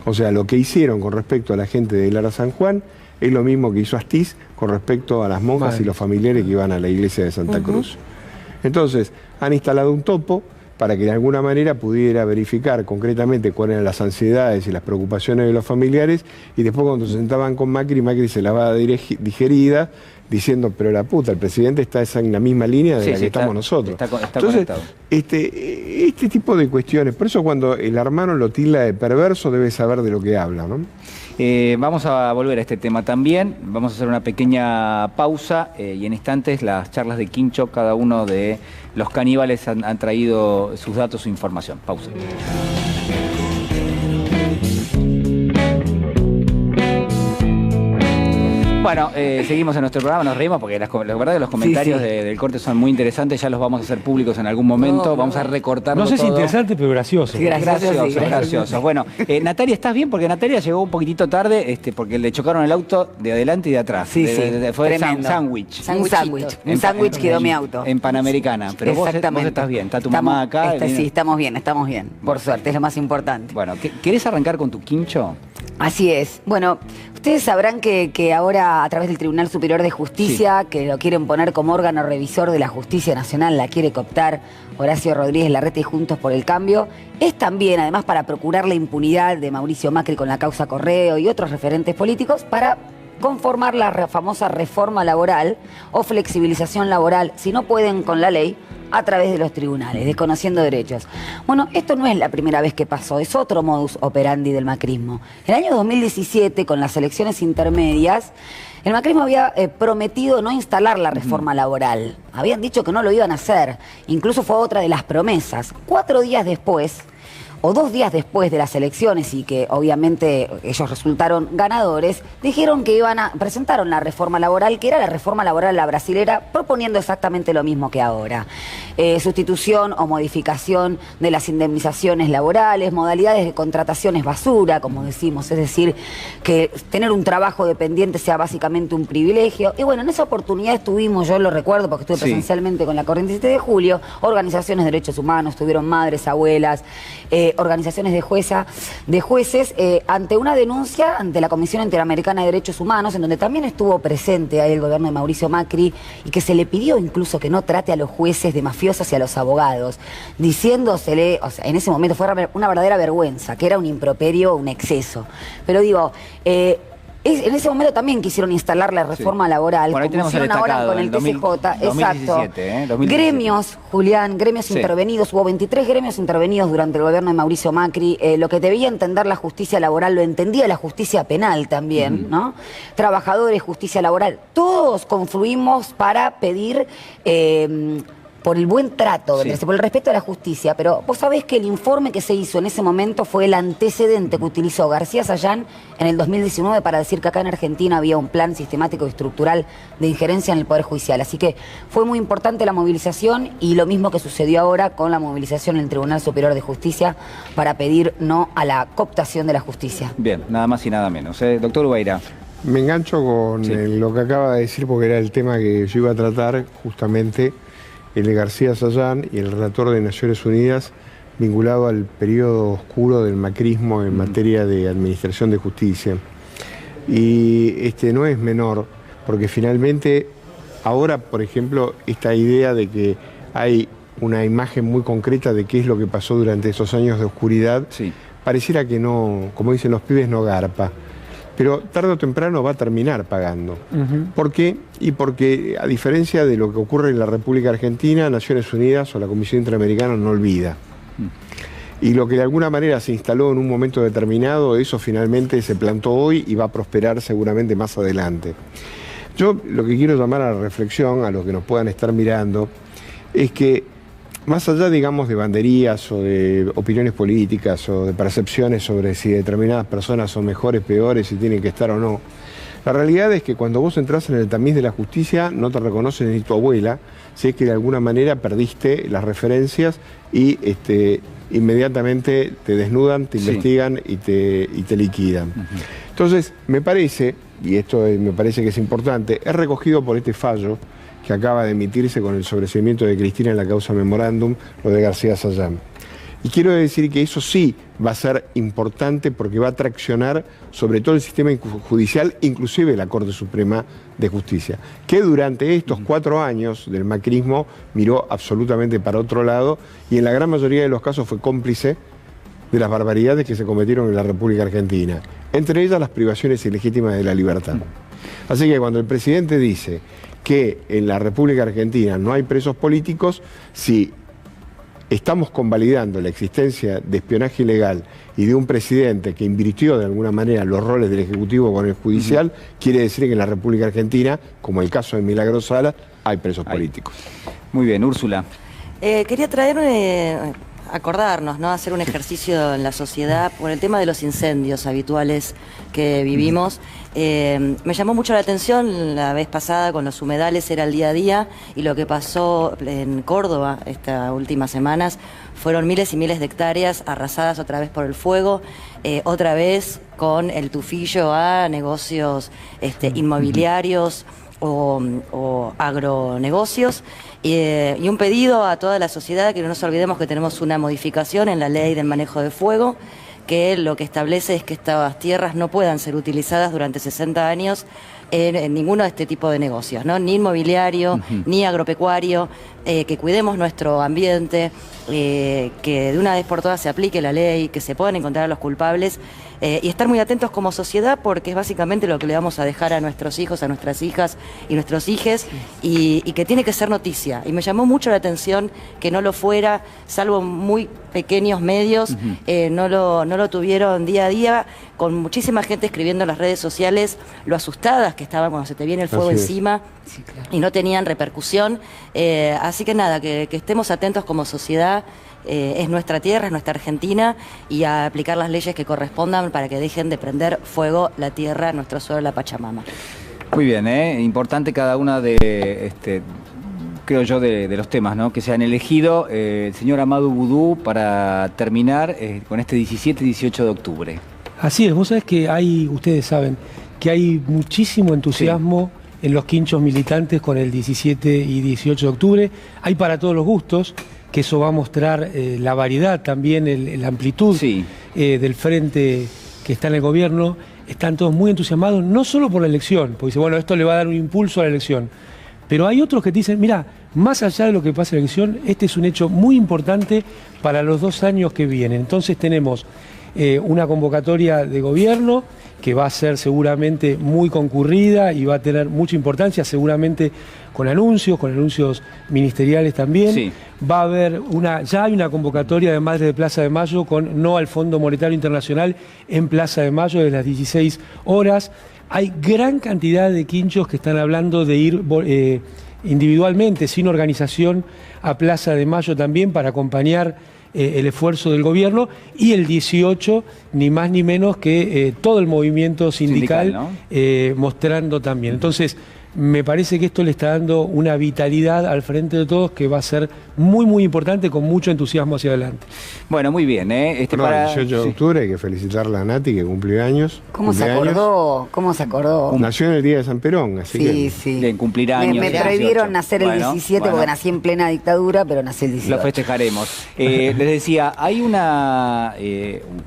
O sea, lo que hicieron con respecto a la gente de Lara San Juan es lo mismo que hizo Astiz con respecto a las monjas y los familiares que iban a la iglesia de Santa Cruz. Entonces, han instalado un topo para que de alguna manera pudiera verificar concretamente cuáles eran las ansiedades y las preocupaciones de los familiares, y después cuando se sentaban con Macri se las va digerida, diciendo, pero la puta, el presidente está en la misma línea de la que estamos nosotros. Entonces, este tipo de cuestiones, por eso cuando el hermano lo tilda de perverso debe saber de lo que habla, ¿no? Vamos a volver a este tema también, vamos a hacer una pequeña pausa y en instantes las charlas de Quincho, cada uno de los caníbales han traído sus datos, su información. Pausa. Bueno, seguimos en nuestro programa, nos reímos porque la verdad que los comentarios del corte son muy interesantes, ya los vamos a hacer públicos en algún momento, vamos a recortarlo. No sé si interesante, pero gracioso. Gracioso. Bueno, Natalia, ¿estás bien? Porque Natalia llegó un poquitito tarde porque le chocaron el auto de adelante y de atrás. Fue sándwich. Un sándwich quedó mi auto. En Panamericana. Pero vos estás bien, está tu mamá acá. Sí, estamos bien. Por suerte, es lo más importante. Bueno, ¿querés arrancar con tu Quincho? Así es. Bueno, ustedes sabrán que ahora a través del Tribunal Superior de Justicia, que lo quieren poner como órgano revisor de la Justicia Nacional, la quiere cooptar Horacio Rodríguez Larreta y Juntos por el Cambio, es también, además, para procurar la impunidad de Mauricio Macri con la causa Correo y otros referentes políticos, para conformar la famosa reforma laboral o flexibilización laboral, si no pueden con la ley, a través de los tribunales, desconociendo derechos. Bueno, esto no es la primera vez que pasó, es otro modus operandi del macrismo. En el año 2017, con las elecciones intermedias, el macrismo había prometido no instalar la reforma laboral. Habían dicho que no lo iban a hacer. Incluso fue otra de las promesas. 4 días después, o 2 días después de las elecciones y que obviamente ellos resultaron ganadores, dijeron que presentaron la reforma laboral, que era la reforma laboral a la brasilera, proponiendo exactamente lo mismo que ahora. Sustitución o modificación de las indemnizaciones laborales, modalidades de contrataciones basura, como decimos, es decir, que tener un trabajo dependiente sea básicamente un privilegio. Y bueno, en esa oportunidad estuvimos, yo lo recuerdo porque estuve presencialmente con la Corriente 7 de Julio, organizaciones de derechos humanos, tuvieron madres, abuelas, organizaciones de jueces, ante una denuncia ante la Comisión Interamericana de Derechos Humanos, en donde también estuvo presente ahí el gobierno de Mauricio Macri, y que se le pidió incluso que no trate a los jueces de mafiosos y a los abogados, diciéndosele, o sea, en ese momento fue una verdadera vergüenza, que era un improperio, un exceso. Pero digo, en ese momento también quisieron instalar la reforma laboral, bueno, como hicieron ahora con el TCJ. 2017, gremios, Julián, gremios intervenidos, hubo 23 gremios intervenidos durante el gobierno de Mauricio Macri. Lo que debía entender la justicia laboral lo entendía la justicia penal también, ¿no? Trabajadores, justicia laboral, todos confluimos para pedir por el buen trato, por el respeto a la justicia, pero vos sabés que el informe que se hizo en ese momento fue el antecedente que utilizó García Sayán en el 2019 para decir que acá en Argentina había un plan sistemático y estructural de injerencia en el Poder Judicial. Así que fue muy importante la movilización, y lo mismo que sucedió ahora con la movilización en el Tribunal Superior de Justicia para pedir no a la cooptación de la justicia. Bien, nada más y nada menos. Doctor Ubeira. Me engancho con lo que acaba de decir, porque era el tema que yo iba a tratar justamente, el de García Sayán y el relator de Naciones Unidas, vinculado al periodo oscuro del macrismo en materia de administración de justicia. Y no es menor, porque finalmente ahora, por ejemplo, esta idea de que hay una imagen muy concreta de qué es lo que pasó durante esos años de oscuridad. Sí. Pareciera que no, como dicen los pibes, no garpa. Pero tarde o temprano va a terminar pagando. ¿Por qué? Y porque, a diferencia de lo que ocurre en la República Argentina, Naciones Unidas o la Comisión Interamericana no olvida. Y lo que de alguna manera se instaló en un momento determinado, eso finalmente se plantó hoy y va a prosperar seguramente más adelante. Yo lo que quiero llamar a la reflexión, a los que nos puedan estar mirando, es que más allá, digamos, de banderías o de opiniones políticas o de percepciones sobre si determinadas personas son mejores, peores, si tienen que estar o no, la realidad es que cuando vos entras en el tamiz de la justicia no te reconoce ni tu abuela, si es que de alguna manera perdiste las referencias y inmediatamente te desnudan, te investigan y te liquidan. Entonces, me parece, y esto me parece que es importante, es recogido por este fallo que acaba de emitirse con el sobreseimiento de Cristina en la causa Memorándum, lo de García Sayán. Y quiero decir que eso sí va a ser importante porque va a traccionar sobre todo el sistema judicial, inclusive la Corte Suprema de Justicia, que durante estos 4 años del macrismo miró absolutamente para otro lado y en la gran mayoría de los casos fue cómplice de las barbaridades que se cometieron en la República Argentina, entre ellas las privaciones ilegítimas de la libertad. Así que cuando el presidente dice que en la República Argentina no hay presos políticos, si estamos convalidando la existencia de espionaje ilegal y de un presidente que invirtió de alguna manera los roles del Ejecutivo con el Judicial, quiere decir que en la República Argentina, como el caso de Milagros Sala, hay presos políticos. Muy bien, Úrsula. Quería acordarnos, ¿no? Hacer un ejercicio en la sociedad por el tema de los incendios habituales que vivimos. Me llamó mucho la atención la vez pasada con los humedales, era el día a día, y lo que pasó en Córdoba estas últimas semanas fueron miles y miles de hectáreas arrasadas otra vez por el fuego, otra vez con el tufillo a negocios inmobiliarios o agronegocios. Y un pedido a toda la sociedad que no nos olvidemos que tenemos una modificación en la ley del manejo de fuego, que lo que establece es que estas tierras no puedan ser utilizadas durante 60 años en ninguno de este tipo de negocios, ¿no? Ni inmobiliario, ni agropecuario, que cuidemos nuestro ambiente, que de una vez por todas se aplique la ley, que se puedan encontrar a los culpables y estar muy atentos como sociedad porque es básicamente lo que le vamos a dejar a nuestros hijos, a nuestras hijas y nuestros hijes y que tiene que ser noticia. Y me llamó mucho la atención que no lo fuera, salvo muy pequeños medios, no lo tuvieron día a día, con muchísima gente escribiendo en las redes sociales lo asustadas que estaban cuando se te viene el fuego encima y no tenían repercusión. Así que nada, que estemos atentos como sociedad. Es nuestra tierra, es nuestra Argentina y a aplicar las leyes que correspondan para que dejen de prender fuego la tierra, nuestro suelo, la Pachamama. Muy bien, importante cada una de, creo yo, de los temas, ¿no? Que se han elegido. El señor Amadou Boudou, para terminar con este 17 y 18 de octubre. Así es, vos sabés que ustedes saben, que hay muchísimo entusiasmo en los quinchos militantes con el 17 y 18 de octubre. Hay para todos los gustos, que eso va a mostrar la variedad también, la amplitud del frente que está en el gobierno. Están todos muy entusiasmados, no solo por la elección, porque dicen, bueno, esto le va a dar un impulso a la elección, pero hay otros que te dicen, mira, más allá de lo que pasa en la elección, este es un hecho muy importante para los 2 años que vienen. Entonces tenemos una convocatoria de gobierno que va a ser seguramente muy concurrida y va a tener mucha importancia, seguramente con anuncios ministeriales también. Sí. Va a haber ya hay una convocatoria de Madres de Plaza de Mayo con no al Fondo Monetario Internacional en Plaza de Mayo de las 16 horas. Hay gran cantidad de quinchos que están hablando de ir individualmente, sin organización, a Plaza de Mayo también para acompañar el esfuerzo del gobierno, y el 18, ni más ni menos que todo el movimiento sindical, ¿no? Mostrando también. Entonces, me parece que esto le está dando una vitalidad al frente de todos que va a ser muy, muy importante, con mucho entusiasmo hacia adelante. Bueno, muy bien. El 18 de octubre hay que felicitarla a Nati, que cumplió años. ¿Cómo se acordó? ¿Cómo se acordó? Nació en el día de San Perón, así que... Sí. De cumplir años. Me prohibieron nacer el 17 porque nací en plena dictadura, pero nací el 18. Lo festejaremos. Les decía, hay una...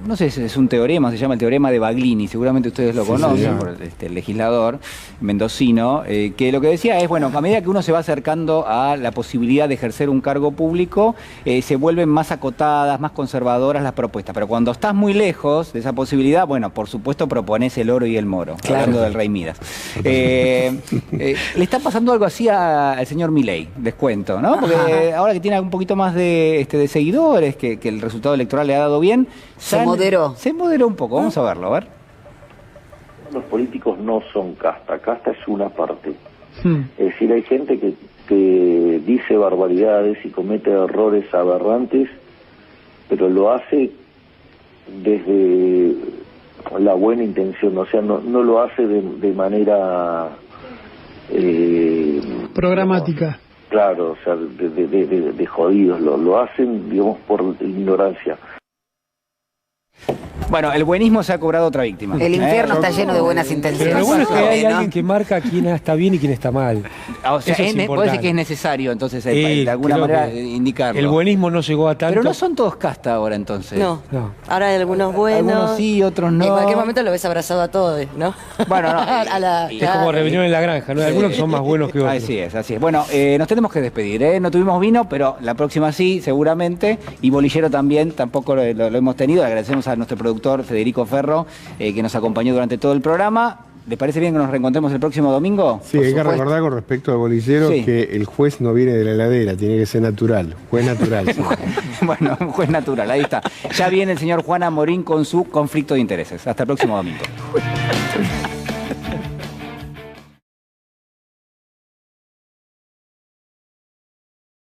no sé si es un teorema, se llama el teorema de Baglini, seguramente ustedes lo conocen, por el legislador mendocino, que lo que decía es, bueno, a medida que uno se va acercando a la posibilidad de ejercer un cargo público, se vuelven más acotadas, más conservadoras las propuestas. Pero cuando estás muy lejos de esa posibilidad, bueno, por supuesto proponés el oro y el moro, hablando del rey Midas. Le está pasando algo así al señor Milei, les cuento, ¿no? Porque ahora que tiene un poquito más de seguidores, que el resultado electoral le ha dado bien, se moderó. Se moderó un poco, vamos a verlo, a ver. Los políticos no son casta, casta es una parte. Es decir, hay gente que dice barbaridades y comete errores aberrantes, pero lo hace desde la buena intención, o sea, no lo hace de manera programática. Claro, o sea, de jodidos, lo hacen, digamos, por ignorancia. Bueno, el buenismo se ha cobrado otra víctima. El infierno está lleno de buenas intenciones. Pero lo bueno es que hay alguien que marca quién está bien y quién está mal. O sea, puede decir que es necesario, entonces, de alguna manera indicarlo. El buenismo no llegó a tanto. Pero no son todos casta ahora, entonces. No. Ahora hay algunos buenos. Algunos sí, otros no. En cualquier momento lo ves abrazado a todos, ¿no? Bueno, no. Es como reunión en la granja, ¿no? Hay algunos que son más buenos que otros. Así es, así es. Bueno, nos tenemos que despedir, ¿eh? No tuvimos vino, pero la próxima sí, seguramente. Y bolillero también, tampoco lo hemos tenido. Agradecemos a nuestro productor Federico Ferro, que nos acompañó durante todo el programa. ¿Les parece bien que nos reencontremos el próximo domingo? Sí, hay que recordar con respecto al bolillero que el juez no viene de la heladera, tiene que ser natural, juez natural. Sí. Bueno, un juez natural, ahí está. Ya viene el señor Juan Amorín con su conflicto de intereses. Hasta el próximo domingo.